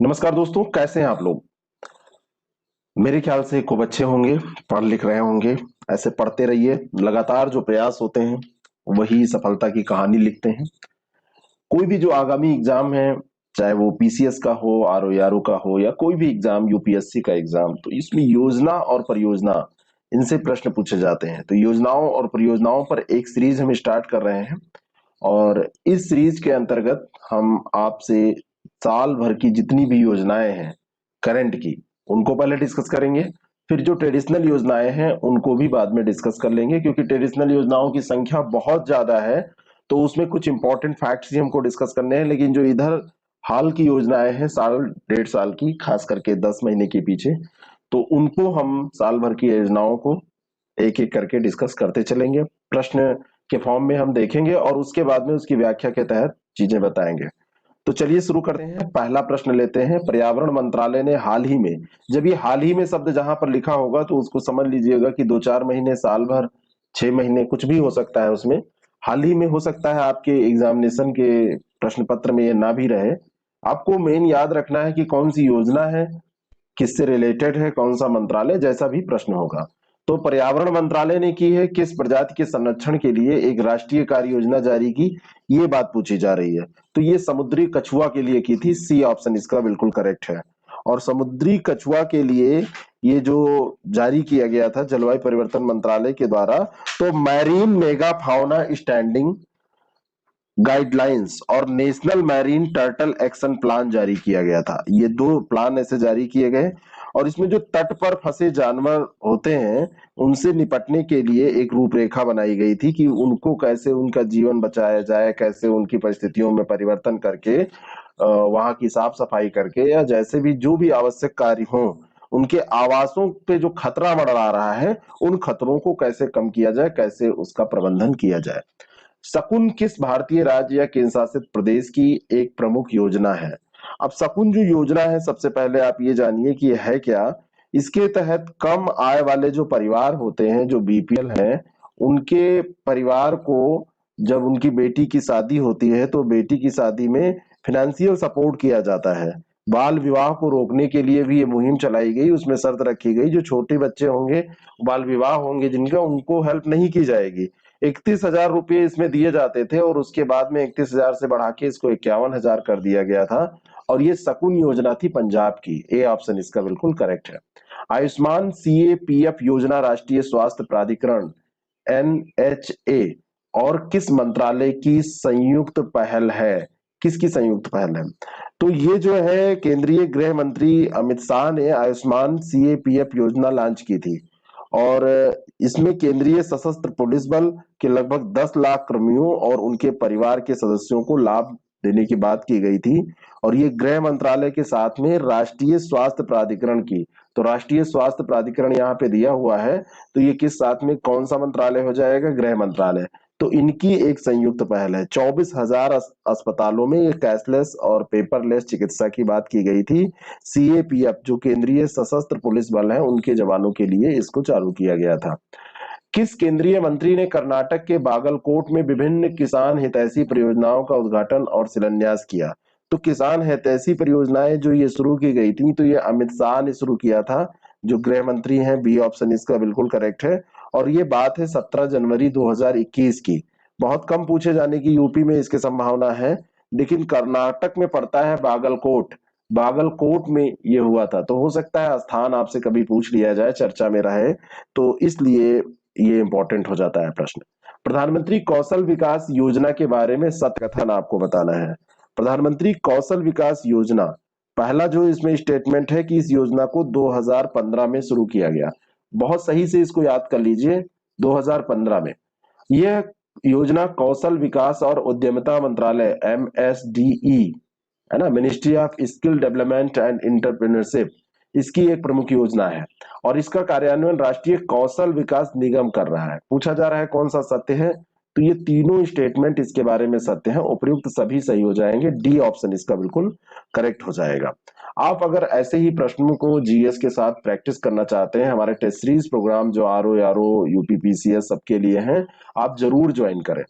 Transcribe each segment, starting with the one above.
नमस्कार दोस्तों, कैसे हैं आप लोग। मेरे ख्याल से खूब अच्छे होंगे, पढ़ लिख रहे होंगे। ऐसे पढ़ते रहिए। लगातार जो प्रयास होते हैं वही सफलता की कहानी लिखते हैं। कोई भी जो आगामी एग्जाम है, चाहे वो पीसीएस का हो, आरओ का हो, या कोई भी एग्जाम, यूपीएससी का एग्जाम, तो इसमें योजना और परियोजना, इनसे प्रश्न पूछे जाते हैं। तो योजनाओं और परियोजनाओं पर एक सीरीज हम स्टार्ट कर रहे हैं, और इस सीरीज के अंतर्गत हम आपसे साल भर की जितनी भी योजनाएं हैं करंट की, उनको पहले डिस्कस करेंगे। फिर जो ट्रेडिशनल योजनाएं हैं उनको भी बाद में डिस्कस कर लेंगे, क्योंकि ट्रेडिशनल योजनाओं की संख्या बहुत ज्यादा है। तो उसमें कुछ इंपॉर्टेंट फैक्ट्स ही हमको डिस्कस करने हैं। लेकिन जो इधर हाल की योजनाएं हैं, साल डेढ़ साल की, खास करके 10 महीने के पीछे, तो उनको हम साल भर की योजनाओं को एक एक करके डिस्कस करते चलेंगे। प्रश्न के फॉर्म में हम देखेंगे और उसके बाद में उसकी व्याख्या के तहत चीजें बताएंगे। तो चलिए शुरू करते हैं। पहला प्रश्न लेते हैं। पर्यावरण मंत्रालय ने हाल ही में, जब ये हाल ही में शब्द जहां पर लिखा होगा तो उसको समझ लीजिएगा कि 2-4 महीने, साल भर, 6 महीने, कुछ भी हो सकता है उसमें। हाल ही में हो सकता है, आपके एग्जामिनेशन के प्रश्न पत्र में ये ना भी रहे। आपको मेन याद रखना है कि कौन सी योजना है, किससे रिलेटेड है, कौन सा मंत्रालय, जैसा भी प्रश्न होगा। तो पर्यावरण मंत्रालय ने की है किस प्रजाति के संरक्षण के लिए एक राष्ट्रीय कार्य योजना जारी की, ये बात पूछी जा रही है। तो ये समुद्री कछुआ के लिए की थी। सी ऑप्शन इसका बिल्कुल करेक्ट है। और समुद्री कछुआ के लिए ये जो जारी किया गया था जलवायु परिवर्तन मंत्रालय के द्वारा, तो marine mega fauna standing guidelines और national marine turtle action plan जारी किया गया था। ये दो प्लान ऐसे जारी किए गए। और इसमें जो तट पर फंसे जानवर होते हैं उनसे निपटने के लिए एक रूपरेखा बनाई गई थी कि उनको कैसे उनका जीवन बचाया जाए, कैसे उनकी परिस्थितियों में परिवर्तन करके, वहां की साफ सफाई करके, या जैसे भी जो भी आवश्यक कार्य हो, उनके आवासों पे जो खतरा मंडरा रहा है उन खतरों को कैसे कम किया जाए, कैसे उसका प्रबंधन किया जाए। शकुन किस भारतीय राज्य या केंद्र शासित प्रदेश की एक प्रमुख योजना है। अब शकुन जो योजना है, सबसे पहले आप ये जानिए कि यह है क्या। इसके तहत कम आय वाले जो परिवार होते हैं, जो बीपीएल हैं, उनके परिवार को जब उनकी बेटी की शादी होती है तो बेटी की शादी में फिनेंशियल सपोर्ट किया जाता है। बाल विवाह को रोकने के लिए भी ये मुहिम चलाई गई। उसमें शर्त रखी गई जो छोटे बच्चे होंगे, बाल विवाह होंगे जिनका, उनको हेल्प नहीं की जाएगी। 31,000 रुपये इसमें दिए जाते थे, और उसके बाद में 31,000 से बढ़ा के इसको 51,000 कर दिया गया था। और ये शकुन योजना थी पंजाब की। ए ऑप्शन इसका बिल्कुल करेक्ट है। आयुष्मान सीएपीएफ योजना राष्ट्रीय स्वास्थ्य प्राधिकरण एनएचए और किस मंत्रालय की संयुक्त पहल है। किसकी संयुक्त पहल है? तो ये जो है, केंद्रीय गृह मंत्री अमित शाह ने आयुष्मान सीएपीएफ योजना लॉन्च की थी। और इसमें केंद्रीय सशस्त्र पुलिस बल के लगभग 10 लाख कर्मियों और उनके परिवार के सदस्यों को लाभ देने की बात की गई थी। और ये गृह मंत्रालय के साथ में राष्ट्रीय स्वास्थ्य प्राधिकरण की, तो राष्ट्रीय स्वास्थ्य प्राधिकरण यहाँ पे दिया हुआ है। तो ये किस साथ में, कौन सा मंत्रालय हो जाएगा? गृह मंत्रालय। तो इनकी एक संयुक्त पहल है। 24,000 अस्पतालों में ये कैशलेस और पेपरलेस चिकित्सा की बात की गई थी। सीएपीएफ जो केंद्रीय सशस्त्र पुलिस बल है, उनके जवानों के लिए इसको चालू किया गया था। किस केंद्रीय मंत्री ने कर्नाटक के बागलकोट में विभिन्न किसान हितैषी परियोजनाओं का उद्घाटन और शिलान्यास किया? तो किसान हितैषी परियोजनाएं जो ये शुरू की गई थी, तो ये अमित शाह ने शुरू किया था, जो गृह मंत्री हैं। बी ऑप्शन इसका बिल्कुल करेक्ट है। और ये बात है 17 जनवरी 2021 की। बहुत कम पूछे जाने की यूपी में इसकी संभावना है, लेकिन कर्नाटक में पड़ता है बागलकोट। बागलकोट में ये हुआ था, तो हो सकता है स्थान आपसे कभी पूछ लिया जाए, चर्चा में रहे, तो इसलिए ये इंपॉर्टेंट हो जाता है प्रश्न। प्रधानमंत्री कौशल विकास योजना के बारे में सत्य कथन आपको बताना है। प्रधानमंत्री कौशल विकास योजना, पहला जो इसमें स्टेटमेंट है कि इस योजना को 2015 में शुरू किया गया। बहुत सही से इसको याद कर लीजिए। 2015 में यह योजना कौशल विकास और उद्यमिता मंत्रालय, एमएसडीई, है ना, ministry of skill development and entrepreneurship, इसकी एक प्रमुख योजना है। और इसका कार्यान्वयन राष्ट्रीय कौशल विकास निगम कर रहा है। पूछा जा रहा है कौन सा सत्य है, तो ये तीनों स्टेटमेंट इसके बारे में सत्य है। उपयुक्त सभी सही हो जाएंगे। डी ऑप्शन इसका बिल्कुल करेक्ट हो जाएगा। आप अगर ऐसे ही प्रश्नों को जीएस के साथ प्रैक्टिस करना चाहते हैं, हमारे टेस्ट सीरीज प्रोग्राम जो आरओ यूपीपीसीएस सबके लिए हैं, आप जरूर ज्वाइन करें।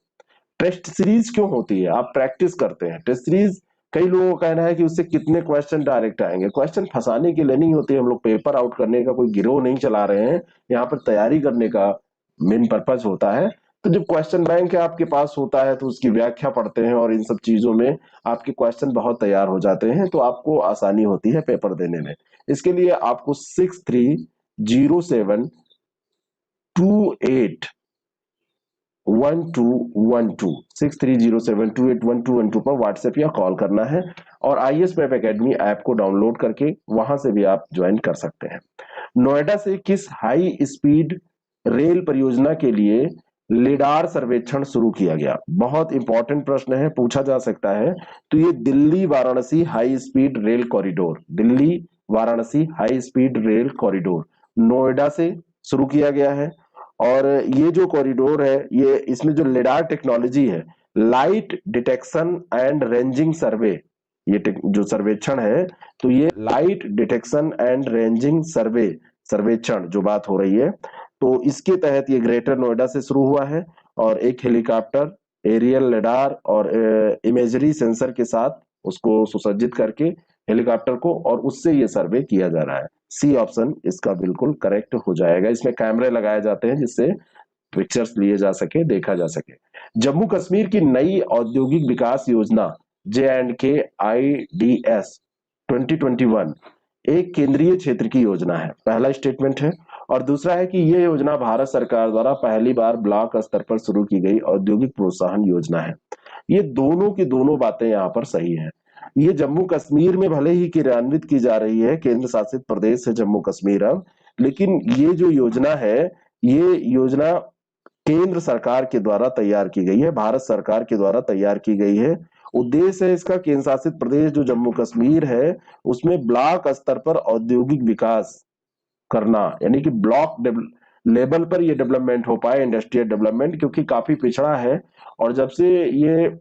टेस्ट सीरीज क्यों होती है? आप प्रैक्टिस करते हैं। टेस्ट सीरीज कई लोगों का कहना है कि उससे कितने क्वेश्चन डायरेक्ट आएंगे। क्वेश्चन फंसाने के लिए नहीं होते, हम लोग पेपर आउट करने का कोई गिरोह नहीं चला रहे हैं, यहाँ पर तैयारी करने का मेन पर्पज होता है। तो जब क्वेश्चन बैंक है आपके पास होता है तो उसकी व्याख्या पढ़ते हैं और इन सब चीजों में आपके क्वेश्चन बहुत तैयार हो जाते हैं, तो आपको आसानी होती है पेपर देने में। इसके लिए आपको 6307281212 6307281212 पर व्हाट्सएप या कॉल करना है, और आईएएस प्रेप एकेडमी ऐप को डाउनलोड करके वहां से भी आप ज्वाइन कर सकते हैं। नोएडा से किस हाई स्पीड रेल परियोजना के लिए लिडार सर्वेक्षण शुरू किया गया? बहुत इंपॉर्टेंट प्रश्न है, पूछा जा सकता है। तो ये Delhi Varanasi high speed rail corridor, Delhi Varanasi high speed rail corridor Noida से शुरू किया गया है। और ये जो कॉरिडोर है, ये इसमें जो लिडार टेक्नोलॉजी है, लाइट डिटेक्शन एंड रेंजिंग सर्वे, ये जो सर्वेक्षण है, तो ये लाइट डिटेक्शन एंड रेंजिंग सर्वे सर्वेक्षण जो बात हो रही है, तो इसके तहत ये ग्रेटर नोएडा से शुरू हुआ है। और एक हेलीकॉप्टर, एरियल लिडार और इमेजरी सेंसर के साथ उसको सुसज्जित करके हेलीकॉप्टर को, और उससे ये सर्वे किया जा रहा है। सी ऑप्शन इसका बिल्कुल करेक्ट हो जाएगा। इसमें कैमरे लगाए जाते हैं जिससे पिक्चर्स लिए जा सके, देखा जा सके। जम्मू कश्मीर की नई औद्योगिक विकास योजना JNK-IDS 2021 एक केंद्रीय क्षेत्र की योजना है, पहला स्टेटमेंट है। और दूसरा है कि यह योजना भारत सरकार द्वारा पहली बार ब्लॉक स्तर पर शुरू की गई औद्योगिक प्रोत्साहन योजना है। ये दोनों की दोनों बातें यहाँ पर सही हैं। ये जम्मू कश्मीर में भले ही क्रियान्वित की जा रही है, केंद्र शासित प्रदेश है जम्मू कश्मीर अब, लेकिन ये जो योजना है, ये योजना केंद्र सरकार के द्वारा तैयार की गई है, भारत सरकार के द्वारा तैयार की गई है। उद्देश्य है इसका, केंद्र शासित प्रदेश जो जम्मू कश्मीर है उसमें ब्लॉक स्तर पर औद्योगिक विकास करना, यानी कि ब्लॉक लेवल पर ये डेवलपमेंट हो पाए, इंडस्ट्रियल डेवलपमेंट, क्योंकि काफी पिछड़ा है। और जब से ये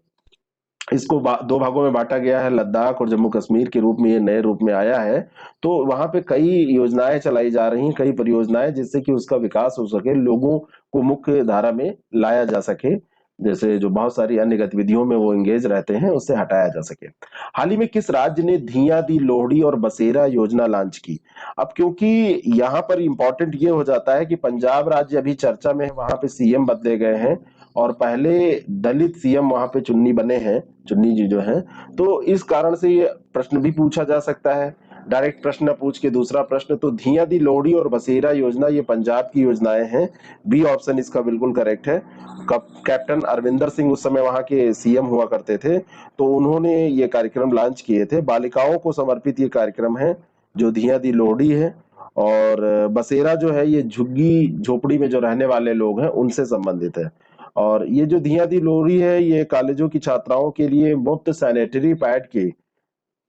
इसको दो भागों में बांटा गया है, लद्दाख और जम्मू कश्मीर के रूप में ये नए रूप में आया है, तो वहां पे कई योजनाएं चलाई जा रही हैं, कई परियोजनाएं, जिससे कि उसका विकास हो सके, लोगों को मुख्य धारा में लाया जा सके, जैसे जो बहुत सारी अन्य गतिविधियों में वो एंगेज रहते हैं उससे हटाया जा सके। हाल ही में किस राज्य ने धिया दी लोहड़ी और बसेरा योजना लॉन्च की? अब क्योंकि यहाँ पर इंपॉर्टेंट ये हो जाता है कि पंजाब राज्य अभी चर्चा में है, वहां पे सीएम बदले गए हैं और पहले दलित सीएम वहां पे चुन्नी बने हैं, चुन्नी जी जो हैं, तो इस कारण से ये प्रश्न भी पूछा जा सकता है। डायरेक्ट प्रश्न पूछ के दूसरा प्रश्न, तो धिया दी लोहड़ी और बसेरा योजना ये पंजाब की योजनाएं हैं। बी ऑप्शन इसका बिल्कुल करेक्ट है। कैप्टन अरविंदर सिंह उस समय वहां के सीएम हुआ करते थे, तो उन्होंने ये कार्यक्रम लॉन्च किए थे। बालिकाओं को समर्पित ये कार्यक्रम है जो धिया दी लोहड़ी है। और बसेरा जो है ये झुग्गी झोपड़ी में जो रहने वाले लोग हैं उनसे संबंधित है। और ये जो धिया दी लोहड़ी है, ये कॉलेजों की छात्राओं के लिए मुफ्त सैनिटरी पैड की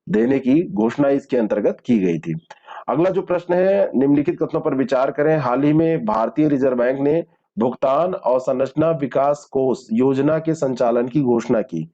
देने की घोषणा इसके अंतर्गत की गई थी। अगला जो प्रश्न है, निम्नलिखित कथनों पर विचार करें। हाल ही में भारतीय रिजर्व बैंक ने भुगतान और संरचना विकास कोष योजना के संचालन की घोषणा की।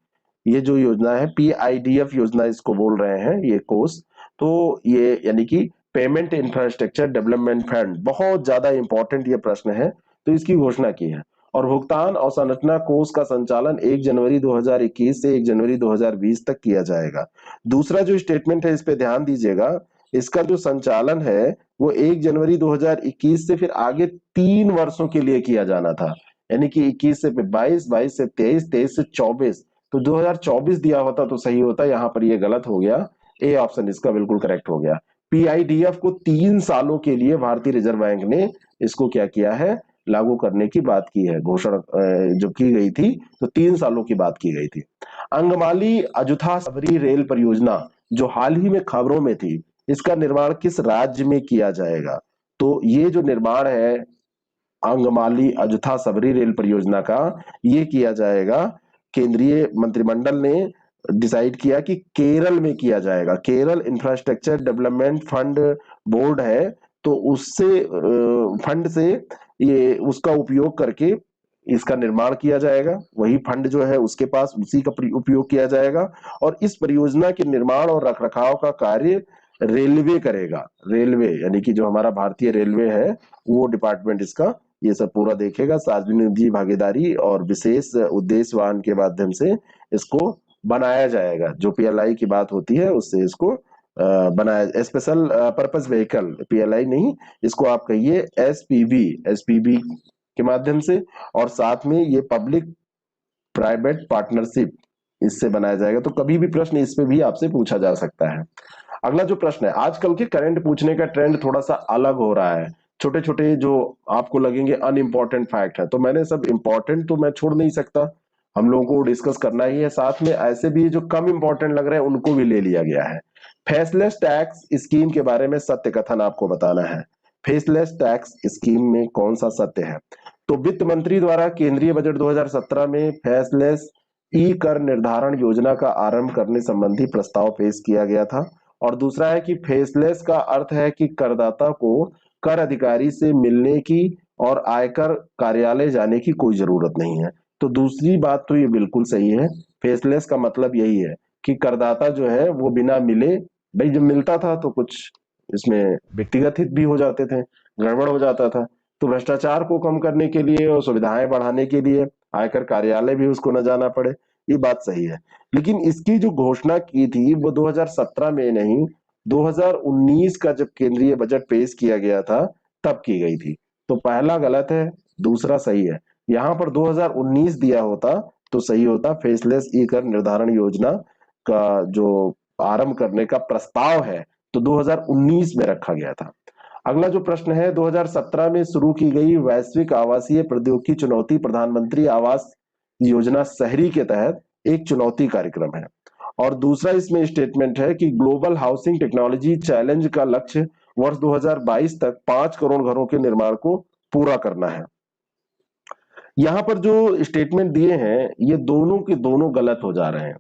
ये जो योजना है PIDF योजना इसको बोल रहे हैं, ये कोष, तो ये यानी कि पेमेंट इंफ्रास्ट्रक्चर डेवलपमेंट फंड, बहुत ज्यादा इंपॉर्टेंट ये प्रश्न है, तो इसकी घोषणा की है। और भुगतान और संरचना कोष का संचालन 1 जनवरी 2021 से 1 जनवरी 2020 तक किया जाएगा। दूसरा जो स्टेटमेंट है इस पे ध्यान दीजिएगा, इसका जो संचालन है वो 1 जनवरी 2021 से फिर आगे 3 वर्षों के लिए किया जाना था, यानी कि 21 से 22, 22 से 23, 23 से 24, तो 2024 दिया होता तो सही होता, यहाँ पर ये गलत हो गया। ए ऑप्शन इसका बिल्कुल करेक्ट हो गया। PIDF को 3 सालों के लिए भारतीय रिजर्व बैंक ने इसको क्या किया है, लागू करने की बात की है, घोषणा जो की गई थी, तो 3 सालों की बात की गई थी। अंगमाली अजुथा सबरी रेल परियोजना जो हाल ही में खबरों में थी, इसका निर्माण किस राज्य में किया जाएगा? तो ये जो निर्माण है अंगमाली अजुथा सबरी रेल परियोजना का, ये किया जाएगा, केंद्रीय मंत्रिमंडल ने डिसाइड किया कि केरल में किया जाएगा। Kerala infrastructure development fund board है, तो उससे फंड से ये उसका उपयोग करके इसका निर्माण किया जाएगा। वही फंड जो है उसके पास उसी का उपयोग किया जाएगा। और इस परियोजना के निर्माण और रखरखाव का कार्य रेलवे करेगा। रेलवे यानी कि जो हमारा भारतीय रेलवे है वो डिपार्टमेंट इसका ये सब पूरा देखेगा। सार्वजनिक निजी भागीदारी और विशेष उद्देश्य वाहन के माध्यम से इसको बनाया जाएगा। जो पीएलआई की बात होती है उससे इसको बनाया, स्पेशल पर्पस व्हीकल, पीएलआई नहीं, इसको आप कहिए एसपीवी, एसपीवी के माध्यम से। और साथ में ये पब्लिक प्राइवेट पार्टनरशिप, इससे बनाया जाएगा। तो कभी भी प्रश्न इस पे भी आपसे पूछा जा सकता है। अगला जो प्रश्न है, आजकल के करंट पूछने का ट्रेंड थोड़ा सा अलग हो रहा है। छोटे छोटे जो आपको लगेंगे अनइम्पोर्टेंट फैक्ट है, तो मैंने सब इंपॉर्टेंट तो मैं छोड़ नहीं सकता, हम लोगों को डिस्कस करना ही है। साथ में ऐसे भी जो कम इंपॉर्टेंट लग रहे हैं उनको भी ले लिया गया है। फेसलेस टैक्स स्कीम के बारे में सत्य कथन आपको बताना है। फेसलेस टैक्स स्कीम में कौन सा सत्य है? तो वित्त मंत्री द्वारा केंद्रीय बजट 2017 में फेसलेस ई कर निर्धारण योजना का आरंभ करने संबंधी प्रस्ताव पेश किया गया था। और दूसरा है कि फेसलेस का अर्थ है कि करदाता को कर अधिकारी से मिलने की और आयकर कार्यालय जाने की कोई जरूरत नहीं है। तो दूसरी बात तो ये बिल्कुल सही है। फेसलेस का मतलब यही है कि करदाता जो है वो बिना मिले, भाई जब मिलता था तो कुछ इसमें व्यक्तिगत हित भी हो जाते थे, गड़बड़ हो जाता था। तो भ्रष्टाचार को कम करने के लिए और सुविधाएं बढ़ाने के लिए आयकर कार्यालय भी उसको न जाना पड़े, ये बात सही है। लेकिन इसकी जो घोषणा की थी वो 2017 में नहीं, 2019 का जब केंद्रीय बजट पेश किया गया था तब की गई थी। तो पहला गलत है, दूसरा सही है। यहाँ पर 2019 दिया होता तो सही होता। फेसलेस ई कर निर्धारण योजना का जो आरंभ करने का प्रस्ताव है तो 2019 में रखा गया था। अगला जो प्रश्न है, 2017 में शुरू की गई वैश्विक आवासीय प्रौद्योगिकी चुनौती प्रधानमंत्री आवास योजना शहरी के तहत एक चुनौती कार्यक्रम है। और दूसरा इसमें स्टेटमेंट है कि ग्लोबल हाउसिंग टेक्नोलॉजी चैलेंज का लक्ष्य वर्ष 2022 तक 5 करोड़ घरों के निर्माण को पूरा करना है। यहाँ पर जो स्टेटमेंट दिए हैं ये दोनों के दोनों गलत हो जा रहे हैं।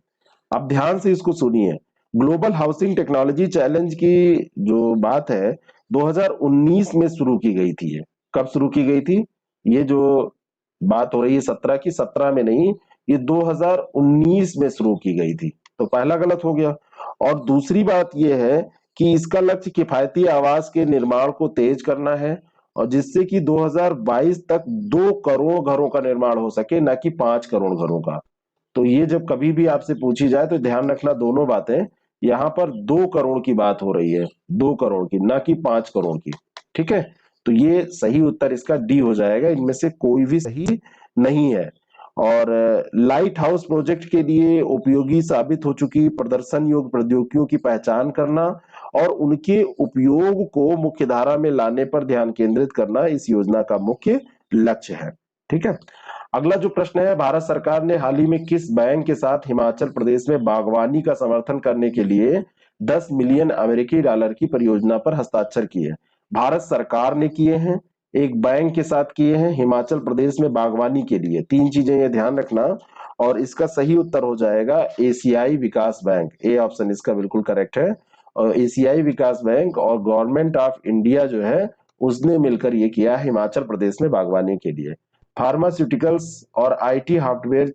आप ध्यान से इसको सुनिए। ग्लोबल हाउसिंग टेक्नोलॉजी चैलेंज की जो बात है 2019 में शुरू की गई थी। ये कब शुरू की गई थी? ये जो बात हो रही है 17 की, 17 में नहीं, ये 2019 में शुरू की गई थी। तो पहला गलत हो गया। और दूसरी बात यह है कि इसका लक्ष्य किफायती आवास के निर्माण को तेज करना है और जिससे कि 2022 तक 2 करोड़ घरों का निर्माण हो सके, ना कि 5 करोड़ घरों का। तो ये जब कभी भी आपसे पूछी जाए तो ध्यान रखना दोनों बातें। यहाँ पर 2 करोड़ की बात हो रही है, 2 करोड़ की, ना कि 5 करोड़ की। ठीक है, तो ये सही उत्तर इसका डी हो जाएगा, इनमें से कोई भी सही नहीं है। और लाइट हाउस प्रोजेक्ट के लिए उपयोगी साबित हो चुकी प्रदर्शन योग्य प्रौद्योगिकियों की पहचान करना और उनके उपयोग को मुख्यधारा में लाने पर ध्यान केंद्रित करना इस योजना का मुख्य लक्ष्य है। ठीक है, अगला जो प्रश्न है, भारत सरकार ने हाल ही में किस बैंक के साथ हिमाचल प्रदेश में बागवानी का समर्थन करने के लिए 10 मिलियन अमेरिकी डॉलर की परियोजना पर हस्ताक्षर किए? भारत सरकार ने किए हैं, एक बैंक के साथ किए हैं, हिमाचल प्रदेश में बागवानी के लिए। तीन चीजें ये ध्यान रखना। और इसका सही उत्तर हो जाएगा एशियाई विकास बैंक। ए ऑप्शन इसका बिल्कुल करेक्ट है। और एशियाई विकास बैंक और गवर्नमेंट ऑफ इंडिया जो है उसने मिलकर ये किया हिमाचल प्रदेश में बागवानी के लिए। फार्मास्यूटिकल्स और आईटी हार्डवेयर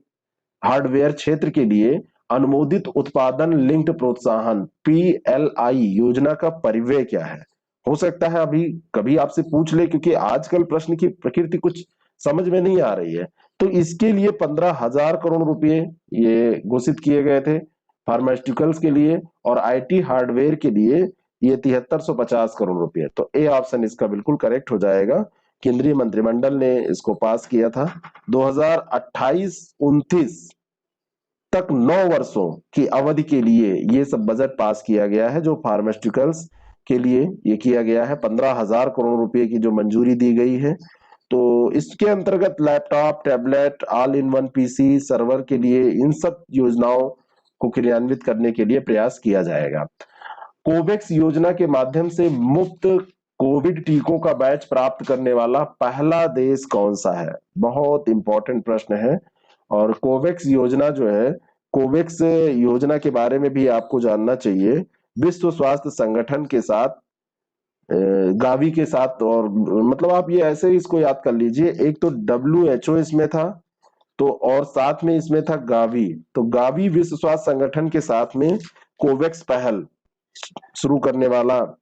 हार्डवेयर क्षेत्र के लिए अनुमोदित उत्पादन लिंक्ड प्रोत्साहन पीएलआई योजना का परिव्यय क्या है? हो सकता है अभी कभी आपसे पूछ ले, क्योंकि आजकल प्रश्न की प्रकृति कुछ समझ में नहीं आ रही है। तो इसके लिए 15,000 करोड़ रुपए ये घोषित किए गए थे फार्मास्यूटिकल्स के लिए, और आईटी हार्डवेयर के लिए ये 7350 करोड़ रुपए। तो ए ऑप्शन इसका बिल्कुल करेक्ट हो जाएगा। केंद्रीय मंत्रिमंडल ने इसको पास किया था 2028-29 तक। 9 वर्षों की अवधि के लिए ये सब बजट पास किया गया है जो फार्मास्यूटिकल्स के लिए ये किया गया है। 15,000 करोड़ रुपए की जो मंजूरी दी गई है। तो इसके अंतर्गत laptop, tablet, all in one PC, server के लिए इन सब योजनाओं को क्रियान्वित करने के लिए प्रयास किया जाएगा। कोवैक्स योजना के माध्यम से मुफ्त कोविड टीकों का बैच प्राप्त करने वाला पहला देश कौन सा है? बहुत इंपॉर्टेंट प्रश्न है। और कोवैक्स योजना जो है, कोवैक्स योजना के बारे में भी आपको जानना चाहिए। विश्व स्वास्थ्य संगठन के साथ, गावी के साथ, और मतलब आप ये ऐसे ही इसको याद कर लीजिए, एक तो WHO इसमें था, तो और साथ में इसमें था गावी। तो गावी विश्व स्वास्थ्य संगठन के साथ में कोवैक्स पहल शुरू करने वाला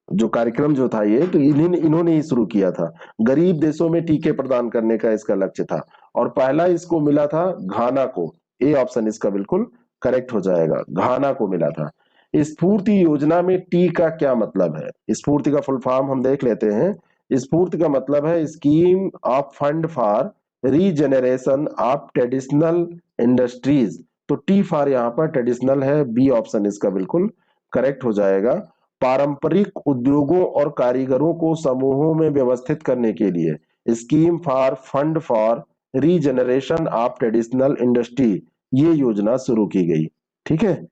जो कार्यक्रम जो था ये, तो इन्होंने ही शुरू किया था। गरीब देशों में टीके प्रदान करने का इसका लक्ष्य था। और पहला इसको मिला था घाना को। ए ऑप्शन इसका बिल्कुल करेक्ट हो जाएगा, घाना को मिला था। स्फूर्ति योजना में टी का क्या मतलब है? स्फूर्ति का फुल फॉर्म हम देख लेते हैं। स्फूर्ति का मतलब है scheme of fund for regeneration of traditional industries. तो टी फॉर यहाँ पर ट्रेडिशनल है, बी ऑप्शन इसका बिल्कुल करेक्ट हो जाएगा। पारंपरिक उद्योगों और कारीगरों को समूहों में व्यवस्थित करने के लिए scheme for fund for regeneration of traditional industry, ये योजना शुरू की गई। ठीक है,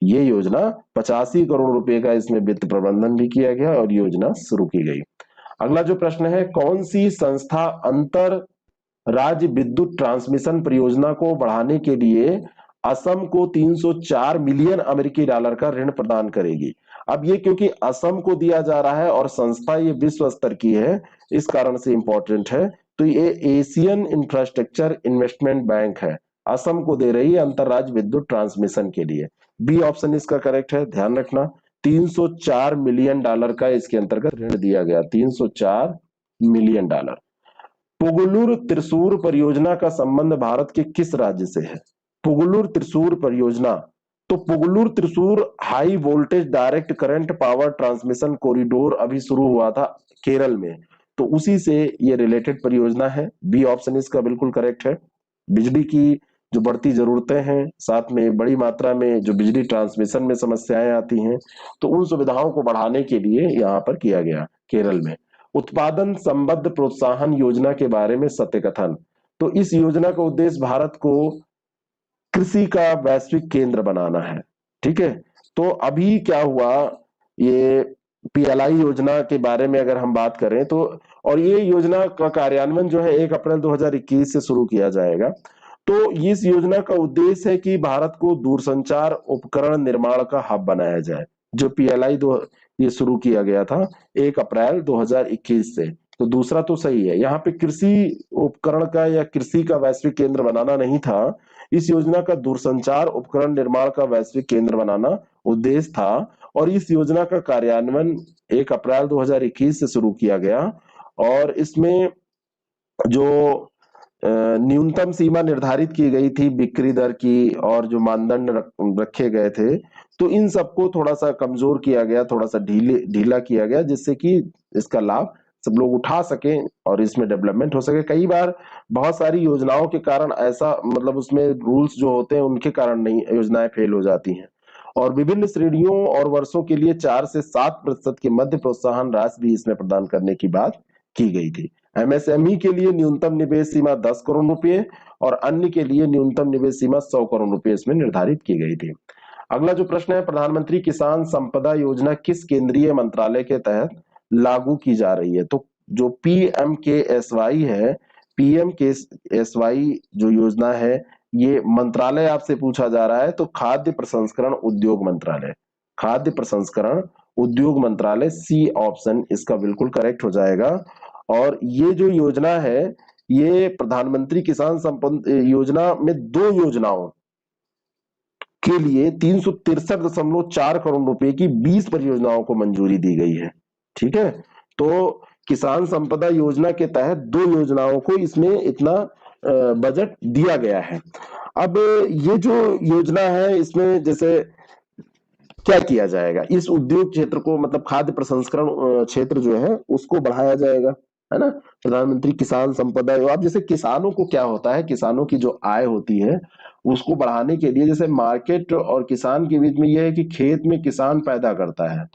ये योजना 85 करोड़ रुपए का इसमें वित्त प्रबंधन भी किया गया और योजना शुरू की गई। अगला जो प्रश्न है, कौन सी संस्था अंतर राज्य विद्युत ट्रांसमिशन परियोजना को बढ़ाने के लिए असम को 304 मिलियन अमेरिकी डॉलर का ऋण प्रदान करेगी? अब ये क्योंकि असम को दिया जा रहा है और संस्था ये विश्व स्तर की है, इस कारण से इंपॉर्टेंट है। तो ये एशियन इंफ्रास्ट्रक्चर इन्वेस्टमेंट बैंक है, असम को दे रही है अंतरराज्य विद्युत ट्रांसमिशन के लिए। बी ऑप्शन इसका करेक्ट है, ध्यान रखना। 304 मिलियन डॉलर का इसके अंतर्गत ऋण दिया गया, 304 मिलियन डॉलर। पुगलुर त्रिशूर परियोजना का संबंध भारत के किस राज्य से है? पुगलुर त्रिशूर परियोजना, तो Pugalur Thrissur high voltage direct current power transmission corridor अभी शुरू हुआ था केरल में, तो उसी से ये रिलेटेड परियोजना है। बी ऑप्शन इसका बिल्कुल करेक्ट है। बिजली की जो बढ़ती जरूरतें हैं, साथ में बड़ी मात्रा में जो बिजली ट्रांसमिशन में समस्याएं आती हैं, तो उन सुविधाओं को बढ़ाने के लिए यहाँ पर किया गया केरल में। उत्पादन संबद्ध प्रोत्साहन योजना के बारे में सत्य कथन, तो इस योजना का उद्देश्य भारत को कृषि का वैश्विक केंद्र बनाना है। ठीक है, तो अभी क्या हुआ, ये पीएलआई योजना के बारे में अगर हम बात करें तो, और ये योजना का कार्यान्वयन जो है 1 अप्रैल 2021 से शुरू किया जाएगा। तो इस योजना का उद्देश्य है कि भारत को दूरसंचार उपकरण निर्माण का हब बनाया जाए। जो पीएलआई दो ये शुरू किया गया था 1 अप्रैल 2021 से। तो दूसरा तो सही है, यहाँ पे कृषि उपकरण का या कृषि का वैश्विक केंद्र बनाना नहीं था, इस योजना का दूरसंचार उपकरण निर्माण का वैश्विक केंद्र बनाना उद्देश्य था। और इस योजना का कार्यान्वयन 1 अप्रैल 2021 से शुरू किया गया, और इसमें जो न्यूनतम सीमा निर्धारित की गई थी बिक्री दर की और जो मानदंड रखे गए थे, तो इन सबको थोड़ा सा कमजोर किया गया, थोड़ा सा ढीला किया गया, जिससे कि इसका लाभ सब लोग उठा सकें और इसमें डेवलपमेंट हो सके। कई बार बहुत सारी योजनाओं के कारण ऐसा, मतलब उसमें रूल्स जो होते हैं उनके कारण नहीं योजनाएं फेल हो जाती हैं। और विभिन्न श्रेणियों और वर्षों के लिए 4 से 7% के मध्य प्रोत्साहन राशि भी इसमें प्रदान करने की बात की गई थी। एमएसएमई के लिए न्यूनतम निवेश सीमा 10 करोड़ रुपए और अन्य के लिए न्यूनतम निवेश सीमा 100 करोड़ रुपए इसमें निर्धारित की गई थी। अगला जो प्रश्न है, प्रधानमंत्री किसान संपदा योजना किस केंद्रीय मंत्रालय के तहत लागू की जा रही है? तो जो पीएमकेएसवाई है, पीएमकेएसवाई जो योजना है, ये मंत्रालय आपसे पूछा जा रहा है, तो खाद्य प्रसंस्करण उद्योग मंत्रालय, खाद्य प्रसंस्करण उद्योग मंत्रालय, सी ऑप्शन इसका बिल्कुल करेक्ट हो जाएगा। और ये जो योजना है, ये प्रधानमंत्री किसान संपदा योजना में 2 योजनाओं के लिए 363.4 करोड़ रुपए की 20 परियोजनाओं को मंजूरी दी गई है। ठीक है, तो किसान संपदा योजना के तहत 2 योजनाओं को इसमें इतना बजट दिया गया है। अब ये जो योजना है, इसमें जैसे क्या किया जाएगा, इस उद्योग क्षेत्र को, मतलब खाद्य प्रसंस्करण क्षेत्र जो है उसको बढ़ाया जाएगा, है ना। प्रधानमंत्री किसान संपदा, अब जैसे किसानों को क्या होता है, किसानों की जो आय होती है उसको बढ़ाने के लिए, जैसे मार्केट और किसान के बीच में यह है कि खेत में किसान पैदा करता है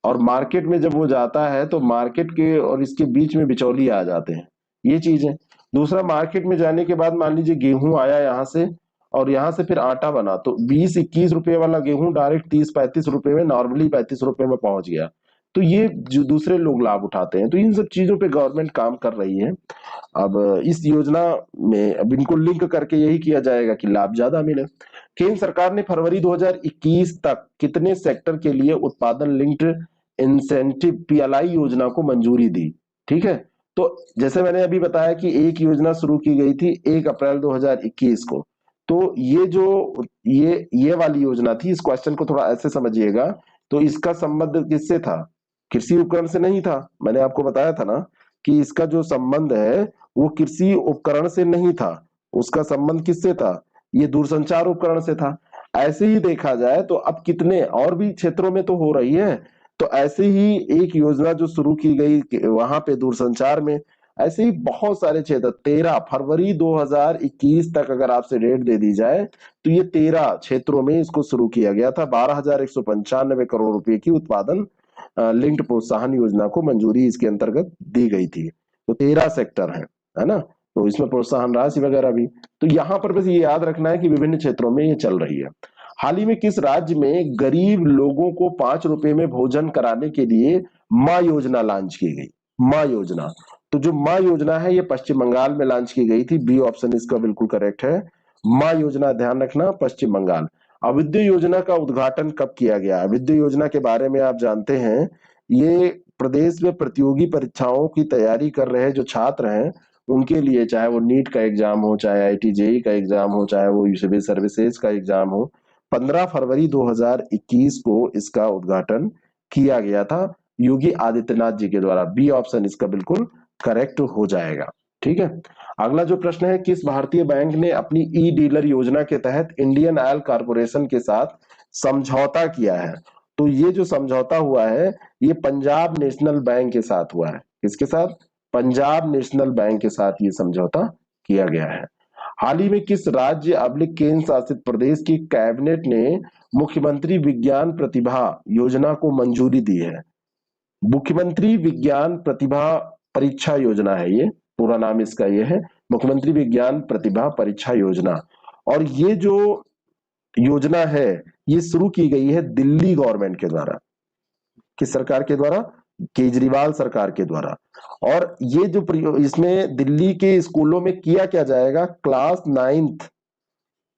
और मार्केट में जब वो जाता है तो मार्केट के और इसके बीच में बिचौलिए आ जाते हैं, ये चीज है। दूसरा, मार्केट में जाने के बाद मान लीजिए गेहूं आया यहाँ से और यहाँ से फिर आटा बना, तो 20-21 रुपए वाला गेहूं डायरेक्ट 30-35 रुपए में, नॉर्मली 35 रुपए में पहुंच गया, तो ये जो दूसरे लोग लाभ उठाते हैं। तो इन सब चीजों पे गवर्नमेंट काम कर रही है। अब इस योजना में अब इनको लिंक करके यही किया जाएगा कि लाभ ज्यादा मिले। केंद्र सरकार ने फरवरी 2021 तक कितने सेक्टर के लिए उत्पादन लिंक्ड इंसेंटिव पीएलआई योजना को मंजूरी दी? ठीक है, तो जैसे मैंने अभी बताया कि एक योजना शुरू की गई थी 1 अप्रैल 2021 को, तो ये जो ये वाली योजना थी, इस क्वेश्चन को थोड़ा ऐसे समझिएगा, तो इसका संबंध किससे था? कृषि उपकरण से नहीं था। मैंने आपको बताया था ना कि इसका जो संबंध है वो कृषि उपकरण से नहीं था, उसका संबंध किससे था? ये दूरसंचार उपकरण से था। ऐसे ही देखा जाए तो अब कितने और भी क्षेत्रों में तो हो रही है। तो ऐसे ही एक योजना जो शुरू की गई वहां पे दूरसंचार में, ऐसे ही बहुत सारे क्षेत्र, 13 फरवरी 2021 तक अगर आपसे डेट दे दी जाए तो ये 13 क्षेत्रों में इसको शुरू किया गया था। 12,195 करोड़ रुपए की उत्पादन लिंक्ड प्रोत्साहन योजना को मंजूरी इसके अंतर्गत दी गई थी। तो 13 सेक्टर है ना। तो इसमें प्रोत्साहन राशि वगैरह भी। तो यहाँ पर बस ये याद रखना है कि विभिन्न क्षेत्रों में ये चल रही है। हाल ही में किस राज्य में गरीब लोगों को 5 रुपए में भोजन कराने के लिए माँ योजना लॉन्च की गई? माँ योजना। तो जो माँ योजना है ये पश्चिम बंगाल में लॉन्च की गई थी। बी ऑप्शन इसका बिल्कुल करेक्ट है। माँ योजना, ध्यान रखना, पश्चिम बंगाल। अविद्य योजना का उद्घाटन कब किया गया? अविद्य योजना के बारे में आप जानते हैं, ये प्रदेश में प्रतियोगी परीक्षाओं की तैयारी कर रहे जो छात्र हैं उनके लिए, चाहे वो नीट का एग्जाम हो, चाहे आईटी जेई का एग्जाम हो, चाहे वो सिविल सर्विसेज का एग्जाम हो, 15 फरवरी 2021 को इसका उद्घाटन किया गया था योगी आदित्यनाथ जी के द्वारा। बी ऑप्शन इसका बिल्कुल करेक्ट हो जाएगा। ठीक है। अगला जो प्रश्न है, किस भारतीय बैंक ने अपनी ई डीलर योजना के तहत इंडियन ऑयल कॉर्पोरेशन के साथ समझौता किया है? तो ये जो समझौता हुआ है ये पंजाब नेशनल बैंक के साथ हुआ है। किसके साथ? पंजाब नेशनल बैंक के साथ ये समझौता किया गया है। हाल ही में किस राज्य अब्लिक केंद्र शासित प्रदेश की कैबिनेट ने मुख्यमंत्री विज्ञान प्रतिभा योजना को मंजूरी दी है? मुख्यमंत्री विज्ञान प्रतिभा परीक्षा योजना है ये, पूरा नाम इसका ये है, मुख्यमंत्री विज्ञान प्रतिभा परीक्षा योजना। और ये जो योजना है ये शुरू की गई है दिल्ली गवर्नमेंट के द्वारा। किस सरकार के द्वारा? केजरीवाल सरकार के द्वारा। और ये जो इसमें दिल्ली के स्कूलों में किया क्या जाएगा, क्लास 9th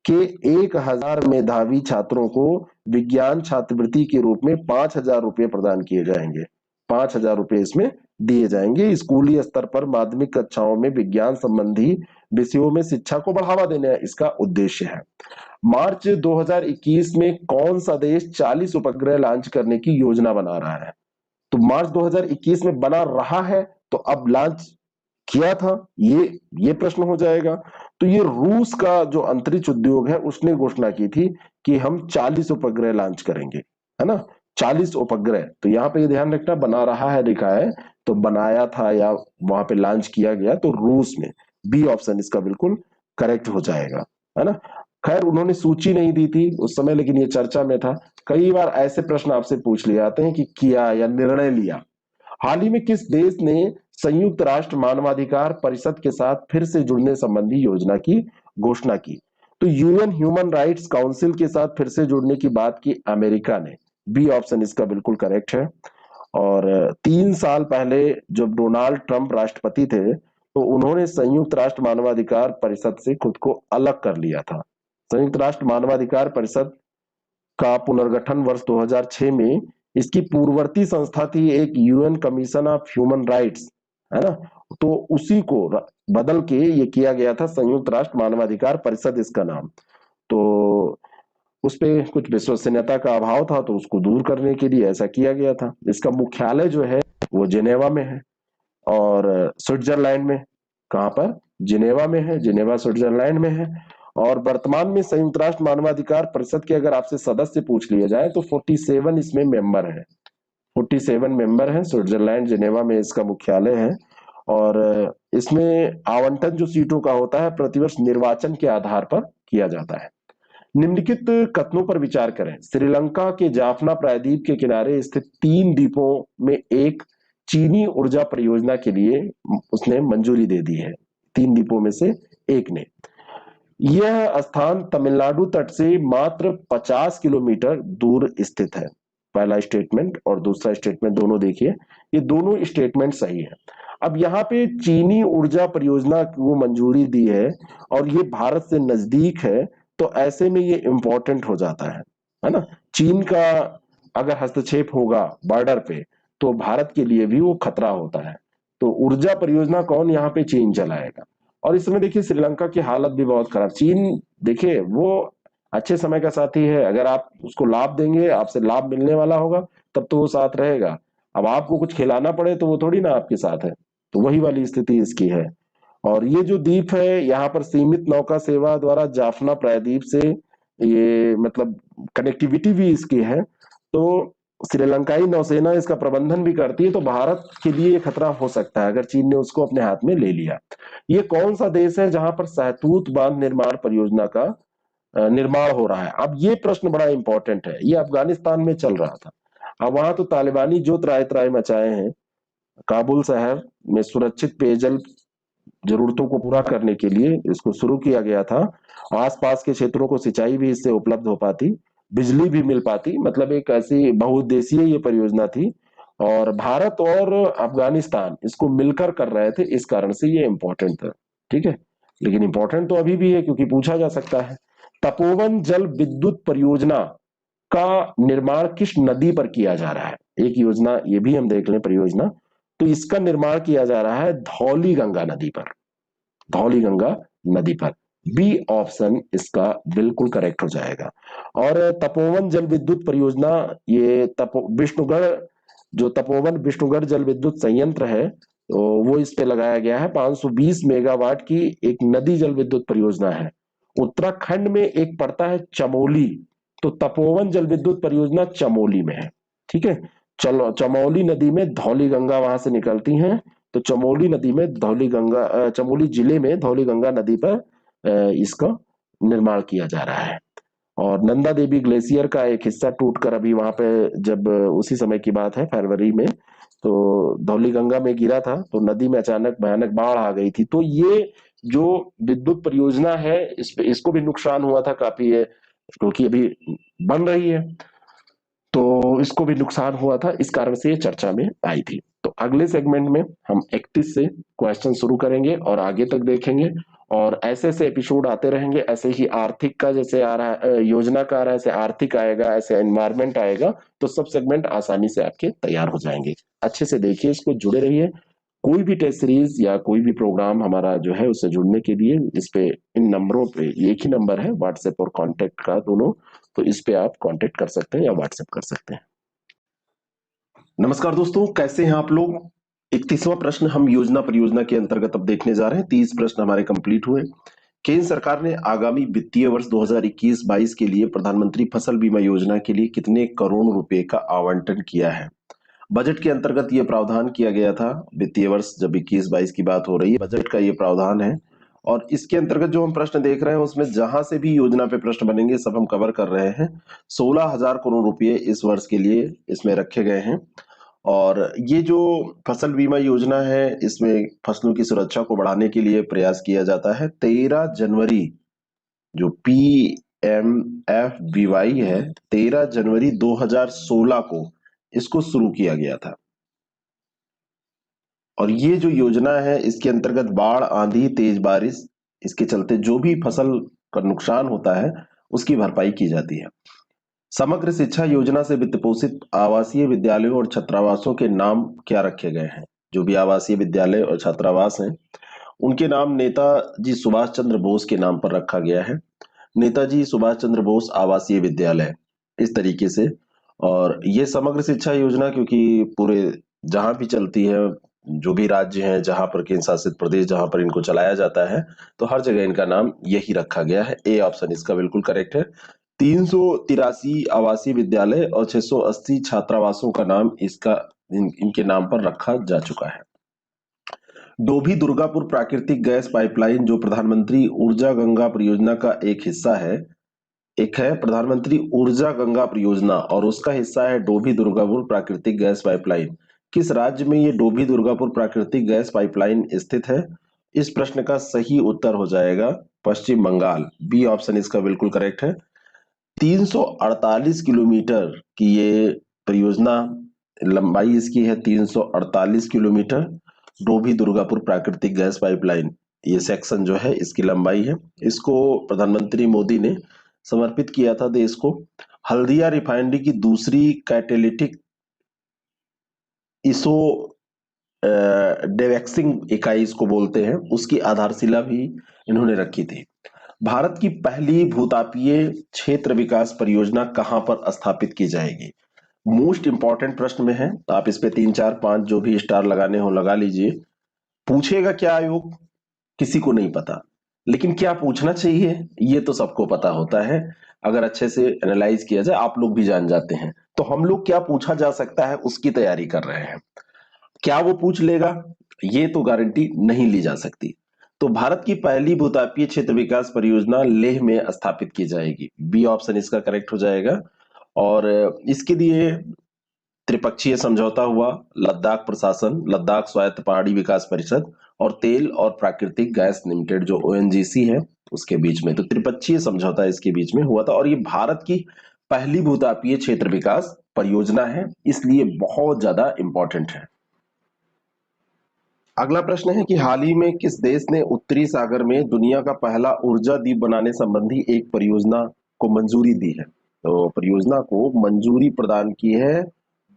के 1000 मेधावी छात्रों को विज्ञान छात्रवृत्ति के रूप में 5,000 रुपए प्रदान किए जाएंगे। 5,000 रुपए इसमें दिए जाएंगे। स्कूली स्तर पर माध्यमिक कक्षाओं में विज्ञान संबंधी विषयों में शिक्षा को बढ़ावा देने इसका उद्देश्य है। मार्च 2021 में कौन सा देश 40 उपग्रह लॉन्च करने की योजना बना रहा है? तो मार्च 2021 में बना रहा है, तो अब लॉन्च किया था, ये प्रश्न हो जाएगा। तो ये रूस का जो अंतरिक्ष उद्योग है उसने घोषणा की थी कि हम 40 उपग्रह लॉन्च करेंगे, है ना। 40 उपग्रह। तो यहाँ पे ये ध्यान रखना, बना रहा है लिखा है, तो बनाया था या वहां पे लॉन्च किया गया तो रूस में। बी ऑप्शन इसका बिल्कुल करेक्ट हो जाएगा, है ना। खैर उन्होंने सूची नहीं दी थी उस समय, लेकिन ये चर्चा में था। कई बार ऐसे प्रश्न आपसे पूछ लिए जाते हैं कि किया या निर्णय लिया। हाल ही में किस देश ने संयुक्त राष्ट्र मानवाधिकार परिषद के साथ फिर से जुड़ने संबंधी योजना की घोषणा की? तो यूएन ह्यूमन राइट्स काउंसिल के साथ फिर से जुड़ने की बात की अमेरिका ने। बी ऑप्शन इसका बिल्कुल करेक्ट है। और 3 साल पहले जब डोनाल्ड ट्रंप राष्ट्रपति थे तो उन्होंने संयुक्त राष्ट्र मानवाधिकार परिषद से खुद को अलग कर लिया था। संयुक्त राष्ट्र मानवाधिकार परिषद का पुनर्गठन वर्ष 2006 में, इसकी पूर्ववर्ती संस्था थी एक UN commission of human rights, है ना। तो उसी को बदल के ये किया गया था संयुक्त राष्ट्र मानवाधिकार परिषद इसका नाम। तो उस पे कुछ विश्वसनीयता का अभाव था तो उसको दूर करने के लिए ऐसा किया गया था। इसका मुख्यालय जो है वो जिनेवा में है और स्विट्जरलैंड में। कहाँ पर? जिनेवा में है, जिनेवा स्विट्जरलैंड में है। और वर्तमान में संयुक्त राष्ट्र मानवाधिकार परिषद के अगर आपसे सदस्य पूछ लिए जाए तो 47 इसमें मेंबर है। 47 मेंबर है। स्विट्जरलैंड जिनेवा में इसका मुख्यालय है। और इसमें आवंटन जो सीटों का होता है प्रतिवर्ष निर्वाचन के आधार पर किया जाता है। निम्नलिखित कथनों पर विचार करें। श्रीलंका के जाफना प्रायद्वीप के किनारे स्थित 3 द्वीपों में एक चीनी ऊर्जा परियोजना के लिए उसने मंजूरी दे दी है। 3 द्वीपों में से एक ने। यह स्थान तमिलनाडु तट से मात्र 50 किलोमीटर दूर स्थित है। पहला स्टेटमेंट और दूसरा स्टेटमेंट दोनों देखिए, ये दोनों स्टेटमेंट सही है। अब यहाँ पे चीनी ऊर्जा परियोजना को मंजूरी दी है और ये भारत से नजदीक है, तो ऐसे में ये इंपॉर्टेंट हो जाता है ना। चीन का अगर हस्तक्षेप होगा बॉर्डर पे तो भारत के लिए भी वो खतरा होता है। तो ऊर्जा परियोजना कौन यहाँ पे? चीन चलाएगा। और इस समय देखिए श्रीलंका की हालत भी बहुत खराब। चीन देखिए वो अच्छे समय का साथी है, अगर आप उसको लाभ देंगे, आपसे लाभ मिलने वाला होगा तब तो वो साथ रहेगा। अब आपको कुछ खिलाना पड़े तो वो थोड़ी ना आपके साथ है। तो वही वाली स्थिति इसकी है। और ये जो द्वीप है यहाँ पर सीमित नौका सेवा द्वारा जाफना प्रायद्वीप से ये मतलब कनेक्टिविटी भी इसकी है। तो श्रीलंकाई नौसेना इसका प्रबंधन भी करती है, तो भारत के लिए ये खतरा हो सकता है अगर चीन ने उसको अपने हाथ में ले लिया। ये कौन सा देश है जहां पर सहतूत बांध निर्माण परियोजना का निर्माण हो रहा है? अब ये प्रश्न बड़ा इंपॉर्टेंट है। ये अफगानिस्तान में चल रहा था। अब वहां तो तालिबानी जो त्राय त्राय मचाए हैं। काबुल शहर में सुरक्षित पेयजल जरूरतों को पूरा करने के लिए इसको शुरू किया गया था। आसपास के क्षेत्रों को सिंचाई भी इससे उपलब्ध हो पाती, बिजली भी मिल पाती, मतलब एक ऐसी बहुउद्देशीय ये परियोजना थी। और भारत और अफगानिस्तान इसको मिलकर कर रहे थे, इस कारण से ये इंपॉर्टेंट था। ठीक है, लेकिन इंपॉर्टेंट तो अभी भी है क्योंकि पूछा जा सकता है। तपोवन जल विद्युत परियोजना का निर्माण किस नदी पर किया जा रहा है? एक योजना ये भी हम देख लें, परियोजना। तो इसका निर्माण किया जा रहा है धौली गंगा नदी पर। धौली गंगा नदी पर। बी ऑप्शन इसका बिल्कुल करेक्ट हो जाएगा। और तपोवन जल विद्युत परियोजना, ये विष्णुगढ़, जो तपोवन विष्णुगढ़ जल विद्युत संयंत्र है, तो वो इस पे लगाया गया है। 520 मेगावाट की एक नदी जल विद्युत परियोजना है। उत्तराखंड में एक पड़ता है चमोली, तो तपोवन जल विद्युत परियोजना चमोली में है। ठीक है, चलो चमोली नदी में धौली गंगा वहां से निकलती हैं। तो चमोली नदी में धौली गंगा, चमोली जिले में धौली गंगा नदी पर इसका निर्माण किया जा रहा है। और नंदा देवी ग्लेशियर का एक हिस्सा टूटकर अभी वहां पे, जब उसी समय की बात है फरवरी में, तो धौली गंगा में गिरा था तो नदी में अचानक भयानक बाढ़ आ गई थी। तो ये जो विद्युत परियोजना है, इसको भी नुकसान हुआ था काफी है, क्योंकि अभी बन रही है तो इसको भी नुकसान हुआ था, इस कारण से ये चर्चा में आई थी। तो अगले सेगमेंट में हम 31 से क्वेश्चन शुरू करेंगे और आगे तक देखेंगे। और ऐसे ऐसे एपिसोड आते रहेंगे, ऐसे ही आर्थिक का जैसे आ रहा है, योजना का आ रहा है, ऐसे आर्थिक आएगा, ऐसे एनवायरमेंट आएगा, तो सब सेगमेंट आसानी से आपके तैयार हो जाएंगे। अच्छे से देखिए, इसको जुड़े रहिए। कोई भी टेस्ट सीरीज या कोई भी प्रोग्राम हमारा जो है उससे जुड़ने के लिए इस पे, इन नंबरों पे, एक ही नंबर है व्हाट्सएप और कॉन्टेक्ट का दोनों, तो इस पे आप कांटेक्ट कर सकते हैं या व्हाट्सएप कर सकते हैं। नमस्कार दोस्तों, कैसे हैं आप लोग? 31वां प्रश्न हम योजना परियोजना के अंतर्गत अब देखने जा रहे हैं। 30 प्रश्न हमारे कंप्लीट हुए। केंद्र सरकार ने आगामी वित्तीय वर्ष 2021-22 के लिए प्रधानमंत्री फसल बीमा योजना के लिए कितने करोड़ रुपए का आवंटन किया है? बजट के अंतर्गत यह प्रावधान किया गया था। वित्तीय वर्ष जब 21-22 की बात हो रही है, बजट का ये प्रावधान है। और इसके अंतर्गत जो हम प्रश्न देख रहे हैं उसमें जहां से भी योजना पे प्रश्न बनेंगे सब हम कवर कर रहे हैं। 16,000 करोड़ रुपए इस वर्ष के लिए इसमें रखे गए हैं। और ये जो फसल बीमा योजना है, इसमें फसलों की सुरक्षा को बढ़ाने के लिए प्रयास किया जाता है। 13 जनवरी जो PMFBY है, 13 जनवरी 2016 को इसको शुरू किया गया था। और ये जो योजना है इसके अंतर्गत बाढ़, आंधी, तेज बारिश, इसके चलते जो भी फसल का नुकसान होता है उसकी भरपाई की जाती है। समग्र शिक्षा योजना से वित्त पोषित आवासीय विद्यालयों और छात्रावासों के नाम क्या रखे गए हैं? जो भी आवासीय विद्यालय और छात्रावास हैं उनके नाम नेताजी सुभाष चंद्र बोस के नाम पर रखा गया है। नेताजी सुभाष चंद्र बोस आवासीय विद्यालय, इस तरीके से। और ये समग्र शिक्षा योजना क्योंकि पूरे जहां भी चलती है, जो भी राज्य हैं जहां पर केंद्र शासित प्रदेश जहां पर इनको चलाया जाता है, तो हर जगह इनका नाम यही रखा गया है। ए ऑप्शन इसका बिल्कुल करेक्ट है। 383 आवासीय विद्यालय और 680 छात्रावासों का नाम इनके नाम पर रखा जा चुका है। डोभी दुर्गापुर प्राकृतिक गैस पाइपलाइन जो प्रधानमंत्री ऊर्जा गंगा परियोजना का एक हिस्सा है, एक है प्रधानमंत्री ऊर्जा गंगा परियोजना और उसका हिस्सा है डोभी दुर्गापुर प्राकृतिक गैस पाइपलाइन। किस राज्य में ये डोभी दुर्गापुर प्राकृतिक गैस पाइपलाइन स्थित है? इस प्रश्न का सही उत्तर हो जाएगा पश्चिम बंगाल। बी ऑप्शन इसका बिल्कुल करेक्ट है। 348 किलोमीटर की ये परियोजना, लंबाई इसकी है 348 किलोमीटर। डोभी दुर्गापुर प्राकृतिक गैस पाइपलाइन, ये सेक्शन जो है इसकी लंबाई है। इसको प्रधानमंत्री मोदी ने समर्पित किया था देश को। हल्दिया रिफाइनरी की दूसरी कैटेलिटिक इसो डेवेक्सिंग इकाई इसको बोलते हैं, उसकी आधारशिला भी इन्होंने रखी थी। भारत की पहली भूतापीय क्षेत्र विकास परियोजना कहां पर स्थापित की जाएगी? मोस्ट इंपॉर्टेंट प्रश्न में है, तो आप इस पे 3 4 5 जो भी स्टार लगाने हो लगा लीजिए। पूछेगा क्या आयोग? किसी को नहीं पता, लेकिन क्या पूछना चाहिए ये तो सबको पता होता है। अगर अच्छे से एनालाइज किया जाए, आप लोग भी जान जाते हैं। तो हम लोग क्या पूछा जा सकता है उसकी तैयारी कर रहे हैं। क्या वो पूछ लेगा, ये तो गारंटी नहीं ली जा सकती। तो भारत की पहली भूतापीय क्षेत्र विकास परियोजना लेह में स्थापित की जाएगी, बी ऑप्शन इसका करेक्ट हो जाएगा। और इसके लिए त्रिपक्षीय समझौता हुआ, लद्दाख प्रशासन, लद्दाख स्वायत्त पहाड़ी विकास परिषद और तेल और प्राकृतिक गैस लिमिटेड जो ओएनजीसी है उसके बीच में। तो त्रिपक्षीय समझौता इसके बीच में हुआ था, और ये भारत की पहली भूतापीय क्षेत्र विकास परियोजना है, इसलिए बहुत ज्यादा इंपॉर्टेंट है। अगला प्रश्न है कि हाल ही में किस देश ने उत्तरी सागर में दुनिया का पहला ऊर्जा द्वीप बनाने संबंधी एक परियोजना को मंजूरी दी है। तो परियोजना को मंजूरी प्रदान की है,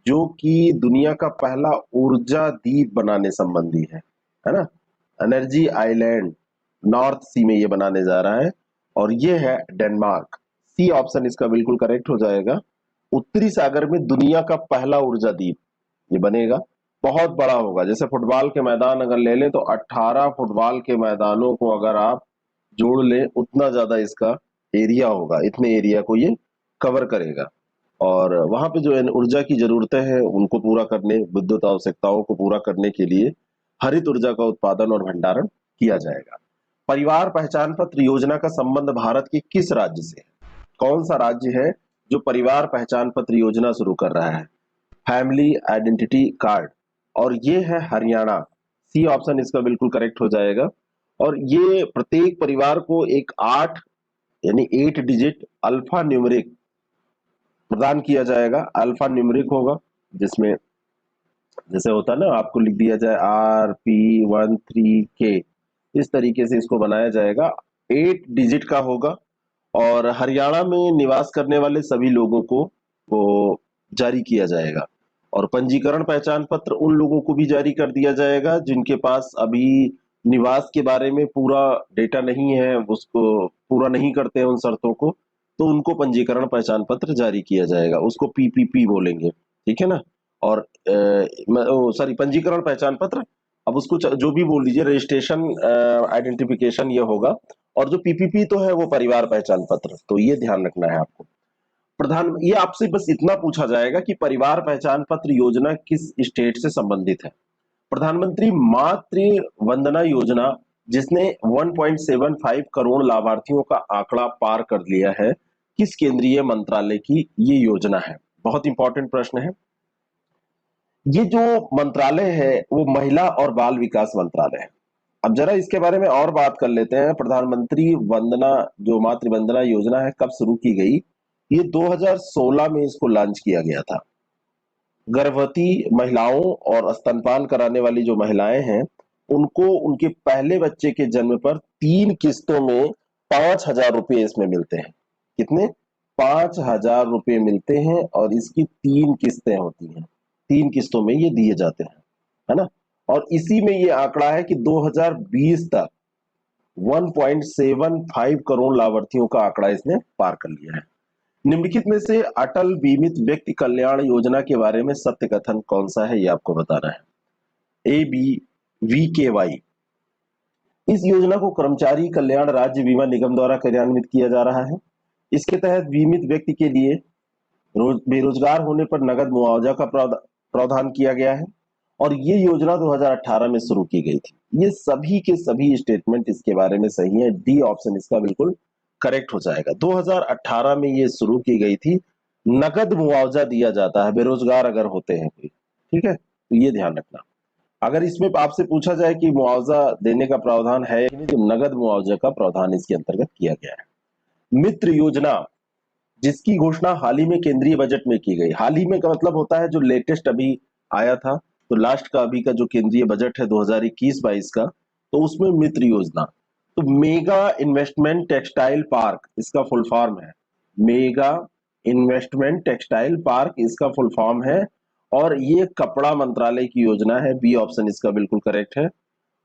जो कि दुनिया का पहला ऊर्जा द्वीप बनाने संबंधी है ना। एनर्जी आइलैंड नॉर्थ सी में ये बनाने जा रहा है, और ये है डेनमार्क। सी ऑप्शन इसका बिल्कुल करेक्ट हो जाएगा। उत्तरी सागर में दुनिया का पहला ऊर्जा द्वीप ये बनेगा, बहुत बड़ा होगा। जैसे फुटबॉल के मैदान अगर ले लें तो 18 फुटबॉल के मैदानों को अगर आप जोड़ लें, उतना ज्यादा इसका एरिया होगा, इतने एरिया को ये कवर करेगा। और वहां पे जो ऊर्जा की जरूरतें हैं उनको पूरा करने, विद्युत आवश्यकताओं को पूरा करने के लिए हरित ऊर्जा का उत्पादन और भंडारण किया जाएगा। परिवार पहचान पत्र योजना का संबंध भारत के किस राज्य से है? कौन सा राज्य है जो परिवार पहचान पत्र योजना शुरू कर रहा है? फैमिली आइडेंटिटी कार्ड, और ये है हरियाणा। सी ऑप्शन इसका बिल्कुल करेक्ट हो जाएगा। और ये प्रत्येक परिवार को एक 8 यानी 8 डिजिट अल्फा न्यूमेरिक प्रदान किया जाएगा। अल्फा न्यूमेरिक होगा, जिसमें जैसे होता है ना, आपको लिख दिया जाए RP13K, इस तरीके से इसको बनाया जाएगा। 8 डिजिट का होगा, और हरियाणा में निवास करने वाले सभी लोगों को वो जारी किया जाएगा। और पंजीकरण पहचान पत्र उन लोगों को भी जारी कर दिया जाएगा जिनके पास अभी निवास के बारे में पूरा डेटा नहीं है, उसको पूरा नहीं करते हैं उन शर्तों को, तो उनको पंजीकरण पहचान पत्र जारी किया जाएगा, उसको पीपीपी बोलेंगे, ठीक है ना। और सॉरी, पंजीकरण पहचान पत्र, अब उसको जो भी बोल दीजिए, रजिस्ट्रेशन आइडेंटिफिकेशन ये होगा। और जो पीपीपी तो है वो परिवार पहचान पत्र, तो ये ध्यान रखना है आपको। ये आपसे बस इतना पूछा जाएगा कि परिवार पहचान पत्र योजना किस स्टेट से संबंधित है। प्रधानमंत्री मातृ वंदना योजना, जिसने 1.75 करोड़ लाभार्थियों का आंकड़ा पार कर लिया है, किस केंद्रीय मंत्रालय की ये योजना है? बहुत इंपॉर्टेंट प्रश्न है। ये जो मंत्रालय है वो महिला और बाल विकास मंत्रालय है। अब जरा इसके बारे में और बात कर लेते हैं। प्रधानमंत्री वंदना जो मातृ वंदना योजना है, कब शुरू की गई? ये 2016 में इसको लॉन्च किया गया था। गर्भवती महिलाओं और स्तनपान कराने वाली जो महिलाएं हैं, उनको उनके पहले बच्चे के जन्म पर 3 किस्तों में 5,000 रुपये इसमें मिलते हैं। कितने? 5,000 रुपये मिलते हैं, और इसकी 3 किस्तें होती हैं। 3 किस्तों में ये दिए जाते हैं, है ना। और इसी में ये आंकड़ा है कि 2020 तक 1.75 करोड़ लाभार्थियों का आंकड़ा इसने पार कर लिया है। निम्नलिखित में से अटल बीमित व्यक्ति कल्याण योजना के बारे में सत्य कथन कौन सा है, ये आपको बताना है। ABVKY। इस योजना को कर्मचारी कल्याण राज्य बीमा निगम द्वारा कार्यान्वित किया जा रहा है। इसके तहत बीमित व्यक्ति के लिए बेरोजगार होने पर नगद मुआवजा का प्रावधान किया गया है, और ये योजना 2018 में शुरू की गई थी। ये सभी के सभी स्टेटमेंट इसके बारे में सही है। डी ऑप्शन इसका बिल्कुल करेक्ट हो जाएगा। 2018 में ये शुरू की गई थी। नगद मुआवजा दिया जाता है बेरोजगार अगर होते हैं कोई, ठीक है, तो ये ध्यान रखना। अगर इसमें आपसे पूछा जाए कि मुआवजा देने का प्रावधान है या नहीं, तो नगद मुआवजा का प्रावधान इसके अंतर्गत किया गया है। मित्र योजना, जिसकी घोषणा हाल ही में केंद्रीय बजट में की गई। हाल ही में का मतलब होता है जो लेटेस्ट अभी आया था, तो लास्ट का अभी का जो केंद्रीय बजट है 2021-22 का, तो उसमें मित्र योजना, तो मेगा इन्वेस्टमेंट टेक्सटाइल पार्क इसका फुल फॉर्म है। मेगा इन्वेस्टमेंट टेक्सटाइल पार्क इसका फुल फॉर्म है, और ये कपड़ा मंत्रालय की योजना है। बी ऑप्शन इसका बिल्कुल करेक्ट है।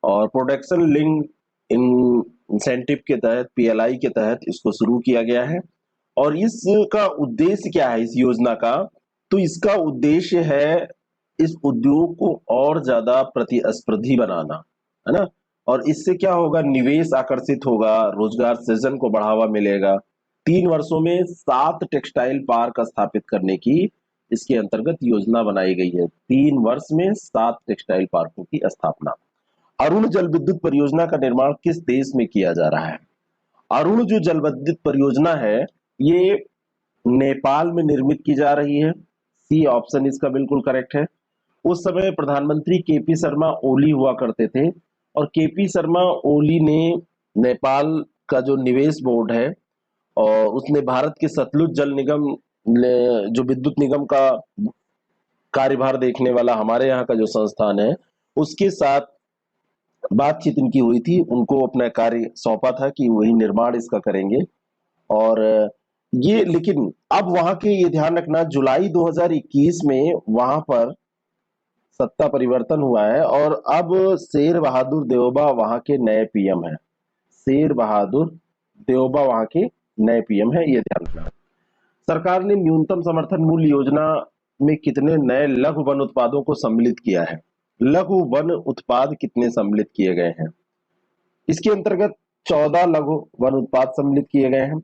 और प्रोडक्शन लिंक इंसेंटिव के तहत, PLI के तहत इसको शुरू किया गया है। और इसका उद्देश्य क्या है इस योजना का? तो इसका उद्देश्य है इस उद्योग को और ज्यादा प्रतिस्पर्धी बनाना, है ना। और इससे क्या होगा? निवेश आकर्षित होगा, रोजगार सृजन को बढ़ावा मिलेगा, 3 वर्षों में 7 टेक्सटाइल पार्क स्थापित करने की इसके अंतर्गत योजना बनाई गई है। 3 वर्ष में 7 टेक्सटाइल पार्कों की स्थापना। अरुण जल विद्युत परियोजना का निर्माण किस देश में किया जा रहा है? अरुण जो जल विद्युत परियोजना है, ये नेपाल में निर्मित की जा रही है। सी ऑप्शन इसका बिल्कुल करेक्ट है। उस समय प्रधानमंत्री केपी शर्मा ओली हुआ करते थे और केपी शर्मा ओली ने नेपाल का जो निवेश बोर्ड है और उसने भारत के सतलुज जल निगम जो विद्युत निगम का कार्यभार देखने वाला हमारे यहाँ का जो संस्थान है, उसके साथ बातचीत इनकी हुई थी। उनको अपना कार्य सौंपा था कि वही निर्माण इसका करेंगे। और ये लेकिन अब वहां के ये ध्यान रखना, जुलाई 2021 में वहां पर सत्ता परिवर्तन हुआ है और अब शेर बहादुर देवबा वहां के नए पीएम हैं। शेर बहादुर देवबा वहां के नए पीएम हैं, ये ध्यान रखना। सरकार ने न्यूनतम समर्थन मूल्य योजना में कितने नए लघु वन उत्पादों को सम्मिलित किया है? लघु वन उत्पाद कितने सम्मिलित किए गए हैं? इसके अंतर्गत 14 लघु वन उत्पाद सम्मिलित किए गए हैं।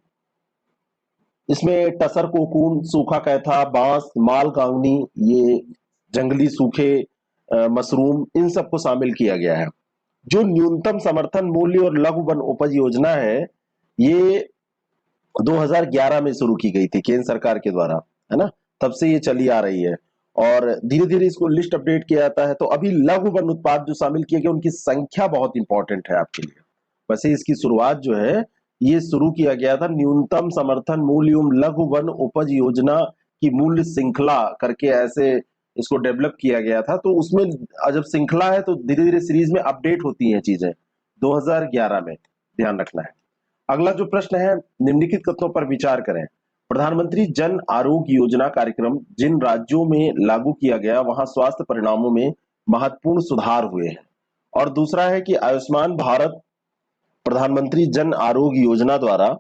इसमें टसर कोकून, सूखा कैथा, बांस, माल कांगनी, ये जंगली सूखे मशरूम, इन सबको शामिल किया गया है। जो न्यूनतम समर्थन मूल्य और लघु वन उपज योजना है, ये 2011 में शुरू की गई थी केंद्र सरकार के द्वारा, है ना? तब से ये चली आ रही है और धीरे धीरे इसको लिस्ट अपडेट किया जाता है। तो अभी लघु वन उत्पाद जो शामिल किए गए, उनकी संख्या बहुत इंपॉर्टेंट है आपके लिए। वैसे इसकी शुरुआत जो है, ये शुरू किया गया था न्यूनतम समर्थन मूल्य एवं लघु वन उपज योजना की मूल्य श्रृंखला करके, ऐसे इसको डेवलप किया गया था। तो उसमें जब श्रृंखला है तो धीरे धीरे सीरीज में अपडेट होती हैं चीजें। 2011 में ध्यान रखना है। अगला जो प्रश्न है, निम्नलिखित कथनों पर विचार करें। प्रधानमंत्री जन आरोग्य योजना कार्यक्रम जिन राज्यों में लागू किया गया, वहां स्वास्थ्य परिणामों में महत्वपूर्ण सुधार हुए हैं। और दूसरा है कि आयुष्मान भारत प्रधानमंत्री जन आरोग्य योजना द्वारा,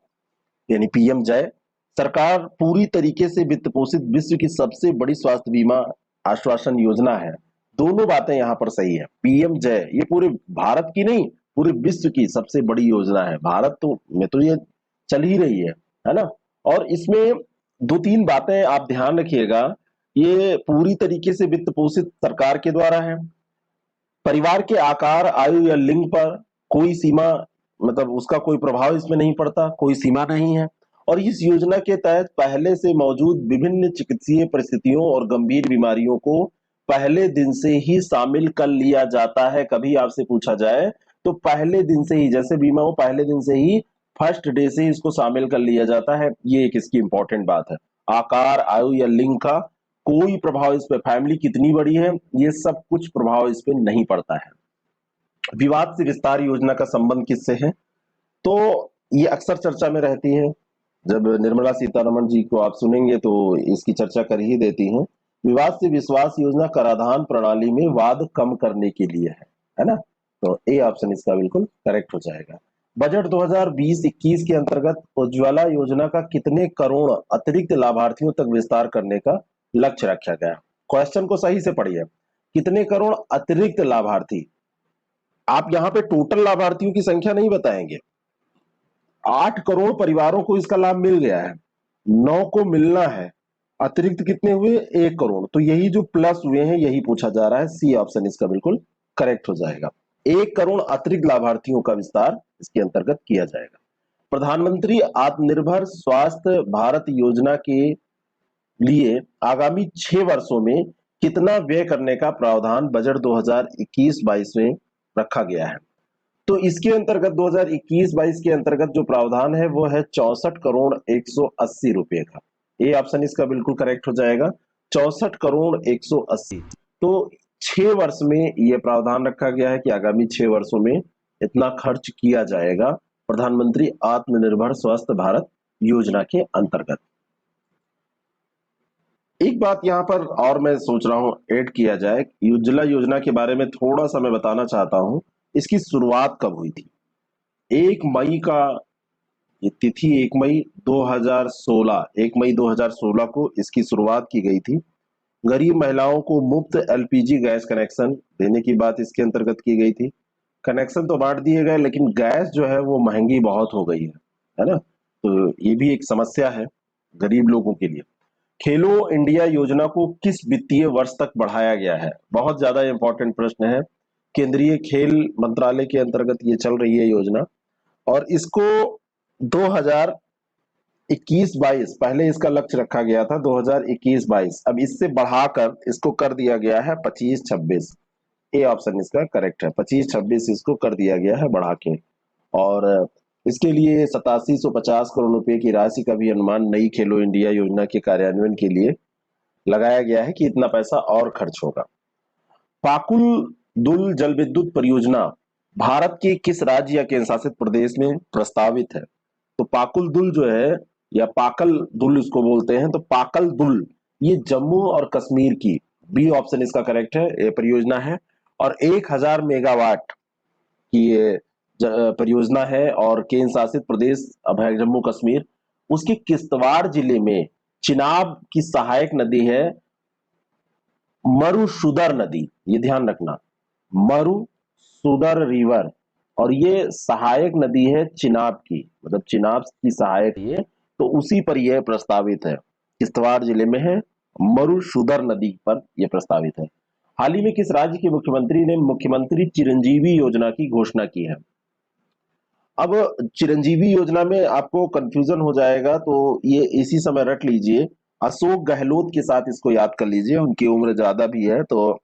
यानी पीएम जय, सरकार पूरी तरीके से वित्त पोषित विश्व की सबसे बड़ी स्वास्थ्य बीमा आश्वासन योजना है। दोनों बातें यहां पर सही है। पीएम जय ये पूरे भारत की नहीं, पूरे विश्व की सबसे बड़ी योजना है। भारत तो में तो ये चल ही रही है ना? और इसमें 2-3 बातें आप ध्यान रखिएगा। ये पूरी तरीके से वित्त पोषित सरकार के द्वारा है। परिवार के आकार, आयु या लिंग पर कोई सीमा, मतलब उसका कोई प्रभाव इसमें नहीं पड़ता, कोई सीमा नहीं है। और इस योजना के तहत पहले से मौजूद विभिन्न चिकित्सीय परिस्थितियों और गंभीर बीमारियों को पहले दिन से ही शामिल कर लिया जाता है। कभी आपसे पूछा जाए तो पहले दिन से ही, जैसे बीमा हो, पहले दिन से ही, फर्स्ट डे से ही इसको शामिल कर लिया जाता है। ये एक इसकी इंपॉर्टेंट बात है। आकार, आयु या लिंग का कोई प्रभाव इस पे, फैमिली कितनी बड़ी है, ये सब कुछ प्रभाव इस पे नहीं पड़ता है। विवाद से विस्तार योजना का संबंध किससे है? तो ये अक्सर चर्चा में रहती है। जब निर्मला सीतारमण जी को आप सुनेंगे तो इसकी चर्चा कर ही देती हैं। विवाद से विश्वास योजना कराधान प्रणाली में वाद कम करने के लिए है ना? तो ए ऑप्शन इसका बिल्कुल करेक्ट हो जाएगा। बजट 2020-21 के अंतर्गत उज्ज्वला योजना का कितने करोड़ अतिरिक्त लाभार्थियों तक विस्तार करने का लक्ष्य रखा गया? क्वेश्चन को सही से पढ़िए। कितने करोड़ अतिरिक्त लाभार्थी? आप यहाँ पे टोटल लाभार्थियों की संख्या नहीं बताएंगे। 8 करोड़ परिवारों को इसका लाभ मिल गया है, 9 को मिलना है, अतिरिक्त कितने हुए? 1 करोड़। तो यही जो प्लस हुए हैं, यही पूछा जा रहा है। सी ऑप्शन इसका बिल्कुल करेक्ट हो जाएगा। 1 करोड़ अतिरिक्त लाभार्थियों का विस्तार इसके अंतर्गत किया जाएगा। प्रधानमंत्री आत्मनिर्भर स्वास्थ्य भारत योजना के लिए आगामी 6 वर्षों में कितना व्यय करने का प्रावधान बजट 2021-22 में रखा गया है? तो इसके अंतर्गत 2021-22 के अंतर्गत जो प्रावधान है वो है 64 करोड़ 180 रुपए का। ये ऑप्शन इसका बिल्कुल करेक्ट हो जाएगा, 64 करोड़ 180। तो 6 वर्ष में यह प्रावधान रखा गया है कि आगामी 6 वर्षों में इतना खर्च किया जाएगा प्रधानमंत्री आत्मनिर्भर स्वास्थ्य भारत योजना के अंतर्गत। एक बात यहां पर और मैं सोच रहा हूं ऐड किया जाए, उज्ज्वला योजना के बारे में थोड़ा सा मैं बताना चाहता हूं। इसकी शुरुआत कब हुई थी? 1 मई का, ये तिथि 1 मई 2016, 1 मई 2016 को इसकी शुरुआत की गई थी। गरीब महिलाओं को मुफ्त एलपीजी गैस कनेक्शन देने की बात इसके अंतर्गत की गई थी। कनेक्शन तो बांट दिए गए, लेकिन गैस जो है वो महंगी बहुत हो गई है ना? तो ये भी एक समस्या है गरीब लोगों के लिए। खेलो इंडिया योजना को किस वित्तीय वर्ष तक बढ़ाया गया है? बहुत ज्यादा इंपॉर्टेंट प्रश्न है। केंद्रीय खेल मंत्रालय के अंतर्गत ये चल रही है योजना, और इसको 2021-22 पहले इसका लक्ष्य रखा गया था, 2021-22, अब इससे बढ़ाकर इसको कर दिया गया है 25-26। ए ऑप्शन इसका करेक्ट है, 25-26 इसको कर दिया गया है बढ़ा के। और इसके लिए 8750 करोड़ रुपए की राशि का भी अनुमान नई खेलो इंडिया योजना के कार्यान्वयन के लिए लगाया गया है कि इतना पैसा और खर्च होगा। पाकुल दुल जल विद्युत परियोजना भारत के किस राज्य या केंद्र शासित प्रदेश में प्रस्तावित है? तो पाकुल दुल जो है, या पाकल दुल इसको बोलते हैं, तो पाकल दुल ये जम्मू और कश्मीर की, बी ऑप्शन इसका करेक्ट है, ये परियोजना है। और 1000 मेगावाट की ये परियोजना है, और केंद्र शासित प्रदेश अब है जम्मू कश्मीर। उसके किश्तवाड़ जिले में चिनाब की सहायक नदी है मरुशुदर नदी, ये ध्यान रखना, मरुशुदर रिवर, और ये सहायक नदी है चिनाब की, मतलब चिनाब की सहायक ये, तो उसी पर यह प्रस्तावित है, किश्तवाड़ जिले में है, मरुशुदर नदी पर यह प्रस्तावित है। हाल ही में किस राज्य के मुख्यमंत्री ने मुख्यमंत्री चिरंजीवी योजना की घोषणा की है? अब चिरंजीवी योजना में आपको कंफ्यूजन हो जाएगा, तो ये इसी समय रट लीजिए, अशोक गहलोत के साथ इसको याद कर लीजिए, उनकी उम्र ज्यादा भी है तो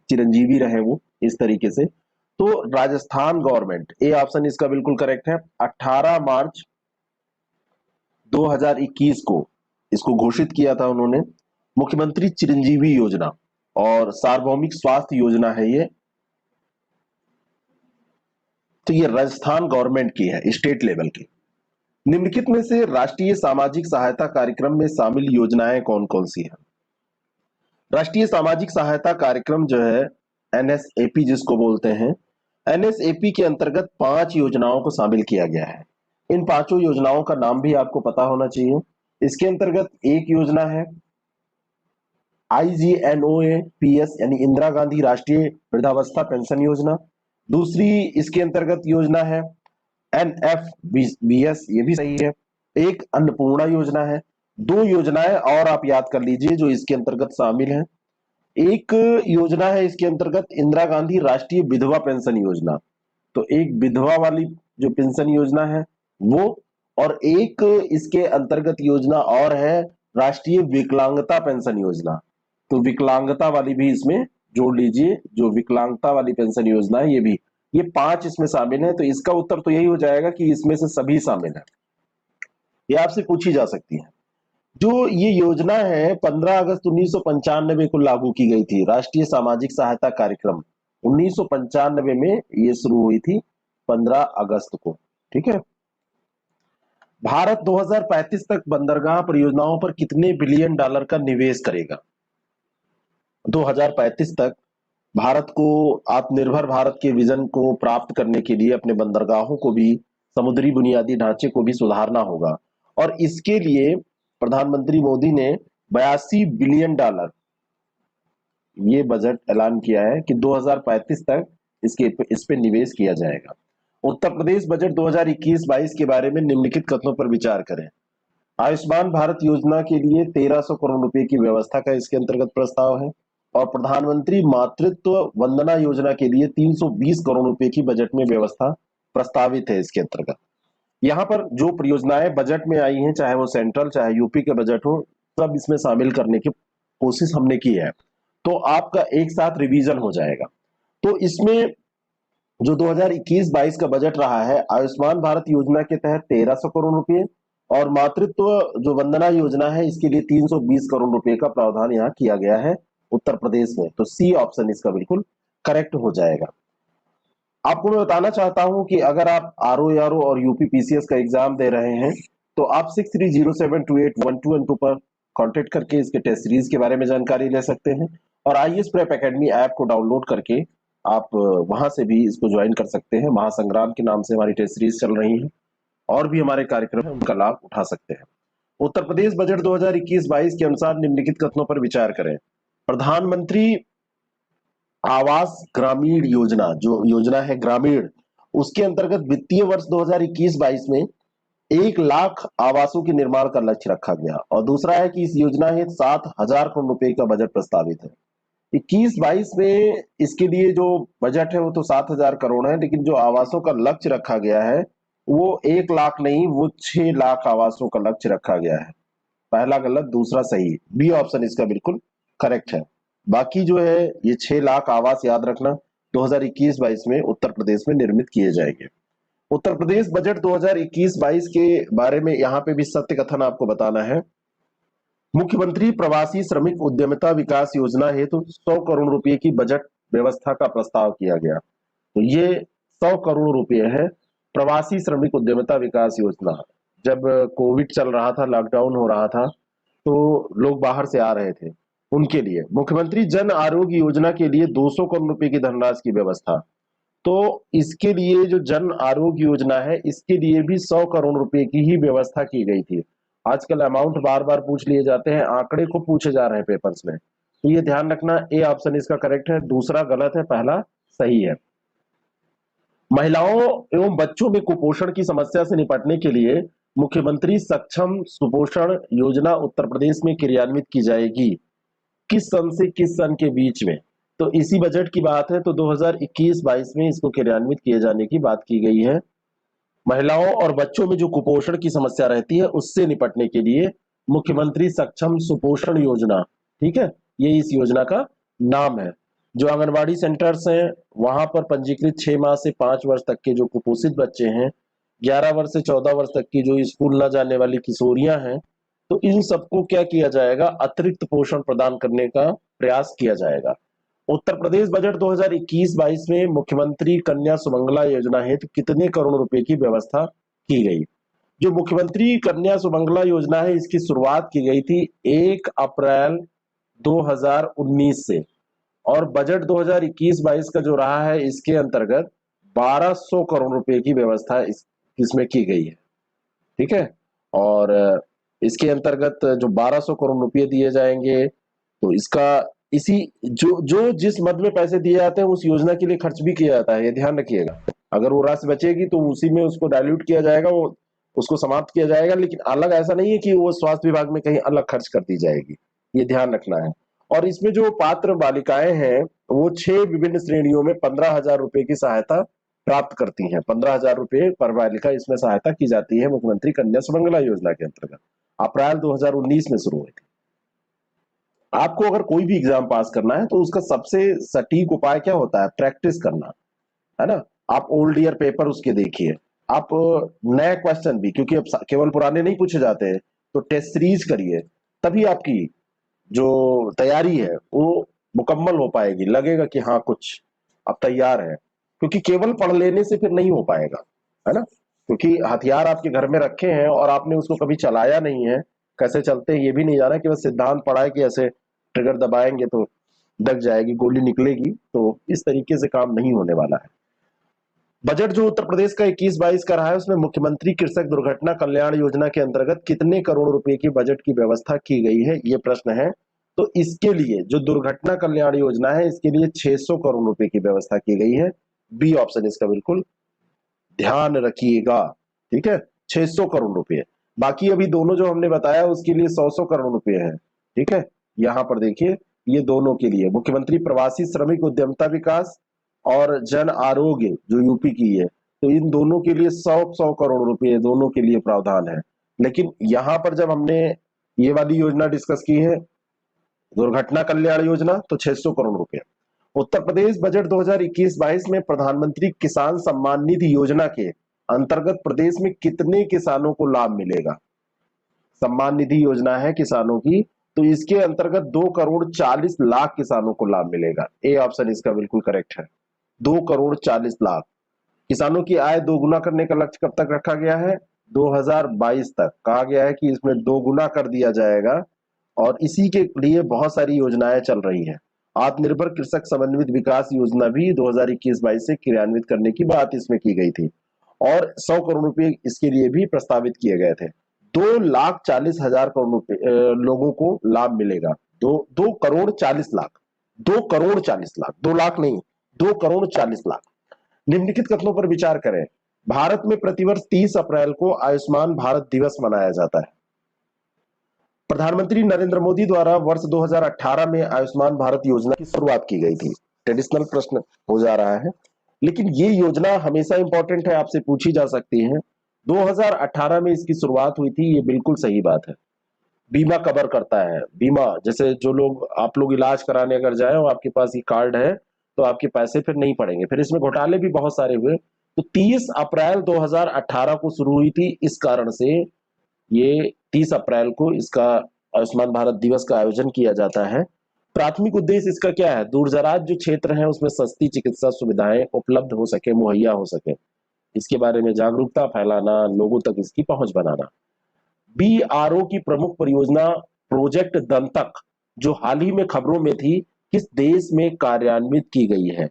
चिरंजीवी रहे वो, इस तरीके से। तो राजस्थान गवर्नमेंट, ए ऑप्शन इसका बिल्कुल करेक्ट है, 18 मार्च 2021 को इसको घोषित किया था उन्होंने, मुख्यमंत्री चिरंजीवी योजना, और सार्वभौमिक स्वास्थ्य योजना है ये। तो ये राजस्थान गवर्नमेंट की है, स्टेट लेवल की। निम्नलिखित में से राष्ट्रीय सामाजिक सहायता कार्यक्रम में शामिल योजनाएं कौन कौन सी हैं? राष्ट्रीय सामाजिक सहायता कार्यक्रम जो है, एनएसएपी जिसको बोलते हैं, एनएसएपी के अंतर्गत 5 योजनाओं को शामिल किया गया है। इन पांचों योजनाओं का नाम भी आपको पता होना चाहिए। इसके अंतर्गत एक योजना है IGNOAPS, यानी इंदिरा गांधी राष्ट्रीय वृद्धावस्था पेंशन योजना। दूसरी इसके अंतर्गत योजना है NFBS, ये भी सही है। एक अन्नपूर्णा योजना है। 2 योजनाएं और आप याद कर लीजिए जो इसके अंतर्गत शामिल हैं। एक योजना है इसके अंतर्गत इंदिरा गांधी राष्ट्रीय विधवा पेंशन योजना, तो एक विधवा वाली जो पेंशन योजना है वो, और एक इसके अंतर्गत योजना और है राष्ट्रीय विकलांगता पेंशन योजना, तो विकलांगता वाली भी इसमें जोड़ लीजिए, जो विकलांगता वाली पेंशन योजना है ये भी, ये 5 इसमें शामिल है। तो इसका उत्तर तो यही हो जाएगा कि इसमें से सभी शामिल है। ये आपसे पूछी जा सकती है। जो ये योजना है 15 अगस्त 1995 को लागू की गई थी, राष्ट्रीय सामाजिक सहायता कार्यक्रम 1995 में ये शुरू हुई थी, 15 अगस्त को। ठीक है। भारत 2035 तक बंदरगाह परियोजनाओं पर कितने बिलियन डॉलर का निवेश करेगा? 2035 तक भारत को आत्मनिर्भर भारत के विजन को प्राप्त करने के लिए अपने बंदरगाहों को भी, समुद्री बुनियादी ढांचे को भी सुधारना होगा, और इसके लिए प्रधानमंत्री मोदी ने 82 बिलियन डॉलर ये बजट ऐलान किया है कि 2035 तक इस पे निवेश किया जाएगा। उत्तर प्रदेश बजट 2021-22 के बारे में निम्नलिखित कथनों पर विचार करें। आयुष्मान भारत योजना के लिए 1300 करोड़ रुपए की व्यवस्था का इसके अंतर्गत प्रस्ताव है, और प्रधानमंत्री मातृत्व वंदना योजना के लिए 320 करोड़ रुपए की बजट में व्यवस्था प्रस्तावित है इसके अंतर्गत। यहाँ पर जो परियोजनाएं बजट में आई हैं, चाहे वो सेंट्रल चाहे यूपी के बजट हो, सब इसमें शामिल करने की कोशिश हमने की है, तो आपका एक साथ रिवीजन हो जाएगा। तो इसमें जो 2021-22 का बजट रहा है, आयुष्मान भारत योजना के तहत 1300 करोड़ रुपए, और मातृत्व जो वंदना योजना है इसके लिए 320 करोड़ रुपए का प्रावधान यहाँ किया गया है उत्तर प्रदेश में। तो सी ऑप्शन इसका बिल्कुल करेक्ट हो जाएगा। आपको मैं बताना चाहता हूं कि अगर आप RO और UPPCS का एग्जाम दे रहे हैं तो आप 6307281212 पर कांटेक्ट करके इसके टेस्ट सीरीज के बारे में जानकारी ले सकते हैं, और IAS प्रेप एकेडमी ऐप को डाउनलोड करके आप वहां से भी इसको ज्वाइन कर सकते हैं। महासंग्राम के नाम से हमारी टेस्ट सीरीज चल रही है, और भी हमारे कार्यक्रम है, उनका लाभ उठा सकते हैं। उत्तर प्रदेश बजट 2021-22 के अनुसार निम्नलिखित कथनों पर विचार करें। प्रधानमंत्री आवास ग्रामीण योजना, जो योजना है ग्रामीण, उसके अंतर्गत वित्तीय वर्ष 2021-22 में 1 लाख आवासों के निर्माण का लक्ष्य रखा गया। और दूसरा है कि इस योजना हेतु 7,000 करोड़ रुपए का बजट प्रस्तावित है। 21-22 में इसके लिए जो बजट है वो तो 7,000 करोड़ है, लेकिन जो आवासों का लक्ष्य रखा गया है वो 1 लाख नहीं, वो 6 लाख आवासों का लक्ष्य रखा गया है। पहला गलत, दूसरा सही। बी ऑप्शन इसका बिल्कुल करेक्ट है। बाकी जो है ये 6 लाख आवास, याद रखना, 2021-22 में उत्तर प्रदेश में निर्मित किए जाएंगे। उत्तर प्रदेश बजट 2021-22 के बारे में यहाँ पे भी सत्य कथन आपको बताना है। मुख्यमंत्री प्रवासी श्रमिक उद्यमिता विकास योजना हेतु 100 करोड़ रुपए की बजट व्यवस्था का प्रस्ताव किया गया। तो ये 100 करोड़ रुपए है प्रवासी श्रमिक उद्यमिता विकास योजना। जब कोविड चल रहा था, लॉकडाउन हो रहा था, तो लोग बाहर से आ रहे थे, उनके लिए मुख्यमंत्री जन आरोग्य योजना के लिए 200 करोड़ रुपए की धनराशि की व्यवस्था। तो इसके लिए जो जन आरोग्य योजना है, इसके लिए भी 100 करोड़ रुपए की ही व्यवस्था की गई थी। आजकल अमाउंट बार बार पूछ लिए जाते हैं, आंकड़े को पूछे जा रहे हैं पेपर्स में, तो ये ध्यान रखना। ए ऑप्शन इसका करेक्ट है, दूसरा गलत है, पहला सही है। महिलाओं एवं बच्चों में कुपोषण की समस्या से निपटने के लिए मुख्यमंत्री सक्षम सुपोषण योजना उत्तर प्रदेश में क्रियान्वित की जाएगी। किस सन से किस सन के बीच में? तो इसी बजट की बात है, तो 2021-22 में इसको क्रियान्वित किए जाने की बात की गई है। महिलाओं और बच्चों में जो कुपोषण की समस्या रहती है उससे निपटने के लिए मुख्यमंत्री सक्षम सुपोषण योजना, ठीक है, ये इस योजना का नाम है। जो आंगनबाड़ी सेंटर्स हैं वहां पर पंजीकृत 6 माह से 5 वर्ष तक के जो कुपोषित बच्चे हैं, 11 वर्ष से 14 वर्ष तक की जो स्कूल न जाने वाली किशोरियां हैं, तो इन सबको क्या किया जाएगा, अतिरिक्त पोषण प्रदान करने का प्रयास किया जाएगा। उत्तर प्रदेश बजट 2021-22 में मुख्यमंत्री कन्या सुमंगला योजना हेतु कितने करोड़ रुपए की व्यवस्था की गई? जो मुख्यमंत्री कन्या सुमंगला योजना है, इसकी शुरुआत की गई थी 1 अप्रैल 2019 से, और बजट 2021-22 का जो रहा है, इसके अंतर्गत 1200 करोड़ रुपए की व्यवस्था इसमें की गई है, ठीक है। और इसके अंतर्गत जो 1200 करोड़ रुपए दिए जाएंगे, तो इसका इसी जो जो जिस मद में पैसे दिए जाते हैं उस योजना के लिए खर्च भी किया जाता है, ये ध्यान रखिएगा। अगर वो राशि बचेगी तो उसी में उसको डाइल्यूट किया जाएगा, वो उसको समाप्त किया जाएगा, लेकिन अलग ऐसा नहीं है कि वो स्वास्थ्य विभाग में कहीं अलग खर्च कर दी जाएगी, ये ध्यान रखना है। और इसमें जो पात्र बालिकाएं हैं वो 6 विभिन्न श्रेणियों में 15,000 रुपए की सहायता प्राप्त करती हैं। 15,000 रुपए पर बालिका इसमें सहायता की जाती है मुख्यमंत्री कन्या सुमंगला योजना के अंतर्गत। अप्रैल 2019 में शुरू हुई थी। आपको अगर कोई भी एग्जाम पास करना है तो उसका सबसे सटीक उपाय क्या होता है, प्रैक्टिस करना, है ना। आप ओल्ड ईयर पेपर उसके देखिए, आप नए क्वेश्चन भी, क्योंकि अब केवल पुराने नहीं पूछे जाते हैं, तो टेस्ट सीरीज करिए, तभी आपकी जो तैयारी है वो मुकम्मल हो पाएगी, लगेगा कि हाँ कुछ अब तैयार है। क्योंकि केवल पढ़ लेने से फिर नहीं हो पाएगा, है ना। क्योंकि हथियार आपके घर में रखे हैं और आपने उसको कभी चलाया नहीं है, कैसे चलते हैं ये भी नहीं जाना, कि बस सिद्धांत पढ़ा है कि ऐसे ट्रिगर दबाएंगे तो दग जाएगी, गोली निकलेगी, तो इस तरीके से काम नहीं होने वाला है। बजट जो उत्तर प्रदेश का 21-22 का रहा है, उसमें मुख्यमंत्री कृषक दुर्घटना कल्याण योजना के अंतर्गत कितने करोड़ रुपए की बजट की व्यवस्था की गई है, ये प्रश्न है। तो इसके लिए जो दुर्घटना कल्याण योजना है, इसके लिए 600 करोड़ रुपए की व्यवस्था की गई है। बी ऑप्शन इसका बिल्कुल ध्यान रखिएगा, ठीक है, 600 करोड़ रुपए। बाकी अभी दोनों जो हमने बताया उसके लिए 100 करोड़ रुपए है, ठीक है। यहां पर देखिए, ये दोनों के लिए मुख्यमंत्री प्रवासी श्रमिक उद्यमिता विकास और जन आरोग्य जो यूपी की है, तो इन दोनों के लिए 100 करोड़ रुपए दोनों के लिए प्रावधान है। लेकिन यहां पर जब हमने ये वाली योजना डिस्कस की है, दुर्घटना कल्याण योजना, तो 600 करोड़ रुपए। उत्तर प्रदेश बजट 2021-22 में प्रधानमंत्री किसान सम्मान निधि योजना के अंतर्गत प्रदेश में कितने किसानों को लाभ मिलेगा? सम्मान निधि योजना है किसानों की, तो इसके अंतर्गत 2,40,00,000 किसानों को लाभ मिलेगा। ए ऑप्शन इसका बिल्कुल करेक्ट है, 2,40,00,000। किसानों की आय दोगुना करने का लक्ष्य कब तक रखा गया है? 2022 तक कहा गया है कि इसमें दोगुना कर दिया जाएगा, और इसी के लिए बहुत सारी योजनाएं चल रही हैं। आत्मनिर्भर कृषक समन्वित विकास योजना भी 2021-22 से क्रियान्वित करने की बात इसमें की गई थी, और 100 करोड़ रुपए इसके लिए भी प्रस्तावित किए गए थे। 2,40,000 करोड़ रुपए लोगों को लाभ मिलेगा। 2,40,00,000, 2,40,00,000, 2 लाख नहीं, 2,40,00,000। निम्नलिखित कथनों पर विचार करें। भारत में प्रतिवर्ष 30 अप्रैल को आयुष्मान भारत दिवस मनाया जाता है। प्रधानमंत्री नरेंद्र मोदी द्वारा वर्ष 2018 में आयुष्मान भारत योजना की शुरुआत की गई थी। ट्रेडिशनल प्रश्न हो जा रहा है, लेकिन ये योजना हमेशा इंपॉर्टेंट है, आपसे पूछी जा सकती है। 2018 में इसकी शुरुआत हुई थी, ये बिल्कुल सही बात है। बीमा कवर करता है, बीमा जैसे जो लोग आप लोग इलाज कराने अगर जाए और आपके पास ये कार्ड है तो आपके पैसे फिर नहीं पड़ेंगे। फिर इसमें घोटाले भी बहुत सारे हुए। तो 30 अप्रैल 2018 को शुरू हुई थी, इस कारण से ये 30 अप्रैल को इसका आयुष्मान भारत दिवस का आयोजन किया जाता है। प्राथमिक उद्देश्य इसका क्या है? दूर-दराज जो क्षेत्र है उसमें सस्ती चिकित्सा सुविधाएं उपलब्ध हो सके, मुहैया हो सके, इसके बारे में जागरूकता फैलाना, लोगों तक इसकी पहुंच बनाना। बीआरओ की प्रमुख परियोजना प्रोजेक्ट दंतक, जो हाल ही में खबरों में थी, किस देश में कार्यान्वित की गई है?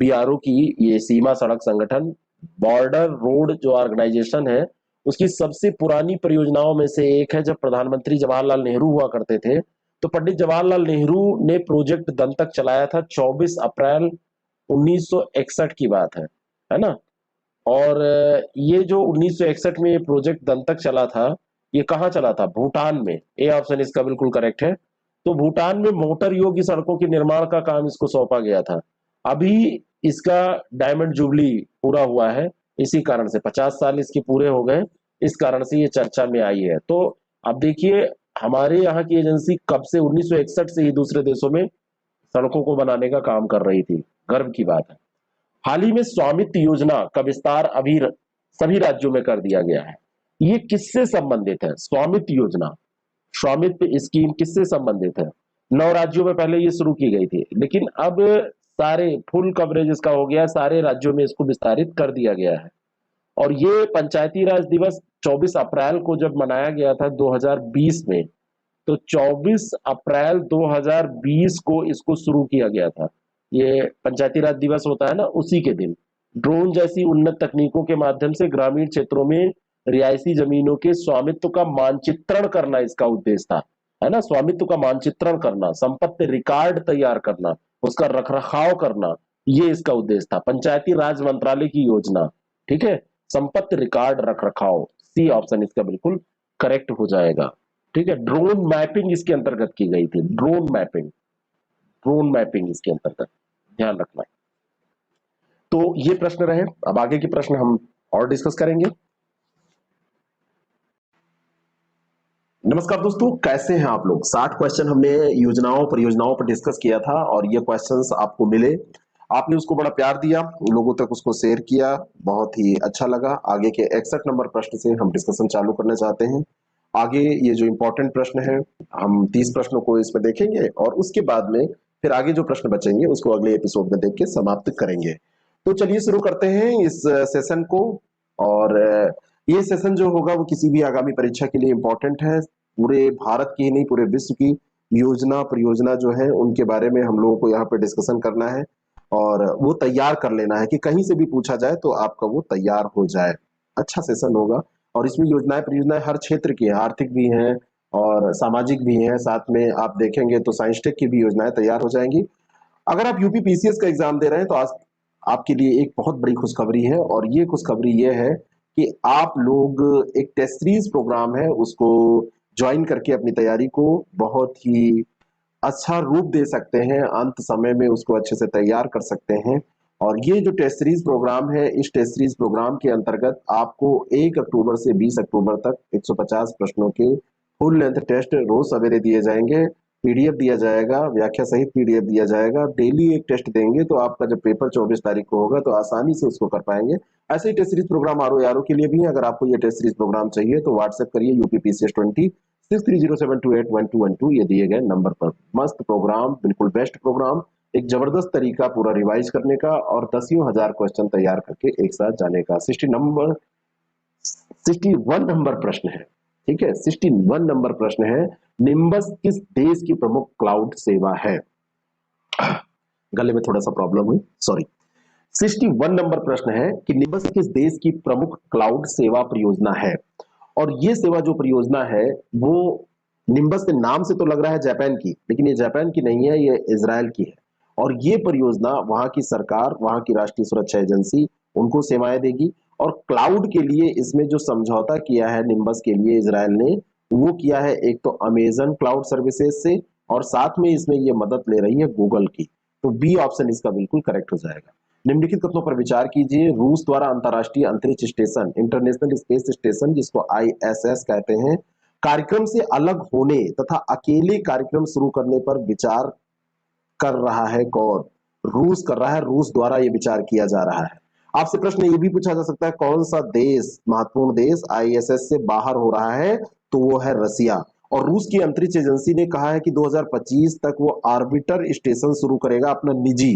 बीआरओ की ये सीमा सड़क संगठन, बॉर्डर रोड जो ऑर्गेनाइजेशन है, उसकी सबसे पुरानी परियोजनाओं में से एक है। जब प्रधानमंत्री जवाहरलाल नेहरू हुआ करते थे तो पंडित जवाहरलाल नेहरू ने प्रोजेक्ट दंतक चलाया था। 24 अप्रैल 1961 की बात है ना? और ये जो 1961 में ये प्रोजेक्ट दंतक चला था, ये कहाँ चला था? भूटान में। ए ऑप्शन इसका बिल्कुल करेक्ट है। तो भूटान में मोटर योग्य सड़कों के निर्माण का काम इसको सौंपा गया था। अभी इसका डायमंड जुबली पूरा हुआ है, इसी कारण से 50 साल इसके पूरे हो गए, इस कारण से ये चर्चा में आई है। तो अब देखिए, हमारे यहाँ की एजेंसी कब से 1961 से ही दूसरे देशों में सड़कों को बनाने का काम कर रही थी। गर्व की बात है। हाल ही में स्वामित्व योजना का विस्तार अभी सभी राज्यों में कर दिया गया है। ये किससे संबंधित है? स्वामित्व योजना, स्वामित्व स्कीम किससे संबंधित है? 9 राज्यों में पहले ये शुरू की गई थी, लेकिन अब सारे फुल कवरेज इसका हो गया, सारे राज्यों में इसको विस्तारित कर दिया गया है। और ये पंचायती राज दिवस 24 अप्रैल को जब मनाया गया था 2020 में, तो 24 अप्रैल 2020 को इसको शुरू किया गया था। ये पंचायती राज दिवस होता है ना, उसी के दिन ड्रोन जैसी उन्नत तकनीकों के माध्यम से ग्रामीण क्षेत्रों में रिहायशी जमीनों के स्वामित्व का मानचित्रण करना इसका उद्देश्य था, है ना? स्वामित्व का मानचित्रण करना, संपत्ति रिकॉर्ड तैयार करना, उसका रखरखाव करना, ये इसका उद्देश्य था। पंचायती राज मंत्रालय की योजना, ठीक है? संपत्ति रिकॉर्ड रखरखाव, सी ऑप्शन इसका बिल्कुल करेक्ट हो जाएगा। ठीक है, ड्रोन मैपिंग इसके अंतर्गत की गई थी। ड्रोन मैपिंग, ड्रोन मैपिंग इसके अंतर्गत, ध्यान रखना। तो ये प्रश्न रहे। अब आगे के प्रश्न हम और डिस्कस करेंगे। नमस्कार दोस्तों, कैसे हैं आप लोग? 60 क्वेश्चन हमने योजनाओं परियोजनाओं पर डिस्कस किया था और ये क्वेश्चंस आपको मिले, आपने उसको बड़ा प्यार दिया, लोगों तक उसको शेयर किया, बहुत ही अच्छा लगा। आगे के 61 नंबर प्रश्न से हम डिस्कशन चालू करना चाहते हैं। आगे ये जो इंपॉर्टेंट प्रश्न है, हम 30 प्रश्नों को इसमें देखेंगे और उसके बाद में फिर आगे जो प्रश्न बचेंगे उसको अगले एपिसोड में देख के समाप्त करेंगे। तो चलिए शुरू करते हैं इस सेशन को। और ये सेशन जो होगा वो किसी भी आगामी परीक्षा के लिए इम्पोर्टेंट है। पूरे भारत की ही नहीं, पूरे विश्व की योजना परियोजना जो है उनके बारे में हम लोगों को यहाँ पे डिस्कशन करना है और वो तैयार कर लेना है कि कहीं से भी पूछा जाए तो आपका वो तैयार हो जाए। अच्छा सेशन होगा और इसमें योजनाएं परियोजनाएं हर क्षेत्र की हैं, आर्थिक भी हैं और सामाजिक भी हैं, साथ में आप देखेंगे तो साइंस टेक की भी योजनाएं तैयार हो जाएंगी। अगर आप यूपी पीसीएस का एग्जाम दे रहे हैं तो आज आपके लिए एक बहुत बड़ी खुशखबरी है और ये खुशखबरी ये है कि आप लोग एक टेस्ट सीरीज प्रोग्राम है उसको ज्वाइन करके अपनी तैयारी को बहुत ही अच्छा रूप दे सकते हैं, अंत समय में उसको अच्छे से तैयार कर सकते हैं। और ये जो टेस्ट सीरीज प्रोग्राम है, इस टेस्ट सीरीज प्रोग्राम के अंतर्गत आपको 1 अक्टूबर से 20 अक्टूबर तक 150 प्रश्नों के फुल लेंथ टेस्ट रोज सवेरे दिए जाएंगे, पीडीएफ दिया जाएगा, व्याख्या सहित पीडीएफ दिया जाएगा। डेली एक टेस्ट देंगे तो आपका जब पेपर 24 तारीख को होगा तो आसानी से उसको कर पाएंगे। ऐसे ही टेस्ट सीरीज प्रोग्राम आरओ के लिए भी है। अगर आपको ये टेस्ट सीरीज प्रोग्राम चाहिए तो व्हाट्सएप करिए यूपीपीसीएस20 6307281212 ये दिए गए नंबर पर। मस्त प्रोग्राम, बिल्कुल बेस्ट प्रोग्राम, एक जबरदस्त तरीका पूरा रिवाइज करने का और 10,000 क्वेश्चन तैयार करके एक साथ जाने का। 61 नंबर प्रश्न है, ठीक है, 61 नंबर प्रश्न है, निम्बस किस देश की प्रमुख क्लाउड सेवा है? गले में थोड़ा सा प्रॉब्लम हुई, सॉरी। 61 नंबर प्रश्न है कि निम्बस किस देश की प्रमुख क्लाउड सेवा परियोजना है? और ये सेवा जो परियोजना है वो निम्बस के नाम से तो लग रहा है जापान की, लेकिन ये जापान की नहीं है, ये इजराइल की है। और ये परियोजना वहां की सरकार, वहां की राष्ट्रीय सुरक्षा एजेंसी उनको सेवाएं देगी और क्लाउड के लिए इसमें जो समझौता किया है निम्बस के लिए इजराइल ने, वो किया है एक तो अमेजन क्लाउड सर्विसेज से, और साथ में इसमें ये मदद ले रही है गूगल की। तो बी ऑप्शन इसका बिल्कुल करेक्ट हो जाएगा। निम्नलिखित कथनों पर विचार कीजिए। रूस द्वारा अंतरराष्ट्रीय अंतरिक्ष स्टेशन, इंटरनेशनल स्पेस स्टेशन, जिसको आईएसएस कहते हैं, कार्यक्रम से अलग होने तथा अकेले कार्यक्रम शुरू करने पर विचार कर रहा है कौन? रूस कर रहा है, रूस द्वारा ये विचार किया जा रहा है। आपसे प्रश्न ये भी पूछा जा सकता है, कौन सा देश, महत्वपूर्ण देश आईएसएस से बाहर हो रहा है? तो वो है रसिया। और रूस की अंतरिक्ष एजेंसी ने कहा है कि 2025 तक वो ऑर्बिटर स्टेशन शुरू करेगा अपना निजी,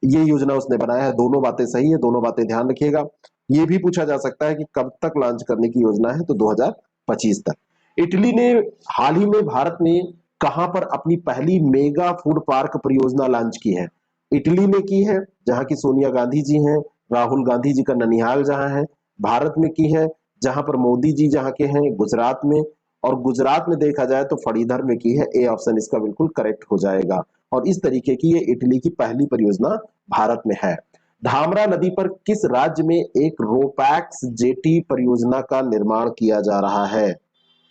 ये योजना उसने बनाया है। दोनों बातें सही है, दोनों बातें ध्यान रखिएगा। ये भी पूछा जा सकता है कि कब तक लॉन्च करने की योजना है? तो 2025 तक। इटली ने हाल ही में भारत में कहां पर अपनी पहली मेगा फूड पार्क परियोजना लॉन्च की है? इटली में की है, जहां की सोनिया गांधी जी हैं, राहुल गांधी जी का ननिहाल जहां है। भारत में की है, जहां पर मोदी जी जहां के हैं, गुजरात में। और गुजरात में देखा जाए तो फणीधर में की है। ए ऑप्शन इसका बिल्कुल करेक्ट हो जाएगा। और इस तरीके की ये इटली की पहली परियोजना भारत में है। धामरा नदी पर किस राज्य में एक रोपैक्स जेटी परियोजना का निर्माण किया जा रहा है?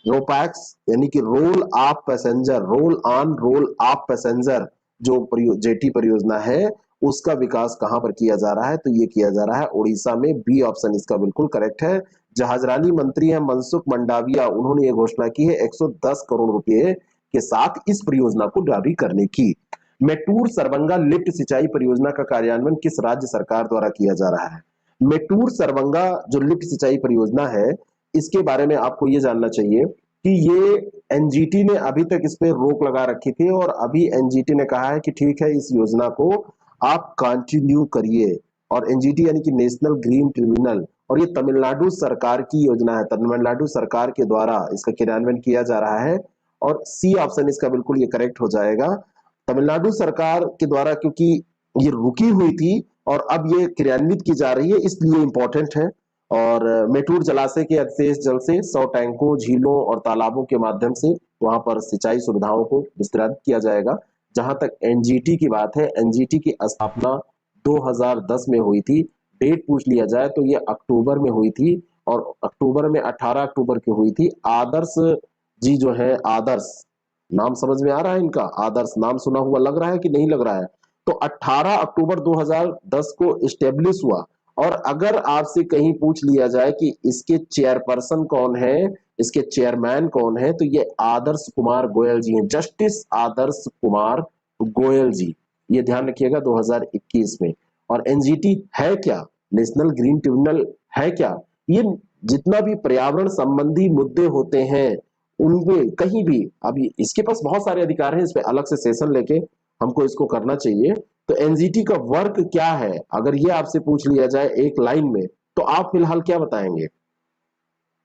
रोपैक्स यानी कि roll off passenger, roll on roll off passenger जो जेटी परियोजना है, उसका विकास कहां पर किया जा रहा है? तो ये किया जा रहा है उड़ीसा में। बी ऑप्शन इसका बिल्कुल करेक्ट है। जहाजरानी मंत्री है मनसुख मंडाविया, उन्होंने ये घोषणा की है 110 करोड़ रुपए के साथ इस परियोजना को जारी करने की। मेटूर सरबंगा लिफ्ट सिंचाई परियोजना का कार्यान्वयन किस राज्य सरकार द्वारा किया जा रहा है? मेटूर सरबंगा जो लिफ्ट सिंचाई परियोजना है, इसके बारे में आपको ये जानना चाहिए कि ये एनजीटी ने अभी तक इस पे रोक लगा रखी थी, और अभी एनजीटी ने कहा है कि ठीक है, इस योजना को आप कंटिन्यू करिए। और एनजीटी यानी कि नेशनल ग्रीन ट्रिब्यूनल, और ये तमिलनाडु सरकार की योजना है, तमिलनाडु सरकार के द्वारा इसका क्रियान्वयन किया जा रहा है। और सी ऑप्शन इसका बिल्कुल ये करेक्ट हो जाएगा। तमिलनाडु सरकार के द्वारा, क्योंकि ये रुकी हुई थी और अब ये क्रियान्वित की जा रही है, इसलिए इंपॉर्टेंट है। और मेटूर जलाशय के अवशेष जल से 100 टैंकों, झीलों और तालाबों के माध्यम से वहां पर सिंचाई सुविधाओं को विस्तारित किया जाएगा। जहां तक एनजीटी की बात है, एनजीटी की स्थापना 2010 में हुई थी। डेट पूछ लिया जाए तो ये अक्टूबर में हुई थी, और अक्टूबर में 18 अक्टूबर की हुई थी। आदर्श जी जो है, आदर्श नाम समझ में आ रहा है इनका? आदर्श नाम सुना हुआ लग रहा है कि नहीं लग रहा है? तो 18 अक्टूबर 2010 को इस्टेब्लिश हुआ। और अगर आपसे कहीं पूछ लिया जाए कि इसके चेयरपर्सन कौन है, इसके चेयरमैन कौन है, तो ये आदर्श कुमार गोयल जी हैं, जस्टिस आदर्श कुमार गोयल जी। ये ध्यान रखिएगा 2021 में। और एनजीटी है क्या? नेशनल ग्रीन ट्रिब्यूनल है क्या? ये जितना भी पर्यावरण संबंधी मुद्दे होते हैं उनमें कहीं भी, अभी इसके पास बहुत सारे अधिकार हैं, इस पे अलग से सेशन लेके हमको इसको करना चाहिए। तो एनजीटी का वर्क क्या है, अगर ये आपसे पूछ लिया जाए एक लाइन में, तो आप फिलहाल क्या बताएंगे?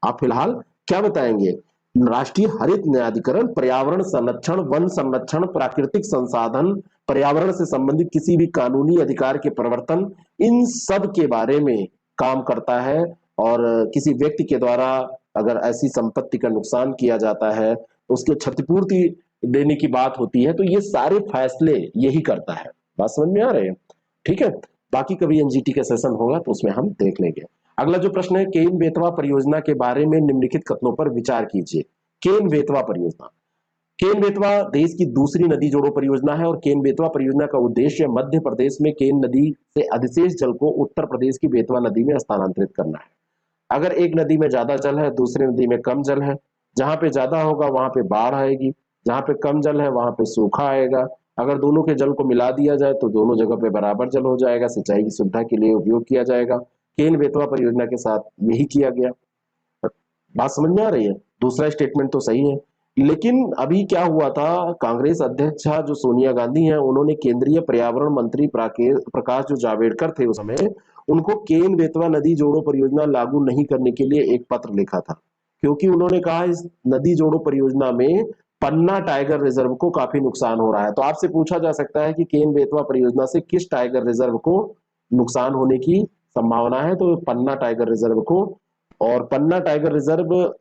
आप फिलहाल क्या बताएंगे? राष्ट्रीय हरित न्यायाधिकरण, पर्यावरण संरक्षण, वन संरक्षण, प्राकृतिक संसाधन, पर्यावरण से संबंधित किसी भी कानूनी अधिकार के प्रवर्तन, इन सब के बारे में काम करता है। और किसी व्यक्ति के द्वारा अगर ऐसी संपत्ति का नुकसान किया जाता है, उसके क्षतिपूर्ति देने की बात होती है, तो ये सारे फैसले यही करता है। बात समझ में आ रही है? ठीक है, बाकी कभी एनजीटी का सेशन होगा तो उसमें हम देख लेंगे। अगला जो प्रश्न है, केन बेतवा परियोजना के बारे में निम्नलिखित कथनों पर विचार कीजिए। केन बेतवा परियोजना, केन बेतवा देश की दूसरी नदी जोड़ो परियोजना है, और केन बेतवा परियोजना का उद्देश्य मध्य प्रदेश में केन नदी से अधिशेष जल को उत्तर प्रदेश की बेतवा नदी में स्थानांतरित करना है। अगर एक नदी में ज्यादा जल है, दूसरी नदी में कम जल है, जहां पे ज्यादा होगा वहां पे बाढ़ आएगी, जहां पे कम जल है वहां पे सूखा आएगा। अगर दोनों के जल को मिला दिया जाए तो दोनों जगह पे बराबर जल हो जाएगा, सिंचाई की सुविधा के लिए उपयोग किया जाएगा। केन बेतवा परियोजना के साथ यही किया गया। बात समझ में आ रही है? दूसरा स्टेटमेंट तो सही है, लेकिन अभी क्या हुआ था, कांग्रेस अध्यक्ष जो सोनिया गांधी हैं, उन्होंने केंद्रीय पर्यावरण मंत्री प्रकाश जो जावड़ेकर थे उस समय, उनको केन बेतवा नदी जोड़ो परियोजना लागू नहीं करने के लिए एक पत्र लिखा था। क्योंकि उन्होंने कहा इस नदी जोड़ो परियोजना में पन्ना टाइगर रिजर्व को काफी नुकसान हो रहा है। तो आपसे पूछा जा सकता है कि केन बेतवा परियोजना से किस टाइगर रिजर्व को नुकसान होने की संभावना है? तो पन्ना टाइगर रिजर्व को। और पन्ना टाइगर रिजर्व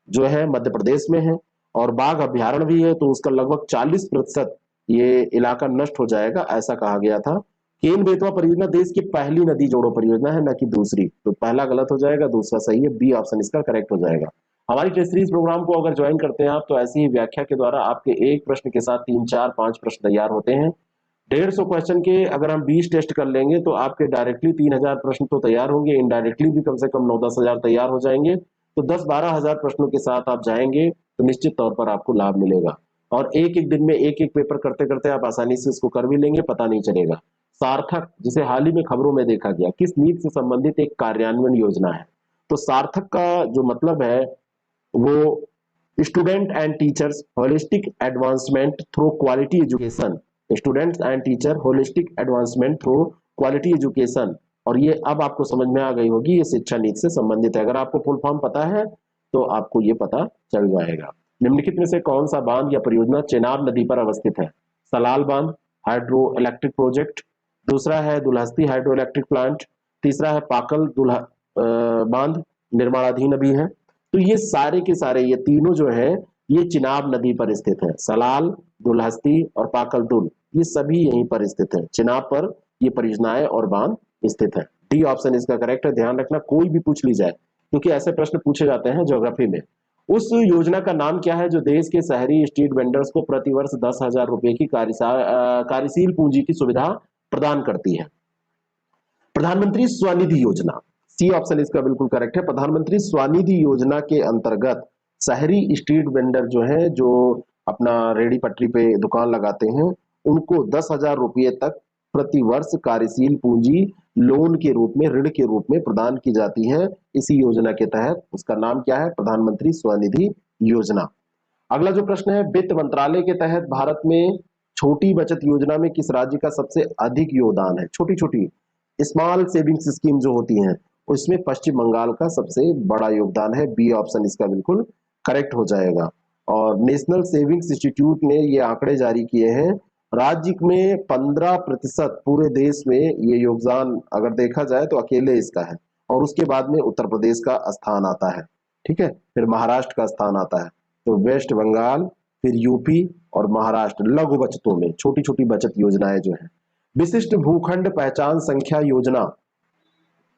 जो है मध्य प्रदेश में है, और बाघ अभ्यारण्य भी है, तो उसका लगभग 40% ये इलाका नष्ट हो जाएगा, ऐसा कहा गया था। केन बेतवा परियोजना देश की पहली नदी जोड़ो परियोजना है, न कि दूसरी। तो पहला गलत हो जाएगा, दूसरा सही है, बी ऑप्शन इसका करेक्ट हो जाएगा। हमारी टेस्ट सीरीज प्रोग्राम को अगर ज्वाइन करते हैं आप, तो ऐसी ही व्याख्या के द्वारा आपके एक प्रश्न के साथ 3, 4, 5 प्रश्न तैयार होते हैं। 150 क्वेश्चन के अगर हम 20 टेस्ट कर लेंगे तो आपके डायरेक्टली 3000 प्रश्न तो तैयार होंगे, इनडायरेक्टली भी कम से कम 9-10 हजार तैयार हो जाएंगे। तो 10-12 हजार प्रश्नों के साथ आप जाएंगे तो निश्चित तौर पर आपको लाभ मिलेगा। और एक एक दिन में एक एक पेपर करते करते आप आसानी से इसको कर भी लेंगे, पता नहीं चलेगा। सार्थक, जिसे हाल ही में खबरों में देखा गया, किस नीति से संबंधित एक कार्यान्वयन योजना है। तो सार्थक का जो मतलब है वो student and teachers holistic advancement through quality education, students and teacher holistic advancement through quality education. और ये अब आपको समझ में आ गई होगी, ये शिक्षा नीति से संबंधित है। अगर आपको फुल फॉर्म पता है तो आपको ये पता चल जाएगा। निम्नलिखित में से कौन सा बांध या परियोजना चेनाब नदी पर अवस्थित है। सलाल बांध हाइड्रो इलेक्ट्रिक प्रोजेक्ट, दूसरा है दुल्हस्ती हाइड्रो इलेक्ट्रिक प्लांट, तीसरा है पाकल बांध निर्माणाधीन अभी है। तो ये सारे के सारे ये तीनों जो है ये चिनाब नदी पर स्थित है। सलाल, दुल्हस्ती और पाकल दुल ये सभी यहीं पर स्थित है। चिनाब पर ये परियोजनाएं और बांध स्थित है। डी ऑप्शन इसका करेक्ट है। ध्यान रखना कोई भी पूछ ली जाए, क्योंकि ऐसे प्रश्न पूछे जाते हैं ज्योग्राफी में। उस योजना का नाम क्या है जो देश के शहरी स्ट्रीट वेंडर्स को प्रतिवर्ष 10,000 रुपए की कार्यशील पूंजी की सुविधा प्रदान करती है। प्रधानमंत्री स्वनिधि योजना, सी ऑप्शन इसका बिल्कुल करेक्ट है। प्रधानमंत्री स्वनिधि योजना के अंतर्गत शहरी स्ट्रीट वेंडर जो है, जो अपना रेडी पटरी पे दुकान लगाते हैं, उनको 10,000 रुपये तक प्रति वर्ष कार्यशील पूंजी लोन के रूप में, ऋण के रूप में प्रदान की जाती है इसी योजना के तहत। उसका नाम क्या है? प्रधानमंत्री स्वनिधि योजना। अगला जो प्रश्न है, वित्त मंत्रालय के तहत भारत में छोटी बचत योजना में किस राज्य का सबसे अधिक योगदान है? छोटी छोटी स्मॉल सेविंग्स स्कीम जो होती हैं, उसमें पश्चिम बंगाल का सबसे बड़ा योगदान है। बी ऑप्शन इसका बिल्कुल करेक्ट हो जाएगा। और नेशनल सेविंग्स इंस्टीट्यूट ने ये आंकड़े जारी किए हैं, राज्य में 15% पूरे देश में ये योगदान अगर देखा जाए तो अकेले इसका है। और उसके बाद में उत्तर प्रदेश का स्थान आता है, ठीक है, फिर महाराष्ट्र का स्थान आता है। तो वेस्ट बंगाल, फिर यूपी और महाराष्ट्र लघु बचतों में छोटी छोटी बचत योजनाएं जो है। विशिष्ट भूखंड पहचान संख्या योजना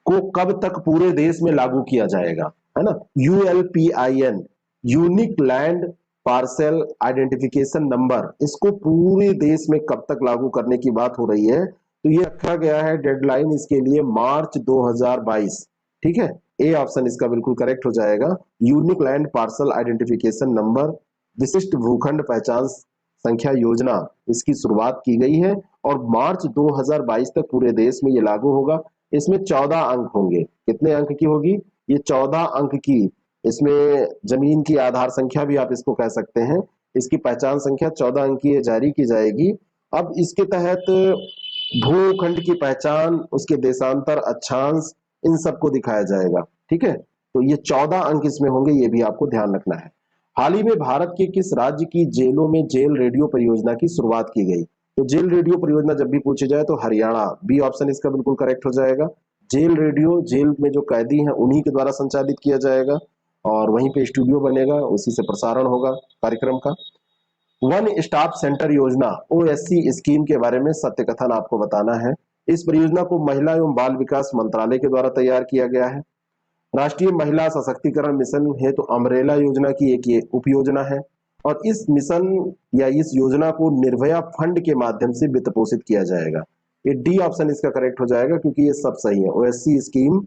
को कब तक पूरे देश में लागू किया जाएगा, है ना? ULPIN, unique land parcel identification number, इसको पूरे देश में कब तक लागू करने की बात हो रही है। तो ये रखा गया है डेडलाइन इसके लिए मार्च 2022, ठीक है। ए ऑप्शन इसका बिल्कुल करेक्ट हो जाएगा। Unique land parcel identification number, विशिष्ट भूखंड पहचान संख्या योजना, इसकी शुरुआत की गई है और मार्च 2022 तक पूरे देश में ये लागू होगा। इसमें 14 अंक होंगे। कितने अंक की होगी? ये 14 अंक की। इसमें जमीन की आधार संख्या भी आप इसको कह सकते हैं। इसकी पहचान संख्या 14 अंक की जारी की जाएगी। अब इसके तहत भूखंड की पहचान, उसके देशांतर, अक्षांश, इन सबको दिखाया जाएगा, ठीक है। तो ये 14 अंक इसमें होंगे, ये भी आपको ध्यान रखना है। हाल ही में भारत के किस राज्य की जेलों में जेल रेडियो परियोजना की शुरुआत की गई? तो जेल रेडियो परियोजना जब भी पूछी जाए तो हरियाणा, बी ऑप्शन इसका बिल्कुल करेक्ट हो जाएगा। जेल रेडियो, जेल में जो कैदी हैं उन्हीं के द्वारा संचालित किया जाएगा और वहीं पे स्टूडियो बनेगा, उसी से प्रसारण होगा कार्यक्रम का। वन स्टॉप सेंटर योजना OSC स्कीम के बारे में सत्य कथन आपको बताना है। इस परियोजना को महिला एवं बाल विकास मंत्रालय के द्वारा तैयार किया गया है। राष्ट्रीय महिला सशक्तिकरण मिशन है तो अम्ब्रेला योजना की एक ये उपयोजना है और इस मिशन या इस योजना को निर्भया फंड के माध्यम से वित्त पोषित किया जाएगा। ये डी ऑप्शन इसका करेक्ट हो जाएगा क्योंकि ये सब सही है। OSC scheme,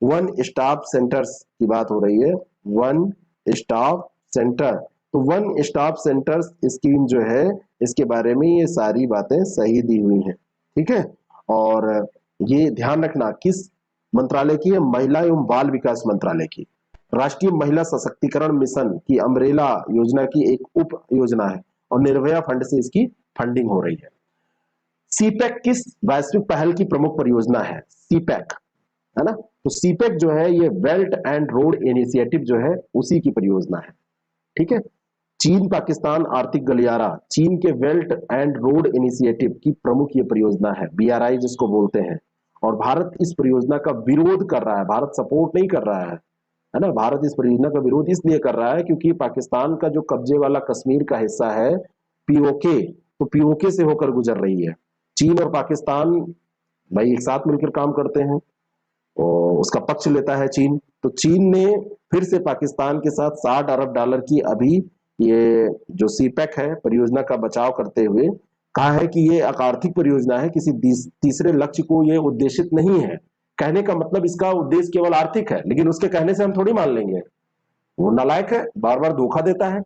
one stop centres की बात हो रही है, वन स्टॉप सेंटर। तो वन स्टॉप सेंटर्स स्कीम जो है, इसके बारे में ये सारी बातें सही दी हुई हैं, ठीक है। और ये ध्यान रखना किस मंत्रालय की है? महिला एवं बाल विकास मंत्रालय की। राष्ट्रीय महिला सशक्तिकरण मिशन की अम्ब्रेला योजना की एक उप योजना है और निर्भया फंड से इसकी फंडिंग हो रही है। सीपैक किस वैश्विक पहल की प्रमुख परियोजना है? सीपैक, है ना? तो सीपैक जो है ये बेल्ट एंड रोड इनिशिएटिव जो है उसी की परियोजना है, ठीक है। चीन पाकिस्तान आर्थिक गलियारा, चीन के बेल्ट एंड रोड इनिशिएटिव की प्रमुख ये परियोजना है, BRI जिसको बोलते हैं। और भारत इस परियोजना का विरोध कर रहा है, भारत सपोर्ट नहीं कर रहा है ना। भारत इस परियोजना का विरोध इसलिए कर रहा है क्योंकि पाकिस्तान का जो कब्जे वाला कश्मीर का हिस्सा है POK, तो POK से होकर गुजर रही है। चीन और पाकिस्तान भाई एक साथ मिलकर काम करते हैं, और उसका पक्ष लेता है चीन। तो चीन ने फिर से पाकिस्तान के साथ 60 अरब डॉलर की अभी ये जो सीपैक है परियोजना का बचाव करते हुए कहा है कि ये एक आर्थिक परियोजना है, किसी तीसरे लक्ष्य को ये उद्देशित नहीं है। कहने का मतलब इसका उद्देश्य केवल आर्थिक है, लेकिन उसके कहने से हम थोड़ी मान लेंगे। वो नालायक है, बार बार धोखा देता है,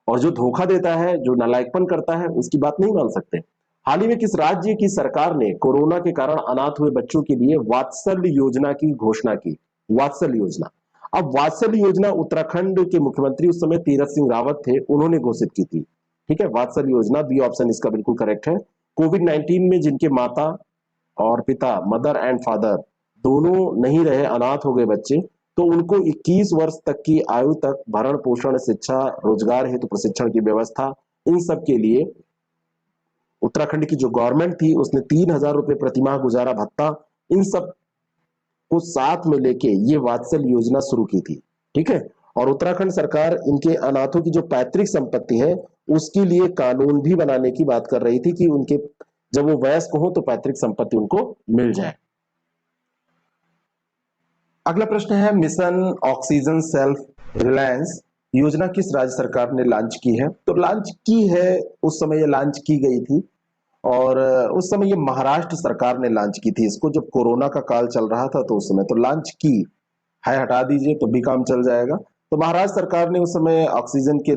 और जो धोखा देता है, जो नालायकपन करता है, उसकी बात नहीं मान सकते। हाल ही में किस राज्य की सरकार ने कोरोना के कारण अनाथ हुए बच्चों के लिए वात्सल्य योजना की घोषणा की? वात्सल्य योजना। अब वात्सल्य योजना उत्तराखंड के मुख्यमंत्री उस समय तीरथ सिंह रावत थे, उन्होंने घोषित की थी। ठीक है, वात्सल्य योजना, बी ऑप्शन इसका बिल्कुल करेक्ट है। कोविड 19 में जिनके माता और पिता, मदर एंड फादर दोनों नहीं रहे, अनाथ हो गए बच्चे, तो उनको 21 वर्ष तक की आयु तक भरण पोषण, शिक्षा, रोजगार हेतु प्रशिक्षण की व्यवस्था, इन सब के लिए उत्तराखंड की जो गवर्नमेंट थी उसने 3,000 रुपए प्रतिमाह गुजारा भत्ता, इन सब को साथ में लेके ये वात्सल्य योजना शुरू की थी। ठीक है, और उत्तराखंड सरकार इनके अनाथों की जो पैतृक संपत्ति है उसके लिए कानून भी बनाने की बात कर रही थी कि उनके जब वो वयस्क हो तो पैतृक संपत्ति उनको मिल जाए। अगला प्रश्न है, मिशन ऑक्सीजन सेल्फ रिलायंस योजना किस राज्य सरकार ने लॉन्च की है? तो लॉन्च की है, उस समय ये लॉन्च की गई थी, और उस समय ये महाराष्ट्र सरकार ने लॉन्च की थी इसको, जब कोरोना का काल चल रहा था तो उस समय तो लॉन्च की है, हटा दीजिए तो भी काम चल जाएगा। तो महाराष्ट्र सरकार ने उस समय ऑक्सीजन के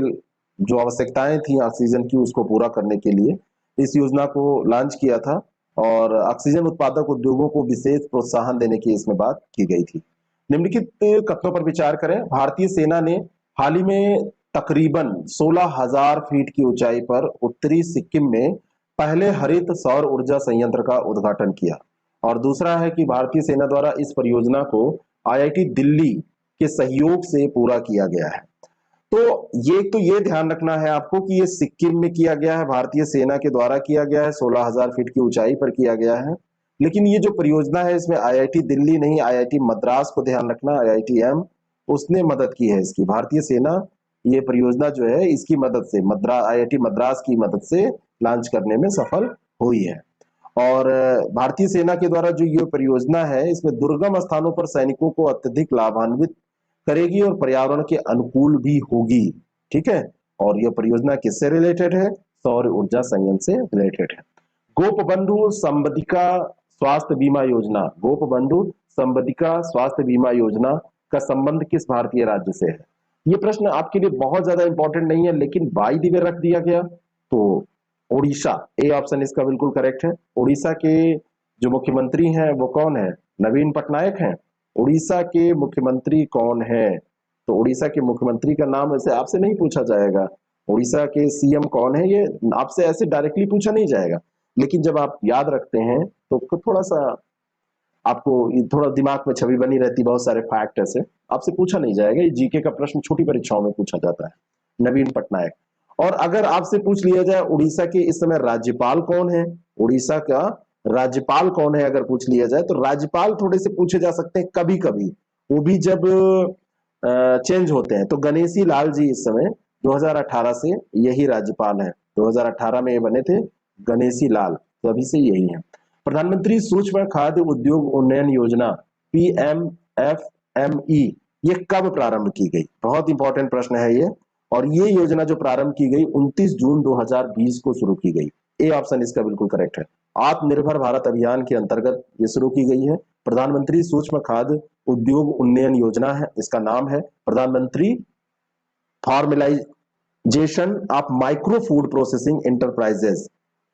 जो आवश्यकताएं थी ऑक्सीजन की, उसको पूरा करने के लिए इस योजना को लॉन्च किया था, और ऑक्सीजन उत्पादक उद्योगों को विशेष प्रोत्साहन देने की इसमें बात की गई थी। निम्नलिखित कथनों पर विचार करें। भारतीय सेना ने हाल ही में तकरीबन 16,000 फीट की ऊंचाई पर उत्तरी सिक्किम में पहले हरित सौर ऊर्जा संयंत्र का उद्घाटन किया। और दूसरा है कि भारतीय सेना द्वारा इस परियोजना को आईआईटी दिल्ली के सहयोग से पूरा किया गया है। तो ये ध्यान रखना है आपको कि ये सिक्किम में किया गया है, भारतीय सेना के द्वारा किया गया है, 16,000 फीट की ऊंचाई पर किया गया है। लेकिन ये जो परियोजना है इसमें आईआईटी दिल्ली नहीं, आईआईटी मद्रास को ध्यान रखना, आईआईटीएम उसने मदद की है इसकी। भारतीय सेना ये परियोजना जो है इसकी मदद से, आईआईटी मद्रास की मदद से लॉन्च करने में सफल हुई है। और भारतीय सेना के द्वारा जो ये परियोजना है इसमें दुर्गम स्थानों पर सैनिकों को अत्यधिक लाभान्वित करेगी और पर्यावरण के अनुकूल भी होगी। ठीक है, और यह परियोजना किससे रिलेटेड है? सौर ऊर्जा संयंत्र से रिलेटेड है। गोपबंधु संबंधिका स्वास्थ्य बीमा योजना, गोपबंधु संबंधिका स्वास्थ्य बीमा योजना का संबंध किस भारतीय राज्य से है? ये प्रश्न आपके लिए बहुत ज्यादा इंपॉर्टेंट नहीं है, लेकिन बाय द वे रख दिया गया। तो ओडिशा, ए ऑप्शन इसका बिल्कुल करेक्ट है। उड़ीसा के जो मुख्यमंत्री हैं वो कौन है? नवीन पटनायक हैं। उड़ीसा के मुख्यमंत्री कौन है? तो उड़ीसा के मुख्यमंत्री का नाम ऐसे आपसे नहीं पूछा जाएगा। उड़ीसा के सीएम कौन है ये आपसे ऐसे डायरेक्टली पूछा नहीं जाएगा, लेकिन जब आप याद रखते हैं तो थोड़ा सा आपको थोड़ा दिमाग में छवि बनी रहती, बहुत सारे फैक्ट ऐसे आपसे पूछा नहीं जाएगा। ये जीके का प्रश्न छोटी परीक्षाओं में पूछा जाता है, नवीन पटनायक। और अगर आपसे पूछ लिया जाए उड़ीसा के इस समय राज्यपाल कौन है, उड़ीसा का राज्यपाल कौन है अगर पूछ लिया जाए, तो राज्यपाल थोड़े से पूछे जा सकते हैं कभी कभी, वो भी जब चेंज होते हैं। तो गणेशी लाल जी इस समय 2018 से यही राज्यपाल है, 2018 में ये बने थे गणेशी लाल, तो अभी से यही है। प्रधानमंत्री सूक्ष्म खाद्य उद्योग उन्नयन योजना PMFME ये कब प्रारंभ की गई? बहुत इंपॉर्टेंट प्रश्न है ये। और ये योजना जो प्रारंभ की गई 29 जून 2020 को शुरू की गई। ए ऑप्शन इसका बिल्कुल करेक्ट है। आत्मनिर्भर भारत अभियान के अंतर्गत ये शुरू की गई है। प्रधानमंत्री सूक्ष्म खाद्य उद्योग उन्नयन योजना है, इसका नाम है प्रधानमंत्री formalisation of micro food processing enterprises.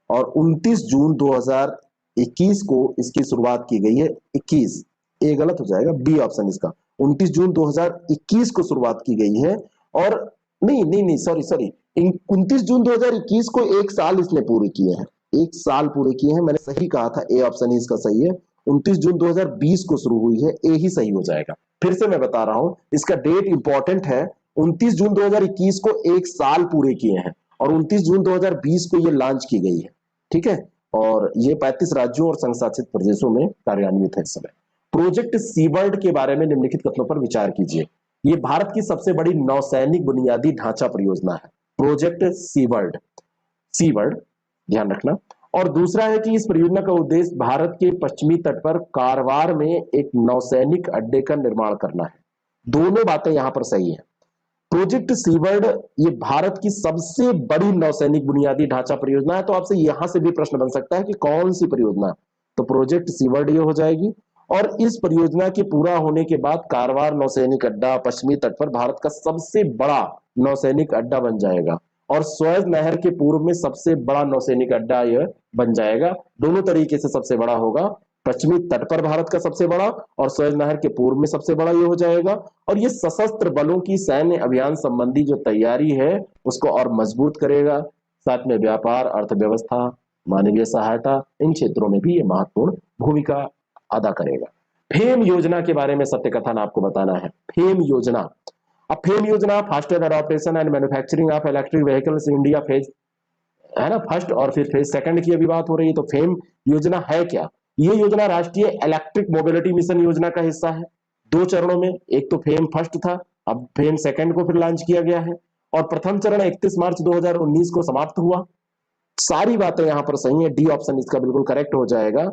और 29 जून 2021 को इसकी शुरुआत की गई है। 21 ए गलत हो जाएगा, बी ऑप्शन इसका। 29 जून 2021 को शुरुआत की गई है। और नहीं सॉरी 29 जून 2021 को एक साल इसने पूरे किए हैं, एक साल पूरे किए हैं। मैंने सही कहा था, ए ऑप्शन इसका सही है। 29 जून 2020 को शुरू हुई है, ए ही सही हो जाएगा। फिर से मैं बता रहा हूं, इसका डेट इंपॉर्टेंट है। 29 जून 2021 को एक साल पूरे किए हैं, और 29 जून 2020 को ये लॉन्च की गई है। ठीक है, और ये 35 राज्यों और संघ शासित प्रदेशों में कार्यान्वित है इस समय। प्रोजेक्ट सीबर्ड के बारे में निम्नलिखित कथनों पर विचार कीजिए। ये भारत की सबसे बड़ी नौसैनिक बुनियादी ढांचा परियोजना है, प्रोजेक्ट सीबर्ड। सीबर्ड ध्यान रखना। और दूसरा है कि इस परियोजना का उद्देश्य भारत के पश्चिमी तट पर कारवार में एक नौसैनिक अड्डे का निर्माण करना है। दोनों बातें यहां पर सही है। प्रोजेक्ट सीवर्ड ये भारत की सबसे बड़ी नौसैनिक बुनियादी ढांचा परियोजना है। तो आपसे यहां से भी प्रश्न बन सकता है कि कौन सी परियोजना, तो प्रोजेक्ट सीवर्ड ये हो जाएगी। और इस परियोजना के पूरा होने के बाद कारवार नौसैनिक अड्डा पश्चिमी तट पर भारत का सबसे बड़ा नौसैनिक अड्डा बन जाएगा और स्वेज नहर के पूर्व में सबसे बड़ा नौसैनिक अड्डा यह बन जाएगा। दोनों तरीके से सबसे बड़ा होगा, पश्चिमी तट पर भारत का सबसे बड़ा और स्वेज नहर के पूर्व में सबसे बड़ा ये हो जाएगा। और ये सशस्त्र बलों की सैन्य अभियान संबंधी जो तैयारी है उसको और मजबूत करेगा। साथ में व्यापार, अर्थव्यवस्था, मानवीय सहायता, इन क्षेत्रों में भी ये महत्वपूर्ण भूमिका अदा करेगा। फेम योजना के बारे में सत्य कथन आपको बताना है। फेम योजना, अब फेम योजना faster adaptation and manufacturing of electric vehicles India phase है ना, फर्स्ट, और फिर फेज सेकंड की अभी बात हो रही है। तो फेम योजना है क्या? ये योजना राष्ट्रीय इलेक्ट्रिक मोबिलिटी मिशन योजना का हिस्सा है। 2 चरणों में, एक तो फेम फर्स्ट था, अब फेम सेकंड को फिर लॉन्च किया गया है और प्रथम चरण 31 मार्च 2019 को समाप्त हुआ। सारी बातें यहां पर सही है, डी ऑप्शन इसका बिल्कुल करेक्ट हो जाएगा।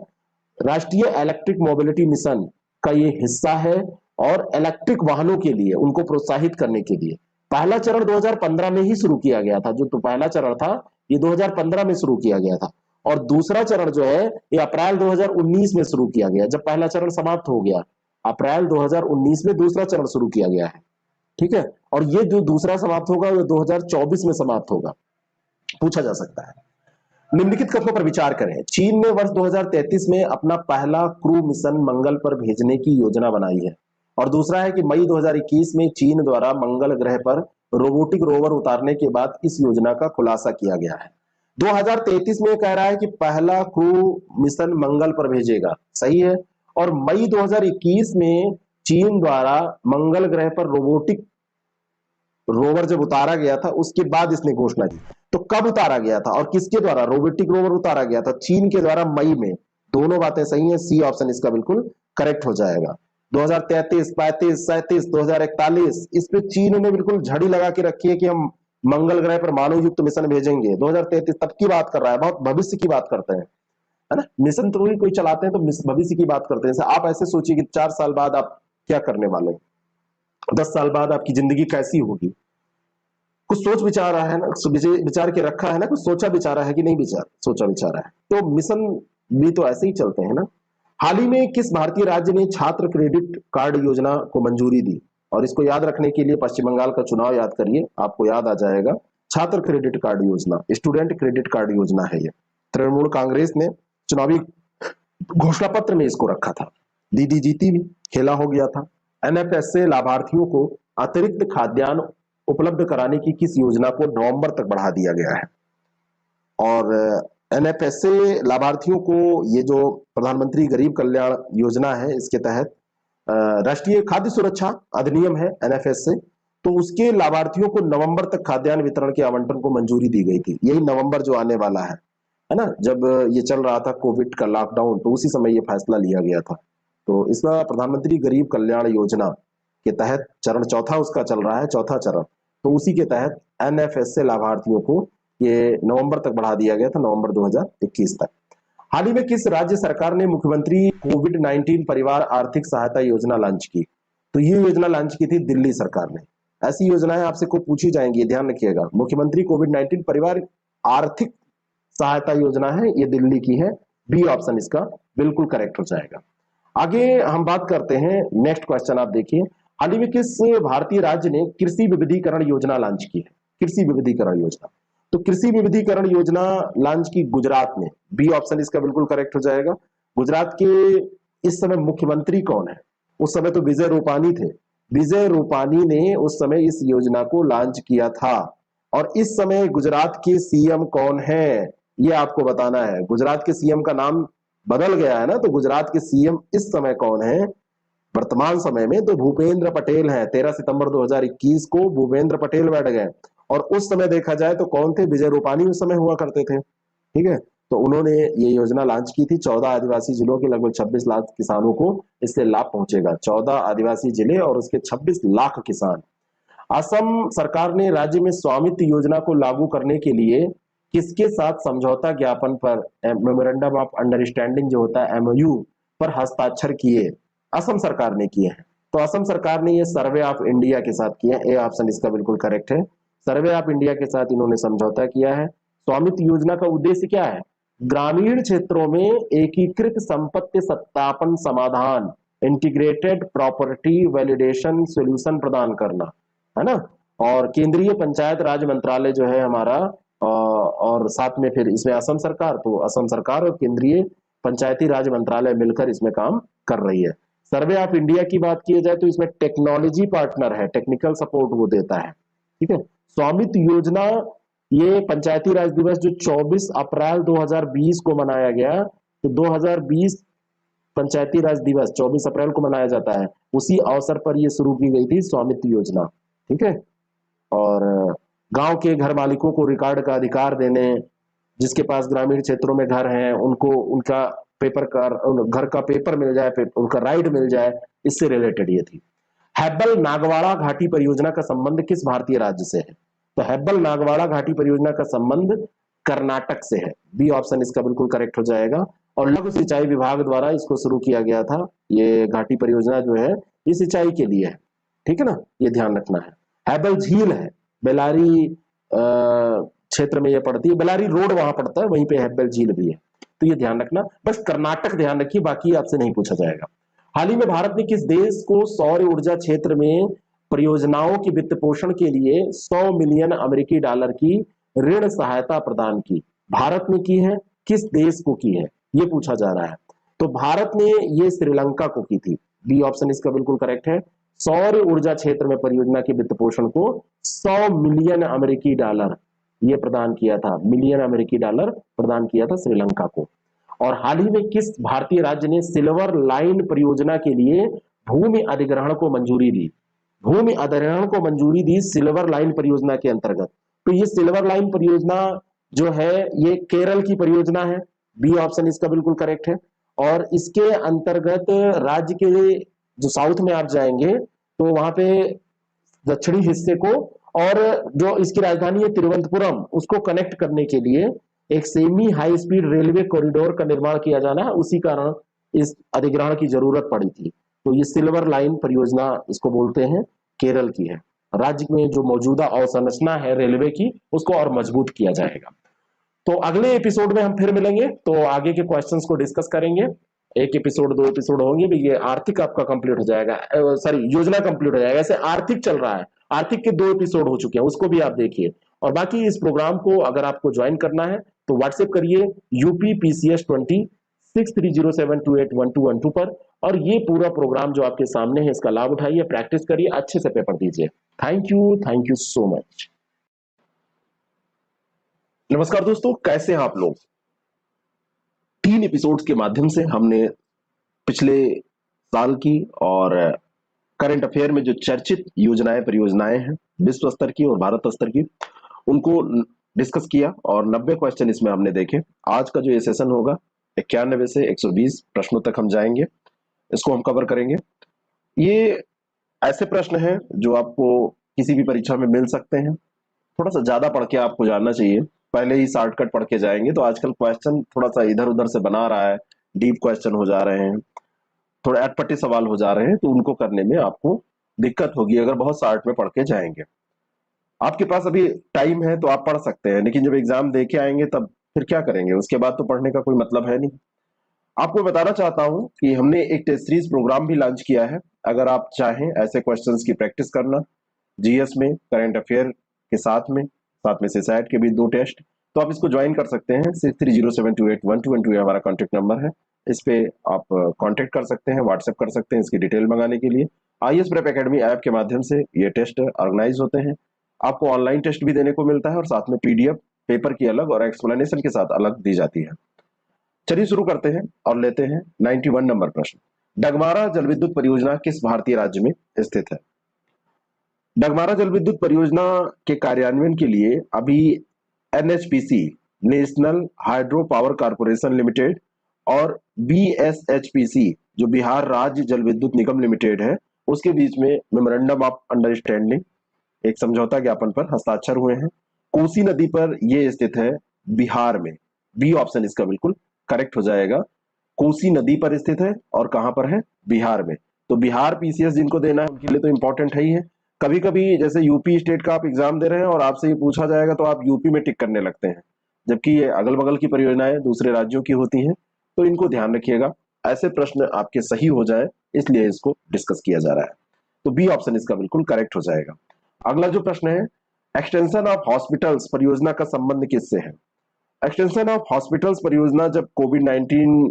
राष्ट्रीय इलेक्ट्रिक मोबिलिटी मिशन का ये हिस्सा है और इलेक्ट्रिक वाहनों के लिए उनको प्रोत्साहित करने के लिए पहला चरण 2015 में ही शुरू किया गया था। जो तो पहला चरण था ये 2015 में शुरू किया गया था और दूसरा चरण जो है ये अप्रैल 2019 में शुरू किया गया। जब पहला चरण समाप्त हो गया अप्रैल 2019 में दूसरा चरण शुरू किया गया है, ठीक है। और ये जो दूसरा समाप्त होगा वो 2024 में समाप्त होगा। पूछा जा सकता है, निम्नलिखित कथनों पर विचार करें। चीन ने वर्ष 2033 में अपना पहला क्रू मिशन मंगल पर भेजने की योजना बनाई है। और दूसरा है कि मई 2021 में चीन द्वारा मंगल ग्रह पर रोबोटिक रोवर उतारने के बाद इस योजना का खुलासा किया गया है। 2033 में कह रहा है कि पहला क्रू मिशन मंगल पर भेजेगा, सही है। और मई 2021 में चीन द्वारा मंगल ग्रह पर रोबोटिक रोवर जब उतारा गया था उसके बाद इसने घोषणा की। तो कब उतारा गया था और किसके द्वारा रोबोटिक रोवर उतारा गया था? चीन के द्वारा मई में। दोनों बातें सही है, सी ऑप्शन इसका बिल्कुल करेक्ट हो जाएगा। 2033, 35, 37, 2041 इस पे चीन ने बिल्कुल झड़ी लगा के रखी है कि हम मंगल ग्रह पर मानव युक्त मिशन भेजेंगे। 2033 तब की बात कर रहा है, बहुत भविष्य की बात करते हैं, है ना। मिशन तो कोई चलाते हैं तो भविष्य की बात करते हैं। आप ऐसे सोचिए कि 4 साल बाद आप क्या करने वाले हैं, 10 साल बाद आपकी जिंदगी कैसी होगी। कुछ सोच विचार रहा है ना, विचार के रखा है ना, कुछ सोचा विचारा है कि नहीं सोचा विचारा है। तो मिशन भी तो ऐसे ही चलते हैं ना। हाल ही में किस भारतीय राज्य ने छात्र क्रेडिट कार्ड योजना को मंजूरी दी? और इसको याद रखने के लिए पश्चिम बंगाल का चुनाव याद करिए, आपको याद आ जाएगा। छात्र क्रेडिट कार्ड योजना, स्टूडेंट क्रेडिट कार्ड योजना है ये। तृणमूल कांग्रेस ने चुनावी घोषणा पत्र में इसको रखा था। दीदी जीती भी, खेला हो गया था। एनएफएस से लाभार्थियों को अतिरिक्त खाद्यान्न उपलब्ध कराने की किस योजना को नवंबर तक बढ़ा दिया गया है? और एनएफएस से लाभार्थियों को, ये जो प्रधानमंत्री गरीब कल्याण योजना है इसके तहत राष्ट्रीय खाद्य सुरक्षा अधिनियम है एनएफएस से, तो उसके लाभार्थियों को नवंबर तक खाद्यान्न वितरण के आवंटन को मंजूरी दी गई थी। यही नवंबर जो आने वाला है ना, जब ये चल रहा था कोविड का लॉकडाउन, तो उसी समय ये फैसला लिया गया था। तो इसका प्रधानमंत्री गरीब कल्याण योजना के तहत चरण चौथा उसका चल रहा है, चौथा चरण। तो उसी के तहत एनएफएस से लाभार्थियों को ये नवंबर तक बढ़ा दिया गया था, नवंबर 2021 तक। हाल ही में किस राज्य सरकार ने मुख्यमंत्री कोविड-19 परिवार आर्थिक सहायता योजना लॉन्च की? तो ये योजना लॉन्च की थी दिल्ली सरकार ने। ऐसी योजनाएं आपसे को पूछी जाएंगी, ध्यान रखिएगा। मुख्यमंत्री कोविड-19 परिवार आर्थिक सहायता योजना है, ये दिल्ली की है। बी ऑप्शन इसका बिल्कुल करेक्ट हो जाएगा। आगे हम बात करते हैं, नेक्स्ट क्वेश्चन आप देखिए। हाल ही में किस भारतीय राज्य ने कृषि विविधीकरण योजना लॉन्च की है? कृषि विविधीकरण योजना, तो कृषि विविधीकरण योजना लॉन्च की गुजरात ने। बी ऑप्शन इसका बिल्कुल करेक्ट हो जाएगा। गुजरात के इस समय मुख्यमंत्री कौन है? उस समय तो विजय रूपानी थे। विजय रूपानी ने उस समय इस योजना को लॉन्च किया था। और इस समय गुजरात के सीएम कौन है ये आपको बताना है। गुजरात के सीएम का नाम बदल गया है ना, तो गुजरात के सीएम इस समय कौन है वर्तमान समय में? तो भूपेंद्र पटेल हैं। 13 सितंबर 2021 को भूपेंद्र पटेल बैठ गए। और उस समय देखा जाए तो कौन थे? विजय रूपानी उस समय हुआ करते थे, ठीक है। तो उन्होंने ये योजना लॉन्च की थी। 14 आदिवासी जिलों के लगभग 26 लाख किसानों को इससे लाभ पहुंचेगा। 14 आदिवासी जिले और उसके 26 लाख किसान। असम सरकार ने राज्य में स्वामित्व योजना को लागू करने के लिए किसके साथ समझौता ज्ञापन पर, मेमोरेंडम ऑफ अंडरस्टैंडिंग जो होता है, एमओयू पर हस्ताक्षर किए? असम सरकार ने किए हैं। तो असम सरकार ने ये सर्वे ऑफ इंडिया के साथ किया। ए ऑप्शन इसका बिल्कुल करेक्ट है। सर्वे ऑफ इंडिया के साथ इन्होंने समझौता किया है। स्वामित्व योजना का उद्देश्य क्या है? ग्रामीण क्षेत्रों में एकीकृत संपत्ति सत्यापन समाधान, इंटीग्रेटेड प्रॉपर्टी वैलिडेशन सॉल्यूशन प्रदान करना, है ना। और केंद्रीय पंचायत राज मंत्रालय जो है हमारा, और साथ में फिर इसमें असम सरकार, तो असम सरकार और केंद्रीय पंचायती राज मंत्रालय मिलकर इसमें काम कर रही है। सर्वे ऑफ इंडिया की बात की जाए तो इसमें टेक्नोलॉजी पार्टनर है, टेक्निकल सपोर्ट वो देता है, ठीक है। स्वामित्व योजना, ये पंचायती राज दिवस जो 24 अप्रैल 2020 को मनाया गया, तो 2020 पंचायती राज दिवस 24 अप्रैल को मनाया जाता है, उसी अवसर पर ये शुरू की गई थी स्वामित्व योजना, ठीक है। और गांव के घर मालिकों को रिकॉर्ड का अधिकार देने, जिसके पास ग्रामीण क्षेत्रों में घर हैं उनको उनका पेपर का, घर का पेपर मिल जाए, उनका राइट मिल जाए, इससे रिलेटेड ये थी। हैब्बल नागवाड़ा घाटी परियोजना का संबंध किस भारतीय राज्य से है? तो हैब्बल नागवाड़ा घाटी परियोजना का संबंध कर्नाटक से है। बी ऑप्शन इसका बिल्कुल करेक्ट हो जाएगा। और लघु सिंचाई विभाग द्वारा इसको शुरू किया गया था। ये घाटी परियोजना जो है ये सिंचाई के लिए है, ठीक है ना, ये ध्यान रखना है। हैबल झील है, बेलारी क्षेत्र में ये पड़ती है, बेलारी रोड वहां पड़ता है, वहीं पे हैबल झील भी है, तो ये ध्यान रखना। बस कर्नाटक ध्यान रखिए, बाकी आपसे नहीं पूछा जाएगा। हाल ही में भारत ने किस देश को सौर ऊर्जा क्षेत्र में परियोजनाओं के वित्त पोषण के लिए 100 मिलियन अमेरिकी डॉलर की ऋण सहायता प्रदान की? भारत ने की है, किस देश को की है, ये पूछा जा रहा है। तो भारत ने ये श्रीलंका को की थी। बी ऑप्शन इसका बिल्कुल करेक्ट है। सौर ऊर्जा क्षेत्र में परियोजना के वित्त पोषण को 100 मिलियन अमेरिकी डॉलर ये प्रदान किया था, मिलियन अमेरिकी डॉलर प्रदान किया था श्रीलंका को। और हाल ही में किस भारतीय राज्य ने सिल्वर लाइन परियोजना के लिए भूमि अधिग्रहण को मंजूरी दी? भूमि अधिग्रहण को मंजूरी दी सिल्वर लाइन परियोजना के अंतर्गत। तो ये सिल्वर लाइन परियोजना जो है ये केरल की परियोजना है। बी ऑप्शन इसका बिल्कुल करेक्ट है। और इसके अंतर्गत राज्य के जो साउथ में आप जाएंगे तो वहां पे दक्षिणी हिस्से को और जो इसकी राजधानी है तिरुवनंतपुरम, उसको कनेक्ट करने के लिए एक semi high speed railway corridor का निर्माण किया जाना है, उसी कारण इस अधिग्रहण की जरूरत पड़ी थी। तो ये सिल्वर लाइन परियोजना इसको बोलते हैं, केरल की है। राज्य में जो मौजूदा अवसंरचना है रेलवे की उसको और मजबूत किया जाएगा। तो अगले एपिसोड में हम फिर मिलेंगे, तो आगे के क्वेश्चंस को डिस्कस करेंगे। एक एपिसोड, 2 एपिसोड होंगे भी, ये आर्थिक आपका कंप्लीट हो जाएगा, सॉरी योजना कंप्लीट हो जाएगा। ऐसे आर्थिक चल रहा है, आर्थिक के 2 एपिसोड हो चुके हैं, उसको भी आप देखिए। और बाकी इस प्रोग्राम को अगर आपको ज्वाइन करना है तो व्हाट्सएप करिए UPPCS20 6307281212 पर, और ये पूरा प्रोग्राम जो आपके सामने है इसका लाभ उठाइए, प्रैक्टिस करिए, अच्छे से पेपर दीजिए। Thank you so much. नमस्कार दोस्तों, कैसे हैं आप लोग? 3 एपिसोड्स के माध्यम से हमने पिछले साल की और करंट अफेयर में जो चर्चित योजनाएं परियोजनाएं हैं विश्व स्तर की और भारत स्तर की, उनको डिस्कस किया और 90 क्वेश्चन इसमें हमने देखे। आज का जो ये सेशन होगा 91 से 120 प्रश्नों तक हम जाएंगे, इसको हम कवर करेंगे। ये ऐसे प्रश्न हैं जो आपको किसी भी परीक्षा में मिल सकते हैं। थोड़ा सा ज्यादा पढ़ के आपको जानना चाहिए, पहले ही शॉर्टकट पढ़ के जाएंगे तो आजकल क्वेश्चन थोड़ा सा इधर उधर से बना रहा है, डीप क्वेश्चन हो जा रहे हैं, थोड़े अटपटे सवाल हो जा रहे हैं, तो उनको करने में आपको दिक्कत होगी अगर बहुत शॉर्ट में पढ़ के जाएंगे। आपके पास अभी टाइम है तो आप पढ़ सकते हैं, लेकिन जब एग्जाम दे के आएंगे तब फिर क्या करेंगे? उसके बाद तो पढ़ने का कोई मतलब है नहीं। आपको बताना चाहता हूं कि हमने एक टेस्ट सीरीज प्रोग्राम भी लॉन्च किया है। अगर आप चाहें ऐसे क्वेश्चंस की प्रैक्टिस करना, जीएस में, करंट अफेयर के साथ में सेसैट के भी 2 टेस्ट, तो आप इसको ज्वाइन कर सकते हैं। 6307281212 हमारा कॉन्टेक्ट नंबर है, इस पे आप कांटेक्ट कर सकते हैं, व्हाट्सएप कर सकते हैं इसकी डिटेल मंगाने के लिए। IAS प्रेप एकेडमी ऐप के माध्यम से ये टेस्ट ऑर्गेनाइज होते हैं। आपको ऑनलाइन टेस्ट भी देने को मिलता है और साथ में PDF पेपर की अलग और एक्सप्लेनेशन के साथ अलग दी जाती है। चलिए शुरू करते हैं और लेते हैं 91 नंबर प्रश्न। डगमारा जल विद्युत परियोजना किस भारतीय राज्य में स्थित है? डगमारा जल विद्युत परियोजना के कार्यान्वयन के लिए अभी NHPC, national hydro power corporation limited, और BSHPC जो बिहार राज्य जल विद्युत निगम लिमिटेड है, उसके बीच में मेमोरेंडम ऑफ अंडरस्टैंडिंग, एक समझौता ज्ञापन पर हस्ताक्षर हुए हैं। कोसी नदी पर यह स्थित है, बिहार में। बी ऑप्शन इसका बिल्कुल करेक्ट हो जाएगा। कोसी नदी पर स्थित है और कहां पर है? बिहार में। तो बिहार पीसीएस जिनको देना है उनके लिए तो इंपॉर्टेंट है ही है। कभी कभी जैसे यूपी स्टेट का आप एग्जाम दे रहे हैं और आपसे ये पूछा जाएगा तो आप यूपी में टिक करने लगते हैं, जबकि ये अगल बगल की परियोजनाएं दूसरे राज्यों की होती हैं। तो इनको ध्यान रखिएगा, ऐसे प्रश्न आपके सही हो जाए इसलिए इसको डिस्कस किया जा रहा है। तो बी ऑप्शन इसका बिल्कुल करेक्ट हो जाएगा। अगला जो प्रश्न है, एक्सटेंशन ऑफ हॉस्पिटल्स परियोजना का संबंध किससे है? एक्सटेंशन ऑफ हॉस्पिटल्स परियोजना जब कोविड 19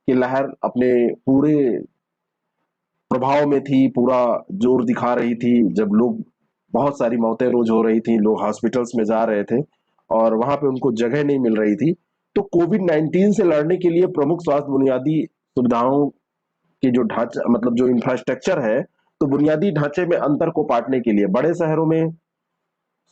की लहर अपने पूरे प्रभाव में थी, पूरा जोर दिखा रही थी, जब लोग बहुत सारी मौतें रोज हो रही थी, लोग हॉस्पिटल्स में जा रहे थे और वहां पे उनको जगह नहीं मिल रही थी, तो कोविड 19 से लड़ने के लिए प्रमुख स्वास्थ्य बुनियादी सुविधाओं के जो ढांचा मतलब जो इंफ्रास्ट्रक्चर है, तो बुनियादी ढांचे में अंतर को पाटने के लिए बड़े शहरों में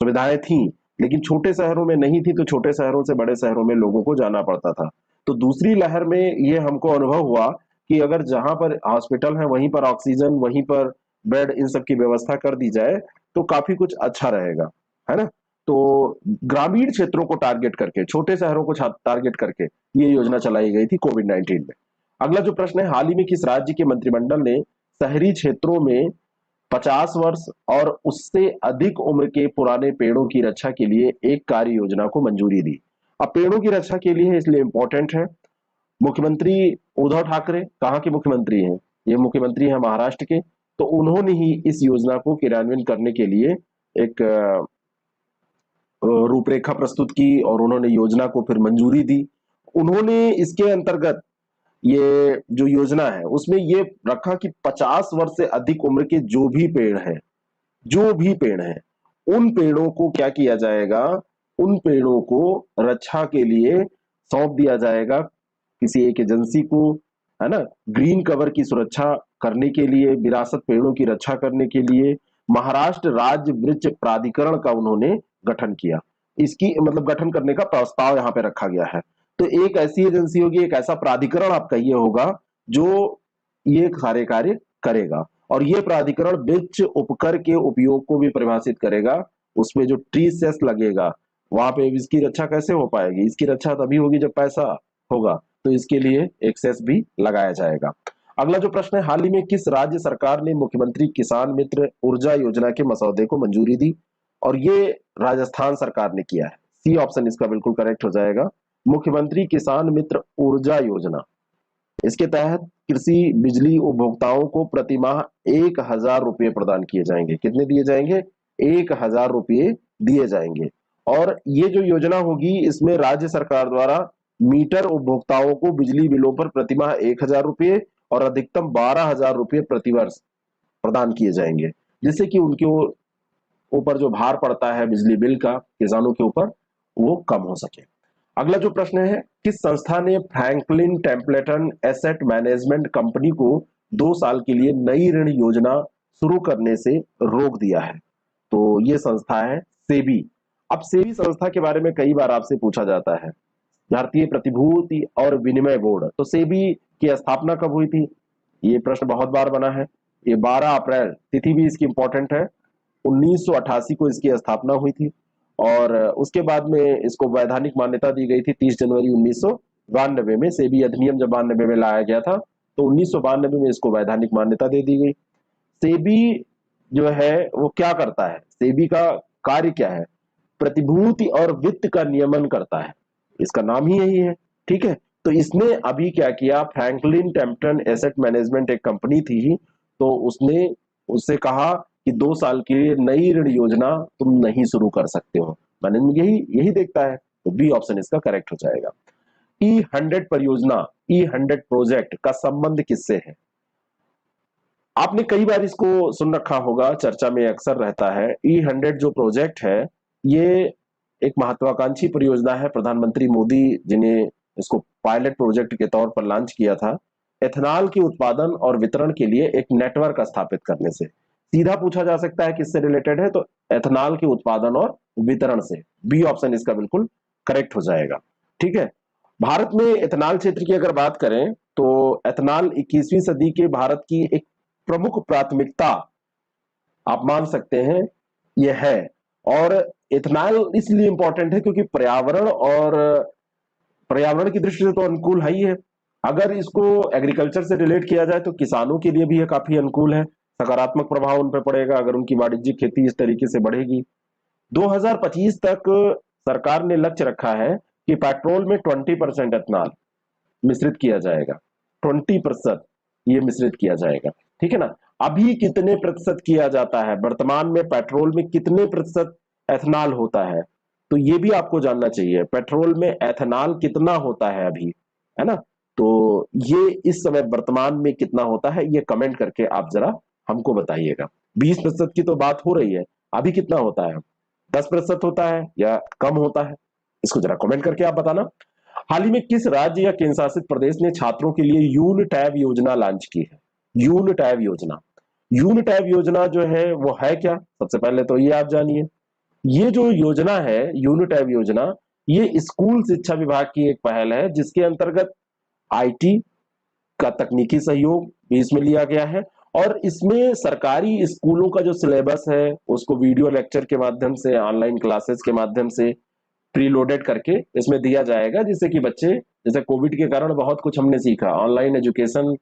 सुविधाएं थी लेकिन छोटे शहरों में नहीं थी, तो छोटे शहरों से बड़े शहरों में लोगों को जाना पड़ता था। तो दूसरी लहर में ये हमको अनुभव हुआ कि अगर जहां पर हॉस्पिटल है वहीं पर ऑक्सीजन, वहीं पर बेड, इन सब की व्यवस्था कर दी जाए तो काफी कुछ अच्छा रहेगा, है ना? तो ग्रामीण क्षेत्रों को टारगेट करके, छोटे शहरों को टारगेट करके ये योजना चलाई गई थी कोविड 19 में। अगला जो प्रश्न है, हाल ही में किस राज्य के मंत्रिमंडल ने शहरी क्षेत्रों में 50 वर्ष और उससे अधिक उम्र के पुराने पेड़ों की रक्षा के लिए एक कार्य योजना को मंजूरी दी? अब पेड़ों की रक्षा के लिए इसलिए इंपॉर्टेंट है, मुख्यमंत्री उद्धव ठाकरे कहाँ के मुख्यमंत्री हैं? ये मुख्यमंत्री हैं महाराष्ट्र के। तो उन्होंने ही इस योजना को क्रियान्वयन करने के लिए एक रूपरेखा प्रस्तुत की और उन्होंने योजना को फिर मंजूरी दी। उन्होंने इसके अंतर्गत ये जो योजना है उसमें ये रखा कि 50 वर्ष से अधिक उम्र के जो भी पेड़ हैं उन पेड़ों को क्या किया जाएगा, उन पेड़ों को रक्षा के लिए सौंप दिया जाएगा किसी एक एजेंसी को, है ना? ग्रीन कवर की सुरक्षा करने के लिए, विरासत पेड़ों की रक्षा करने के लिए महाराष्ट्र राज्य वृक्ष प्राधिकरण का उन्होंने गठन किया। इसकी मतलब गठन करने का प्रस्ताव यहाँ पे रखा गया है। तो एक ऐसी एजेंसी होगी, एक ऐसा प्राधिकरण आप कहिए होगा जो ये सारे कार्य करेगा और ये प्राधिकरण वृक्ष उपकर के उपयोग को भी परिभाषित करेगा। उसमें जो ट्री सेस लगेगा वहां पे इसकी रक्षा कैसे हो पाएगी? इसकी रक्षा तभी होगी जब पैसा होगा, तो इसके लिए एक सेस भी लगाया जाएगा। अगला जो प्रश्न है, हाल ही में किस राज्य सरकार ने मुख्यमंत्री किसान मित्र ऊर्जा योजना के मसौदे को मंजूरी दी? और ये राजस्थान सरकार ने किया है। सी ऑप्शन इसका बिल्कुल करेक्ट हो जाएगा। मुख्यमंत्री किसान मित्र ऊर्जा योजना, इसके तहत कृषि बिजली उपभोक्ताओं को प्रतिमाह 1,000 रुपये प्रदान किए जाएंगे। कितने दिए जाएंगे? 1,000 रुपये दिए जाएंगे। और ये जो योजना होगी इसमें राज्य सरकार द्वारा मीटर उपभोक्ताओं को बिजली बिलों पर प्रतिमाह 1,000 रुपये और अधिकतम 12,000 रुपये प्रतिवर्ष प्रदान किए जाएंगे, जिससे कि उनके ऊपर जो भार पड़ता है बिजली बिल का किसानों के ऊपर वो कम हो सके। अगला जो प्रश्न है, किस संस्था ने Franklin Templeton asset management company को 2 साल के लिए नई ऋण योजना शुरू करने से रोक दिया है? तो ये संस्था है सेबी। अब सेबी संस्था के बारे में कई बार आपसे पूछा जाता है, भारतीय प्रतिभूति और विनिमय बोर्ड। तो सेबी की स्थापना कब हुई थी? ये प्रश्न बहुत बार बना है। ये 12 अप्रैल, तिथि भी इसकी इंपॉर्टेंट है, 1988 को इसकी स्थापना हुई थी और उसके बाद में इसको वैधानिक मान्यता दी गई थी 30 जनवरी 1992 में। सेबी अधिनियम जब 92 में लाया गया था तो 1992 में इसको वैधानिक मान्यता दे दी गई। सेबी जो है वो क्या करता है? सेबी का कार्य क्या है? प्रतिभूति और वित्त का नियमन करता है, इसका नाम ही यही है, ठीक है? तो इसने अभी क्या किया, फ्रैंकलिन टेम्पटन एसेट मैनेजमेंट एक कंपनी थी, तो उसने उससे कहा कि 2 साल के लिए नई ऋण योजना तुम नहीं शुरू कर सकते हो। मैंने यही यही देखता है, तो बी ऑप्शन इसका करेक्ट हो जाएगा। E100 परियोजना, E100 प्रोजेक्ट का संबंध किससे है? आपने कई बार इसको सुन रखा होगा, चर्चा में अक्सर रहता है। E100 जो प्रोजेक्ट है ये एक महत्वाकांक्षी परियोजना है, प्रधानमंत्री मोदी जी ने इसको पायलट प्रोजेक्ट के तौर पर लॉन्च किया था, एथेनॉल के उत्पादन और वितरण के लिए एक नेटवर्क स्थापित करने से। सीधा पूछा जा सकता है किससे रिलेटेड है, तो एथेनॉल के उत्पादन और वितरण से। बी ऑप्शन इसका बिल्कुल करेक्ट हो जाएगा, ठीक है? भारत में एथेनॉल क्षेत्र की अगर बात करें तो एथेनॉल 21वीं सदी के भारत की एक प्रमुख प्राथमिकता आप मान सकते हैं ये है। और इथेनॉल इसलिए इंपॉर्टेंट है क्योंकि पर्यावरण की दृष्टि से तो अनुकूल है ही है। अगर इसको एग्रीकल्चर से रिलेट किया जाए तो किसानों के लिए भी ये काफी अनुकूल है, सकारात्मक प्रभाव उन पर पड़ेगा अगर उनकी वाणिज्यिक खेती इस तरीके से बढ़ेगी। 2025 तक सरकार ने लक्ष्य रखा है कि पेट्रोल में 20% एथनॉल मिश्रित किया जाएगा। 20% ये मिश्रित किया जाएगा, ठीक है ना। अभी कितने प्रतिशत किया जाता है, वर्तमान में पेट्रोल में कितने प्रतिशत एथनॉल होता है, तो ये भी आपको जानना चाहिए। पेट्रोल में एथनॉल कितना होता है अभी, है ना। तो ये इस समय वर्तमान में कितना होता है, ये कमेंट करके आप जरा हमको बताइएगा। 20% की तो बात हो रही है, अभी कितना होता है, 10% होता है या कम होता है, इसको जरा कमेंट करके आप बताना। हाल ही में किस राज्य या केंद्र शासित प्रदेश ने छात्रों के लिए यून टैब योजना लॉन्च की है? यून टैब योजना, यून टैब योजना जो है वो है क्या, सबसे पहले तो ये आप जानिए। ये जो योजना है यून टैब योजना, ये स्कूल शिक्षा विभाग की एक पहल है जिसके अंतर्गत आईटी का तकनीकी सहयोग भी इसमें लिया गया है। और इसमें सरकारी स्कूलों का जो सिलेबस है उसको वीडियो लेक्चर के माध्यम से, ऑनलाइन क्लासेस के माध्यम से प्रीलोडेड करके इसमें दिया जाएगा, जिससे कि बच्चे, जैसे कोविड के कारण बहुत कुछ हमने सीखा, ऑनलाइन एजुकेशन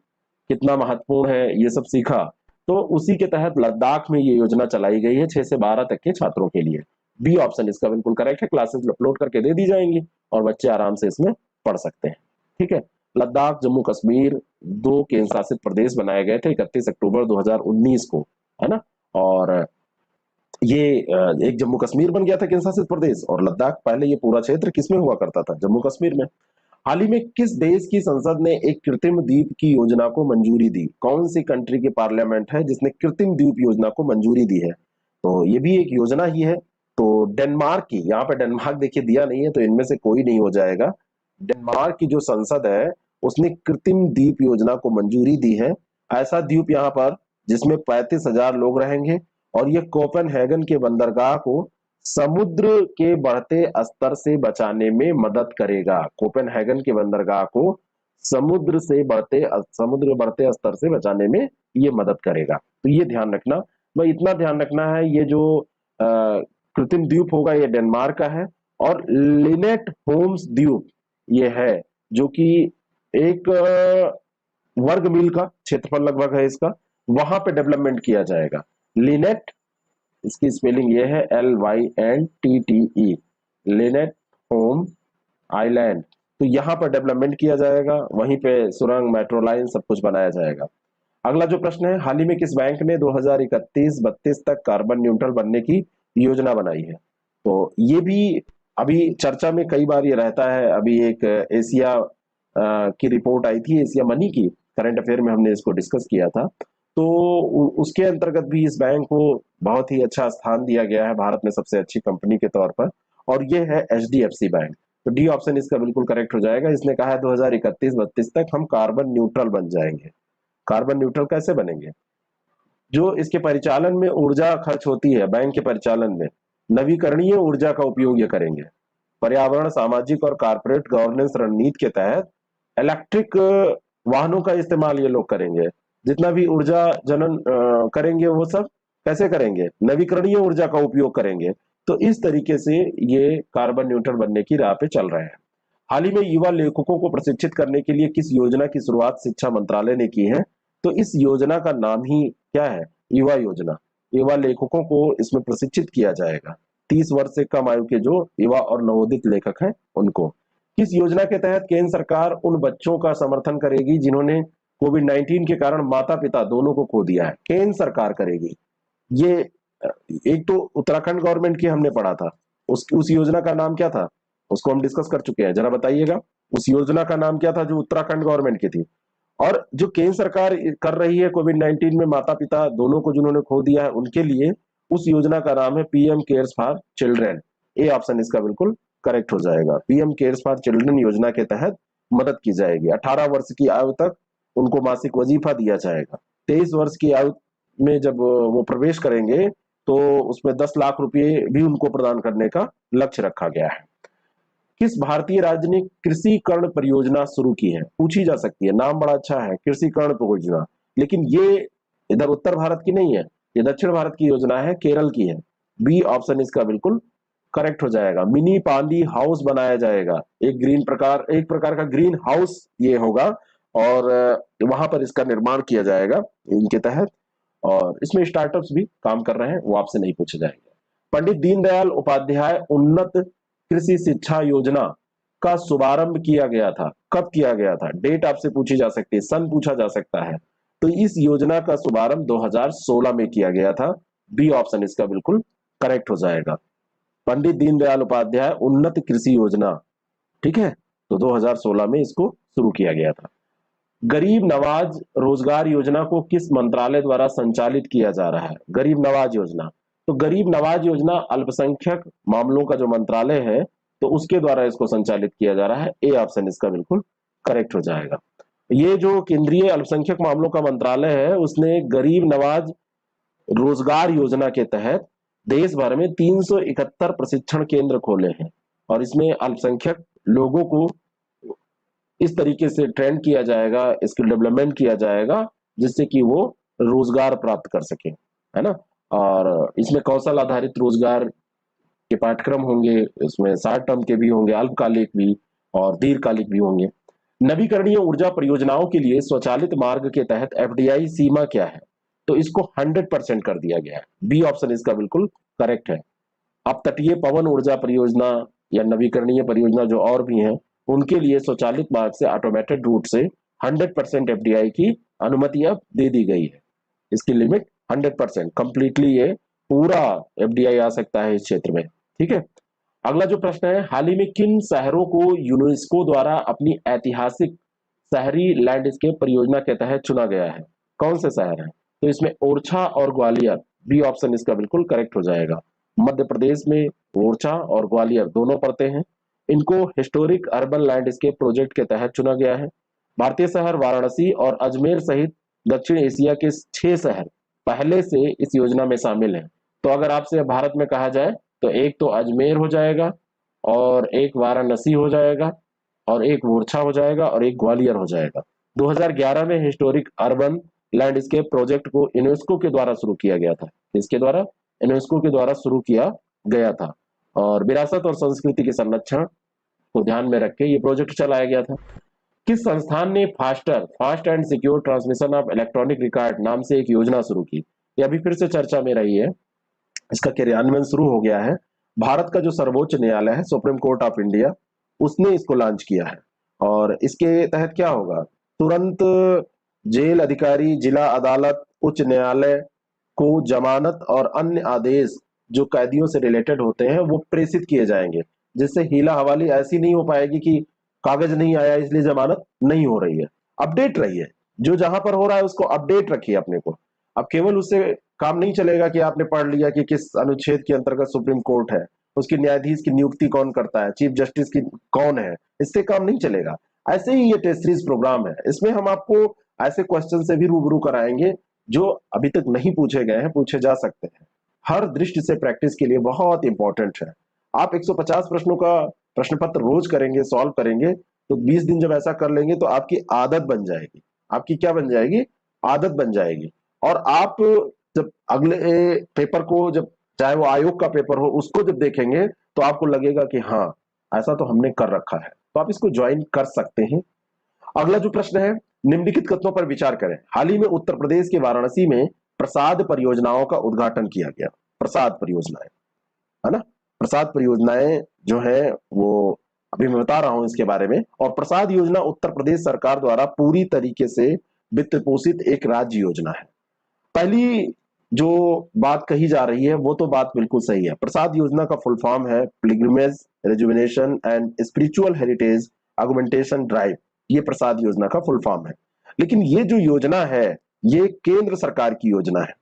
कितना महत्वपूर्ण है ये सब सीखा, तो उसी के तहत लद्दाख में ये योजना चलाई गई है 6 से 12 तक के छात्रों के लिए। बी ऑप्शन इसका बिल्कुल करेक्ट है, क्लासेस अपलोड करके दे दी जाएंगी और बच्चे आराम से इसमें पढ़ सकते हैं, ठीक है। लद्दाख जम्मू कश्मीर 2 केंद्र शासित प्रदेश बनाए गए थे 31 अक्टूबर 2019 को, है ना। और ये एक जम्मू कश्मीर बन गया था केंद्र शासित प्रदेश, और लद्दाख पहले ये पूरा क्षेत्र किसमें हुआ करता था, जम्मू कश्मीर में। हाल ही में किस देश की संसद ने एक कृत्रिम द्वीप की योजना को मंजूरी दी? कौन सी कंट्री की पार्लियामेंट है जिसने कृत्रिम द्वीप योजना को मंजूरी दी है? तो ये भी एक योजना ही है। तो डेनमार्क की, यहाँ पे डेनमार्क देखिए दिया नहीं है तो इनमें से कोई नहीं हो जाएगा। डेनमार्क की जो संसद है उसने कृत्रिम द्वीप योजना को मंजूरी दी है। ऐसा द्वीप यहाँ पर जिसमें 35,000 लोग रहेंगे, और ये कोपेनहेगन के बंदरगाह को समुद्र के बढ़ते स्तर से बचाने में मदद करेगा। कोपेनहेगन के बंदरगाह को समुद्र बढ़ते स्तर से बचाने में ये मदद करेगा। तो ये ध्यान रखना, भाई इतना ध्यान रखना है। ये जो कृत्रिम द्वीप होगा ये डेनमार्क का है, और लिनेट होम्स द्वीप ये है जो कि एक वर्ग मील का क्षेत्रफल लगभग है इसका, वहां पे डेवलपमेंट किया जाएगा। लिनेट, इसकी स्पेलिंग ये है LYNTTE, लिनेट होम आइलैंड। तो यहाँ पर डेवलपमेंट किया जाएगा, वहीं पे सुरंग, मेट्रो लाइन सब कुछ बनाया जाएगा। अगला जो प्रश्न है, हाल ही में किस बैंक ने 2031-32 तक कार्बन न्यूट्रल बनने की योजना बनाई है? तो ये भी अभी चर्चा में कई बार ये रहता है। अभी एक एशिया की रिपोर्ट आई थी, एशिया मनी की, करंट अफेयर में हमने इसको डिस्कस किया था। तो उसके अंतर्गत भी इस बैंक को बहुत ही अच्छा स्थान दिया गया है भारत में सबसे अच्छी कंपनी के तौर पर, और ये है HDFC बैंक। तो डी ऑप्शन इसका बिल्कुल करेक्ट हो जाएगा। इसने कहा है 2031-32 तक हम कार्बन न्यूट्रल बन जाएंगे। कार्बन न्यूट्रल कैसे बनेंगे? जो इसके परिचालन में ऊर्जा खर्च होती है, बैंक के परिचालन में नवीकरणीय ऊर्जा का उपयोग ये करेंगे। पर्यावरण, सामाजिक और कॉर्पोरेट गवर्नेंस रणनीति के तहत इलेक्ट्रिक वाहनों का इस्तेमाल ये लोग करेंगे। जितना भी ऊर्जा जनन करेंगे वो सब कैसे करेंगे? नवीकरणीय ऊर्जा का उपयोग करेंगे। तो इस तरीके से ये कार्बन न्यूट्रल बनने की राह पे चल रहे हैं। हाल ही में युवा लेखकों को प्रशिक्षित करने के लिए किस योजना की शुरुआत शिक्षा मंत्रालय ने की है? तो इस योजना का नाम ही क्या है? युवा योजना। युवा लेखकों को इसमें प्रशिक्षित किया जाएगा, 30 वर्ष से कम आयु के जो युवा और नवोदित लेखक हैं उनको। किस योजना के तहत केंद्र सरकार उन बच्चों का समर्थन करेगी जिन्होंने कोविड-19 के कारण माता पिता दोनों को खो दिया है? केंद्र सरकार करेगी ये। एक तो उत्तराखंड गवर्नमेंट की हमने पढ़ा था, उस योजना का नाम क्या था, उसको हम डिस्कस कर चुके हैं। जरा बताइएगा उस योजना का नाम क्या था जो उत्तराखंड गवर्नमेंट की थी। और जो केंद्र सरकार कर रही है कोविड-19 में माता पिता दोनों को जिन्होंने खो दिया है उनके लिए, उस योजना का नाम है PM cares for children. A option इसका बिल्कुल करेक्ट हो जाएगा। PM केयर्स फॉर चिल्ड्रन योजना के तहत मदद की जाएगी। 18 वर्ष की आयु तक उनको मासिक वजीफा दिया जाएगा। 23 वर्ष की आयु में जब वो प्रवेश करेंगे तो उसमें 10 लाख रुपए भी उनको प्रदान करने का लक्ष्य रखा गया है। किस भारतीय राज्य ने कृषि कर्ण परियोजना शुरू की है? पूछी जा सकती है, नाम बड़ा अच्छा है, कृषि कर्ण परियोजना, लेकिन ये इधर उत्तर भारत की नहीं है, ये दक्षिण भारत की योजना है, केरल की है। बी ऑप्शन इसका बिल्कुल करेक्ट हो जाएगा। मिनी पानी हाउस बनाया जाएगा, एक प्रकार का ग्रीन हाउस ये होगा, और वहां पर इसका निर्माण किया जाएगा इनके तहत, और इसमें स्टार्टअप्स भी काम कर रहे हैं, वो आपसे नहीं पूछे जाएंगे। पंडित दीनदयाल उपाध्याय उन्नत कृषि शिक्षा योजना का शुभारंभ किया गया था, कब किया गया था? डेट आपसे पूछी जा सकती है, सन पूछा जा सकता है। तो इस योजना का शुभारंभ 2016 में किया गया था। बी ऑप्शन इसका बिल्कुल करेक्ट हो जाएगा। पंडित दीनदयाल उपाध्याय उन्नत कृषि योजना, ठीक है, तो 2016 में इसको शुरू किया गया था। गरीब नवाज रोजगार योजना को किस मंत्रालय द्वारा संचालित किया जा रहा है? गरीब नवाज योजना, तो गरीब नवाज योजना अल्पसंख्यक मामलों का जो मंत्रालय है, तो उसके द्वारा इसको संचालित किया जा रहा है। ए ऑप्शन इसका बिल्कुल करेक्ट हो जाएगा। ये जो केंद्रीय अल्पसंख्यक मामलों का मंत्रालय है, उसने गरीब नवाज रोजगार योजना के तहत देश भर में 371 प्रशिक्षण केंद्र खोले हैं, और इसमें अल्पसंख्यक लोगों को इस तरीके से ट्रेन किया जाएगा, स्किल डेवलपमेंट किया जाएगा, जिससे कि वो रोजगार प्राप्त कर सके, है ना। और इसमें कौशल आधारित रोजगार के पाठ्यक्रम होंगे, इसमें शॉर्ट टर्म के भी होंगे, अल्पकालिक भी और दीर्घकालिक भी होंगे। नवीकरणीय ऊर्जा परियोजनाओं के लिए स्वचालित मार्ग के तहत एफडीआई सीमा क्या है? तो इसको 100% कर दिया गया है। बी ऑप्शन इसका बिल्कुल करेक्ट है। अपतटीय पवन ऊर्जा परियोजना या नवीकरणीय परियोजना जो और भी हैं, उनके लिए स्वचालित मार्ग से ऑटोमेटेड रूट से 100% एफडीआई की अनुमति अब दे दी गई है। इसकी लिमिट 100%, कंप्लीटली ये पूरा एफडीआई आ सकता है इस क्षेत्र में, ठीक है। अगला जो प्रश्न है, हाल ही में किन शहरों को यूनेस्को द्वारा अपनी ऐतिहासिक शहरी लैंडस्केप परियोजना के तहत चुना गया है? कौन से शहर हैं? तो इसमें ओरछा और ग्वालियर, बी ऑप्शन इसका बिल्कुल करेक्ट हो जाएगा। मध्य प्रदेश में ओरछा और ग्वालियर दोनों पड़ते हैं। इनको हिस्टोरिक अर्बन लैंडस्केप प्रोजेक्ट के तहत चुना गया है। भारतीय शहर वाराणसी और अजमेर सहित दक्षिण एशिया के 6 शहर पहले से इस योजना में शामिल हैं। तो अगर आपसे भारत में कहा जाए तो एक तो अजमेर हो जाएगा, और एक वाराणसी हो जाएगा, और एक ओरछा हो जाएगा, और एक ग्वालियर हो जाएगा। 2011 में हिस्टोरिक अर्बन लैंडस्केप प्रोजेक्ट को यूनेस्को के द्वारा शुरू किया गया था। इसके द्वारा यूनेस्को के द्वारा शुरू किया गया था, और विरासत और संस्कृति के संरक्षण को ध्यान में रख के ये प्रोजेक्ट चलाया गया था। किस संस्थान ने fast and secure transmission of electronic record नाम से एक योजना शुरू की? ये अभी फिर से चर्चा में रही है, इसका क्रियान्वयन शुरू हो गया है। भारत का जो सर्वोच्च न्यायालय है, सुप्रीम कोर्ट ऑफ इंडिया, उसने इसको लॉन्च किया है। और इसके तहत क्या होगा, तुरंत जेल अधिकारी, जिला अदालत, उच्च न्यायालय को जमानत और अन्य आदेश जो कैदियों से रिलेटेड होते हैं वो प्रेषित किए जाएंगे, जिससे हीला हवाली ऐसी नहीं हो पाएगी कि कागज नहीं आया इसलिए जमानत नहीं हो रही है। अपडेट रहिए, जो जहां पर हो रहा है उसको अपडेट रखिए अपने को। अब केवल उससे काम नहीं चलेगा कि आपने पढ़ लिया कि किस अनुच्छेद के अंतर्गत सुप्रीम कोर्ट है, उसकी न्यायाधीश की नियुक्ति कौन करता है, चीफ जस्टिस की कौन है, इससे काम नहीं चलेगा। ऐसे ही ये टेस्ट सीरीज प्रोग्राम है, इसमें हम आपको ऐसे क्वेश्चन से भी रूबरू कराएंगे जो अभी तक नहीं पूछे गए हैं, पूछे जा सकते हैं। हर दृष्टि से प्रैक्टिस के लिए बहुत इंपॉर्टेंट है। आप 150 प्रश्नों का प्रश्न पत्र रोज करेंगे, सॉल्व करेंगे, तो 20 दिन जब ऐसा कर लेंगे तो आपकी आदत बन जाएगी। आपकी क्या बन जाएगी? आदत बन जाएगी। और आप जब अगले पेपर को, जब चाहे वो आयोग का पेपर हो, उसको जब देखेंगे तो आपको लगेगा कि हाँ, ऐसा तो हमने कर रखा है। तो आप इसको ज्वाइन कर सकते हैं। अगला जो प्रश्न है, निम्नलिखित कथनों पर विचार करें। हाल ही में उत्तर प्रदेश के वाराणसी में प्रसाद परियोजनाओं का उद्घाटन किया गया। प्रसाद परियोजनाएं, है ना, प्रसाद परियोजनाएं जो है वो अभी मैं बता रहा हूं इसके बारे में। और प्रसाद योजना उत्तर प्रदेश सरकार द्वारा पूरी तरीके से वित्त पोषित एक राज्य योजना है। पहली जो बात कही जा रही है वो तो बात बिल्कुल सही है। प्रसाद योजना का फुल फॉर्म है pilgrimage rejuvenation and spiritual heritage augmentation drive. ये प्रसाद योजना का फुल फॉर्म है। लेकिन ये जो योजना है ये केंद्र सरकार की योजना है।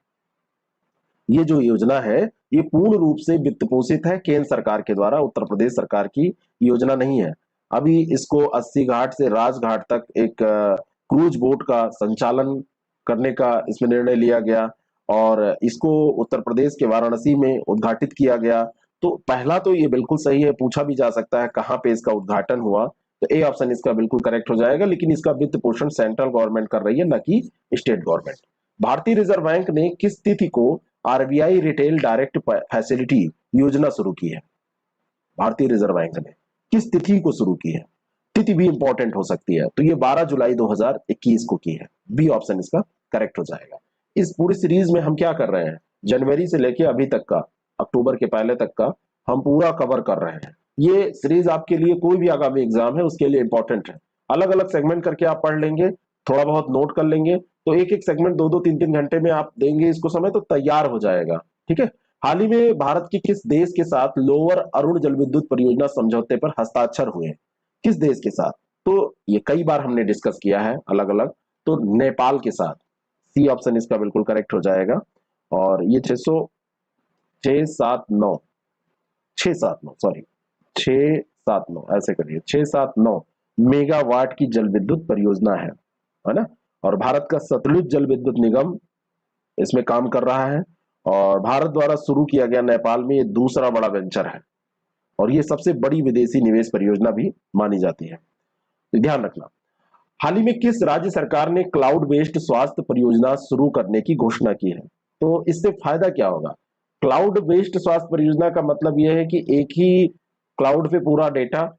ये जो योजना है ये पूर्ण रूप से वित्त पोषित है केंद्र सरकार के द्वारा, उत्तर प्रदेश सरकार की योजना नहीं है। अभी इसको 80 घाट से राजघाट तक एक क्रूज बोट का संचालन करने का इसमें निर्णय लिया गया, और इसको उत्तर प्रदेश के वाराणसी में उद्घाटित किया गया। तो पहला तो ये बिल्कुल सही है, पूछा भी जा सकता है कहाँ पे इसका उद्घाटन हुआ, तो ए ऑप्शन इसका बिल्कुल करेक्ट हो जाएगा। लेकिन इसका वित्त पोषण सेंट्रल गवर्नमेंट कर रही है, न कि स्टेट गवर्नमेंट। भारतीय रिजर्व बैंक ने किस तिथि को आरबीआई रिटेल डायरेक्ट फैसिलिटी योजना शुरू की है भारतीय रिजर्व बैंक ने? किस तिथि को शुरू की है? तिथि भी इंपॉर्टेंट हो सकती है, तो ये 12 जुलाई 2021 को की है। बी ऑप्शन इसका करेक्ट हो जाएगा। इस पूरी सीरीज में हम क्या कर रहे हैं, जनवरी से लेके अभी तक का, अक्टूबर के पहले तक का हम पूरा कवर कर रहे हैं। ये सीरीज आपके लिए कोई भी आगामी एग्जाम है उसके लिए इंपॉर्टेंट है। अलग अलग सेगमेंट करके आप पढ़ लेंगे, थोड़ा बहुत नोट कर लेंगे, तो एक एक सेगमेंट 2-2 3-3 घंटे में आप देंगे इसको समय, तो तैयार हो जाएगा। ठीक है। हाल ही में भारत की किस देश के साथ लोअर अरुण जल विद्युत परियोजना समझौते पर हस्ताक्षर हुए? किस देश के साथ? तो ये कई बार हमने डिस्कस किया है अलग अलग, तो नेपाल के साथ। सी ऑप्शन इसका बिल्कुल करेक्ट हो जाएगा। और ये 679 ऐसे करिए, 679 मेगावाट की जल विद्युत परियोजना है ना। और भारत का सतलुज जल विद्युत निगम इसमें काम कर रहा है, और भारत द्वारा शुरू किया गया नेपाल में ये दूसरा बड़ा वेंचर है, और ये सबसे बड़ी विदेशी निवेश परियोजना भी मानी जाती है, तो ध्यान रखना। हाल ही में किस राज्य सरकार ने क्लाउड बेस्ड स्वास्थ्य परियोजना शुरू करने की घोषणा की है? तो इससे फायदा क्या होगा? क्लाउड बेस्ड स्वास्थ्य परियोजना का मतलब यह है कि एक ही क्लाउड पे पूरा डेटा,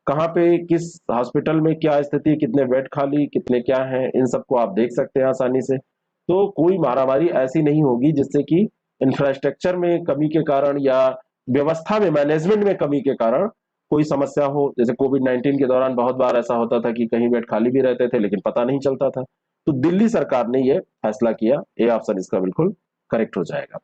कहाँ पे किस हॉस्पिटल में क्या स्थिति है, कितने बेड खाली, कितने क्या हैं, इन सबको आप देख सकते हैं आसानी से। तो कोई मारामारी ऐसी नहीं होगी जिससे कि इंफ्रास्ट्रक्चर में कमी के कारण या व्यवस्था में, मैनेजमेंट में कमी के कारण कोई समस्या हो। जैसे कोविड-19 के दौरान बहुत बार ऐसा होता था कि कहीं बेड खाली भी रहते थे लेकिन पता नहीं चलता था। तो दिल्ली सरकार ने यह फैसला किया। ए ऑप्शन इसका बिल्कुल करेक्ट हो जाएगा।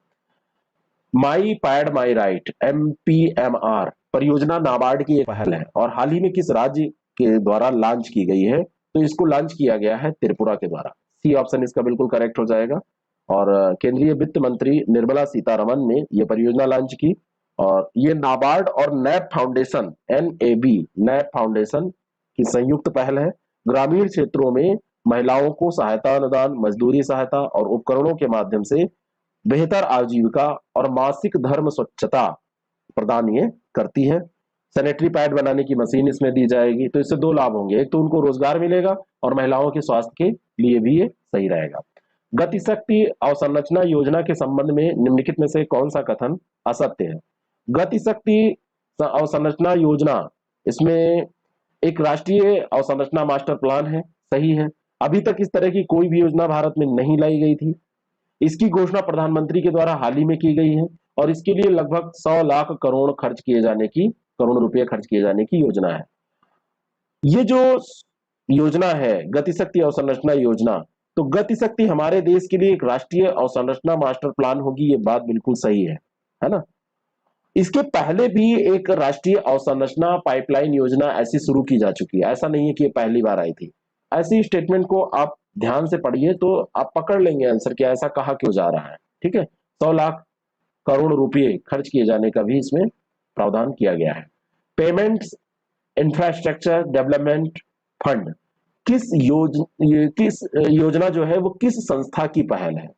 माई पैड माई राइट MPMR परियोजना नाबार्ड की एक पहल है, और हाल ही में किस राज्य के द्वारा लॉन्च की गई है? तो इसको लॉन्च किया गया है त्रिपुरा के द्वारा। सी ऑप्शन इसका बिल्कुल करेक्ट हो जाएगा। और केंद्रीय वित्त मंत्री निर्मला सीतारमन ने यह परियोजना लॉन्च की, और ये नाबार्ड और नैप फाउंडेशन नैप फाउंडेशन की संयुक्त पहल है। ग्रामीण क्षेत्रों में महिलाओं को सहायता अनुदान, मजदूरी सहायता और उपकरणों के माध्यम से बेहतर आजीविका और मासिक धर्म स्वच्छता प्रदान ये करती है। सैनिटरी पैड बनाने की मशीन इसमें दी जाएगी। तो इससे दो लाभ होंगे, एक तो उनको रोजगार मिलेगा और महिलाओं के स्वास्थ्य के लिए भी ये सही रहेगा। गतिशक्ति अवसंरचना योजना के संबंध में निम्नलिखित में से कौन सा कथन असत्य है? गतिशक्ति अवसंरचना योजना, इसमें एक राष्ट्रीय अवसंरचना मास्टर प्लान है, सही है। अभी तक इस तरह की कोई भी योजना भारत में नहीं लाई गई थी। इसकी घोषणा प्रधानमंत्री के द्वारा हाल ही में की गई है, और इसके लिए लगभग 100 लाख करोड़ रुपए खर्च किए जाने की योजना है। ये जो योजना है गतिशक्ति अवसंरचना योजना, तो गतिशक्ति हमारे देश के लिए एक राष्ट्रीय अवसंरचना मास्टर प्लान होगी, ये बात बिल्कुल सही है ना। इसके पहले भी एक राष्ट्रीय अवसंरचना पाइपलाइन योजना ऐसी शुरू की जा चुकी है, ऐसा नहीं है कि ये पहली बार आई थी। ऐसी स्टेटमेंट को आप ध्यान से पढ़िए तो आप पकड़ लेंगे आंसर कि ऐसा कहा क्यों जा रहा है। ठीक है। 100 लाख करोड़ रुपए खर्च किए जाने का भी इसमें प्रावधान किया गया है। पेमेंट्स इंफ्रास्ट्रक्चर डेवलपमेंट फंड किस योजना जो है वो किस संस्था की पहल है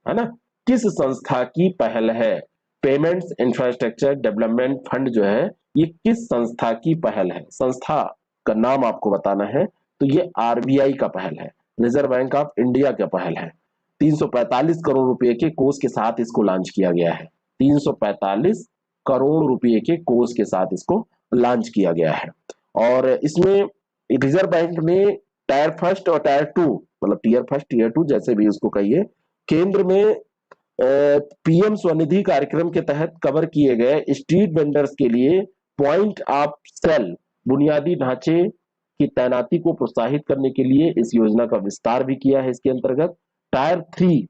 ना, किस संस्था की पहल है? पेमेंट्स इंफ्रास्ट्रक्चर डेवलपमेंट फंड जो है ये किस संस्था की पहल है? संस्था का नाम आपको बताना है। तो ये आरबीआई का पहल है, रिजर्व बैंक ऑफ इंडिया का पहल है। 345 करोड़ रुपए के कोष के साथ इसको लॉन्च किया गया है। 345 करोड़ रुपए के कोष के साथ इसको लॉन्च किया गया है। और इसमें रिजर्व बैंक ने टायर फर्स्ट और टायर टू, मतलब टीयर फर्स्ट टीयर टू जैसे भी उसको कहिए, केंद्र में पीएम स्वनिधि कार्यक्रम के तहत कवर किए गए स्ट्रीट वेंडर्स के लिए पॉइंट ऑफ सेल बुनियादी ढांचे की तैनाती को प्रोत्साहित करने के लिए इस योजना का विस्तार भी किया है। इसके अंतर्गत टायर 3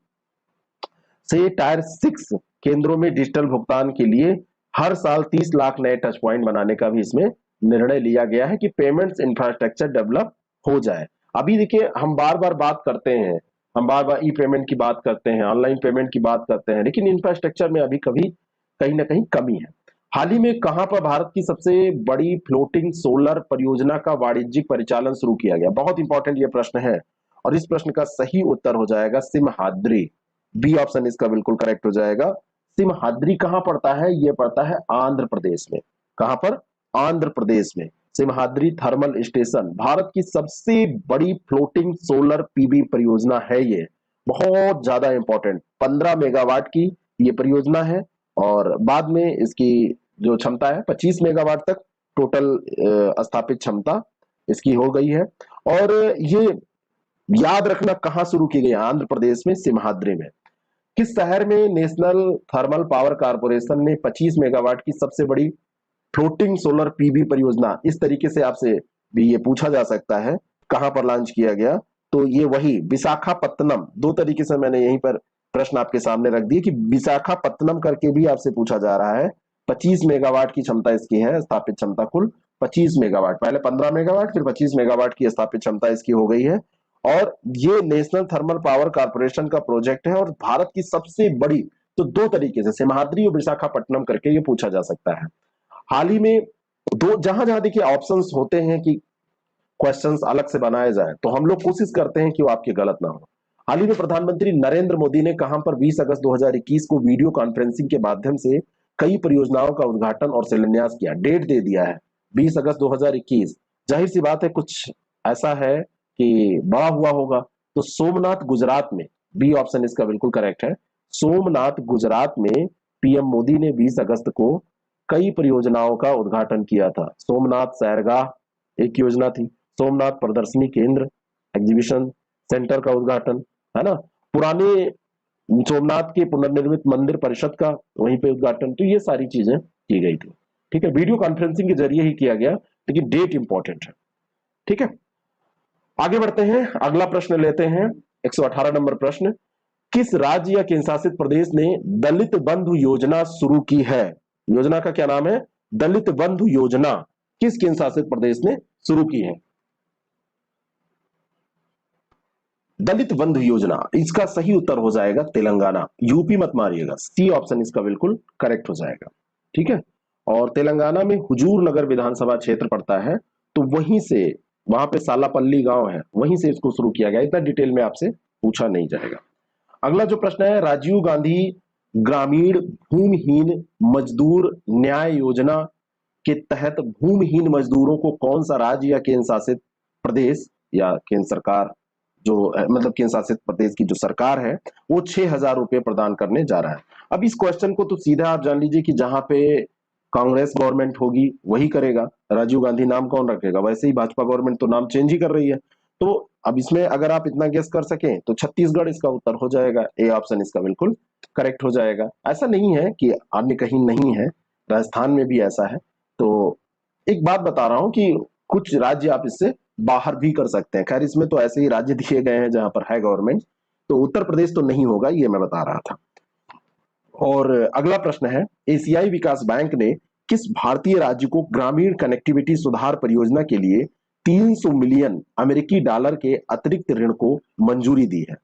से टायर 6 केंद्रों में डिजिटल भुगतान के लिए हर साल 30 लाख नए टच पॉइंट बनाने का भी इसमें निर्णय लिया गया है कि पेमेंट्स इंफ्रास्ट्रक्चर डेवलप हो जाए। अभी देखिए हम बार बार बात करते हैं, हम बार बार ई पेमेंट की बात करते हैं, ऑनलाइन पेमेंट की बात करते हैं, लेकिन इंफ्रास्ट्रक्चर में अभी कभी कहीं ना कहीं कमी है। हाल ही में कहां पर भारत की सबसे बड़ी फ्लोटिंग सोलर परियोजना का वाणिज्यिक परिचालन शुरू किया गया? बहुत इंपॉर्टेंट ये प्रश्न है, और इस प्रश्न का सही उत्तर हो जाएगा सिमहाद्री। बी ऑप्शन इसका बिल्कुल करेक्ट हो जाएगा। सिमहाद्री कहां पड़ता है? यह पड़ता है आंध्र प्रदेश में। कहां पर? आंध्र प्रदेश में। सिमहाद्री थर्मल स्टेशन भारत की सबसे बड़ी फ्लोटिंग सोलर पीवी परियोजना है। ये बहुत ज्यादा इंपॉर्टेंट, 15 मेगावाट की ये परियोजना है और बाद में इसकी जो क्षमता है 25 मेगावाट तक टोटल स्थापित क्षमता इसकी हो गई है। और ये याद रखना कहां शुरू की गई, आंध्र प्रदेश में सिमहाद्री में। किस शहर में नेशनल थर्मल पावर कारपोरेशन ने 25 मेगावाट की सबसे बड़ी फ्लोटिंग सोलर पीवी परियोजना, इस तरीके से आपसे भी ये पूछा जा सकता है, कहां पर लॉन्च किया गया? तो ये वही विशाखापत्तनम, दो तरीके से मैंने यहीं पर प्रश्न आपके सामने रख दिए कि विशाखापत्तनम करके भी आपसे पूछा जा रहा है। 25 मेगावाट की क्षमता इसकी है, स्थापित क्षमता कुल 25 मेगावाट, पहले 15 मेगावाट फिर 25 मेगावाट की स्थापित क्षमता इसकी हो गई है। और ये नेशनल थर्मल पावर कारपोरेशन का प्रोजेक्ट है और भारत की सबसे बड़ी, तो दो तरीके से सिमहाद्री और विशाखापट्टनम करके ये पूछा जा सकता है। हाल ही में दो, जहां जहां देखिए ऑप्शंस होते हैं कि क्वेश्चंस अलग से बनाए जाए, तो हम लोग कोशिश करते हैं कि वो आपके गलत ना हो। हाल ही में प्रधानमंत्री नरेंद्र मोदी ने कहां पर 20 अगस्त 2021 को वीडियो कॉन्फ्रेंसिंग के माध्यम से कई परियोजनाओं का उद्घाटन और शिलान्यास किया, डेट दे दिया है 20 अगस्त 2021। जाहिर सी बात है कुछ ऐसा है कि बड़ा हुआ होगा, तो सोमनाथ गुजरात में, बी ऑप्शन इसका बिल्कुल करेक्ट है। सोमनाथ गुजरात में पीएम मोदी ने 20 अगस्त को कई परियोजनाओं का उद्घाटन किया था। सोमनाथ सैरगाह एक योजना थी, सोमनाथ प्रदर्शनी केंद्र एग्जीबिशन सेंटर का उद्घाटन, है ना, पुराने सोमनाथ के पुनर्निर्मित मंदिर परिषद का वहीं पे उद्घाटन, तो ये सारी चीजें की गई थी। ठीक है, वीडियो कॉन्फ्रेंसिंग के जरिए ही किया गया, लेकिन डेट इंपॉर्टेंट है। ठीक है, आगे बढ़ते हैं, अगला प्रश्न लेते हैं, 118 नंबर प्रश्न। किस राज्य या केंद्र शासित प्रदेश ने दलित बंधु योजना शुरू की है? योजना का क्या नाम है? दलित बंधु योजना। किस केंद्र शासित प्रदेश ने शुरू की है? दलित बंधु योजना, इसका सही उत्तर हो जाएगा तेलंगाना। यूपी मत मारिएगा, सी ऑप्शन इसका बिल्कुल करेक्ट हो जाएगा। ठीक है, और तेलंगाना में हुजूर नगर विधानसभा क्षेत्र पड़ता है, तो वहीं से, वहां पे सालापल्ली गांव है, वहीं से इसको शुरू किया गया। इतना डिटेल में आपसे पूछा नहीं जाएगा। अगला जो प्रश्न है, राजीव गांधी ग्रामीण भूमिहीन मजदूर न्याय योजना के तहत भूमिहीन मजदूरों को कौन सा राज्य या केंद्र शासित प्रदेश या केंद्र सरकार, जो मतलब केंद्र शासित प्रदेश की जो सरकार है, वो 6,000 रुपए प्रदान करने जा रहा है। अब इस क्वेश्चन को तो सीधा आप जान लीजिए कि जहां पे कांग्रेस गवर्नमेंट होगी वही करेगा, राजीव गांधी नाम कौन रखेगा? वैसे ही भाजपा गवर्नमेंट तो नाम चेंज ही कर रही है। तो अब इसमें अगर आप इतना गेस कर सकें तो छत्तीसगढ़ इसका उत्तर हो जाएगा, ए ऑप्शन इसका बिल्कुल करेक्ट हो जाएगा। ऐसा नहीं है कि अन्य कहीं नहीं है, राजस्थान में भी ऐसा है। तो एक बात बता रहा हूं कि कुछ राज्य आप इससे बाहर भी कर सकते हैं। खैर इसमें तो ऐसे ही राज्य दिए गए हैं जहां पर है गवर्नमेंट, तो उत्तर प्रदेश तो नहीं होगा, ये मैं बता रहा था। और अगला प्रश्न है, एशियाई विकास बैंक ने किस भारतीय राज्य को ग्रामीण कनेक्टिविटी सुधार परियोजना के लिए 300 मिलियन अमेरिकी डॉलर के अतिरिक्त ऋण को मंजूरी दी है?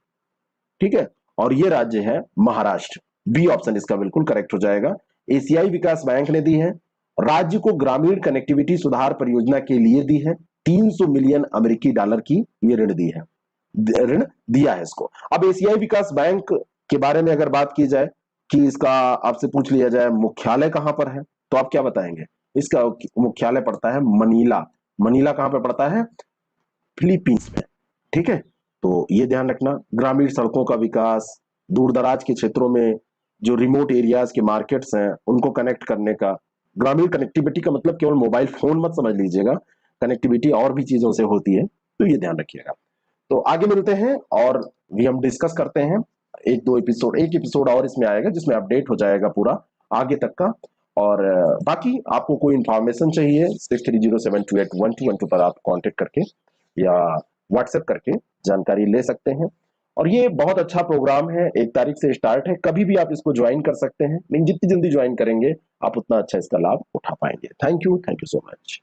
ठीक है, और ये राज्य है महाराष्ट्र। बी ऑप्शन इसका बिल्कुल करेक्ट हो जाएगा। एशियाई विकास बैंक ने दी है, राज्य को ग्रामीण कनेक्टिविटी सुधार परियोजना के लिए दी है, 300 मिलियन अमेरिकी डॉलर की ये ऋण दी है, ऋण दिया है इसको। अब एशियाई विकास बैंक के बारे में अगर बात की जाए कि इसका आपसे पूछ लिया जाए मुख्यालय कहां पर है, तो आप क्या बताएंगे? इसका मुख्यालय पड़ता है मनीला। मनीला कहां पर पड़ता है? फिलीपींस में। ठीक है, तो ये ध्यान रखना, ग्रामीण सड़कों का विकास, दूर दराज के क्षेत्रों में जो रिमोट एरियाज के मार्केट्स हैं उनको कनेक्ट करने का, ग्रामीण कनेक्टिविटी का मतलब केवल मोबाइल फोन मत समझ लीजिएगा, कनेक्टिविटी और भी चीजों से होती है, तो ये ध्यान रखिएगा। तो आगे मिलते हैं और भी हम डिस्कस करते हैं। एक एपिसोड और इसमें आएगा जिसमें अपडेट हो जाएगा पूरा आगे तक का। और बाकी आपको कोई इंफॉर्मेशन चाहिए 6307281212 पर आप कांटेक्ट करके या व्हाट्सएप करके जानकारी ले सकते हैं। और ये बहुत अच्छा प्रोग्राम है, 1 तारीख से स्टार्ट है, कभी भी आप इसको ज्वाइन कर सकते हैं, लेकिन जितनी जल्दी ज्वाइन करेंगे आप उतना अच्छा इसका लाभ उठा पाएंगे। Thank you so much.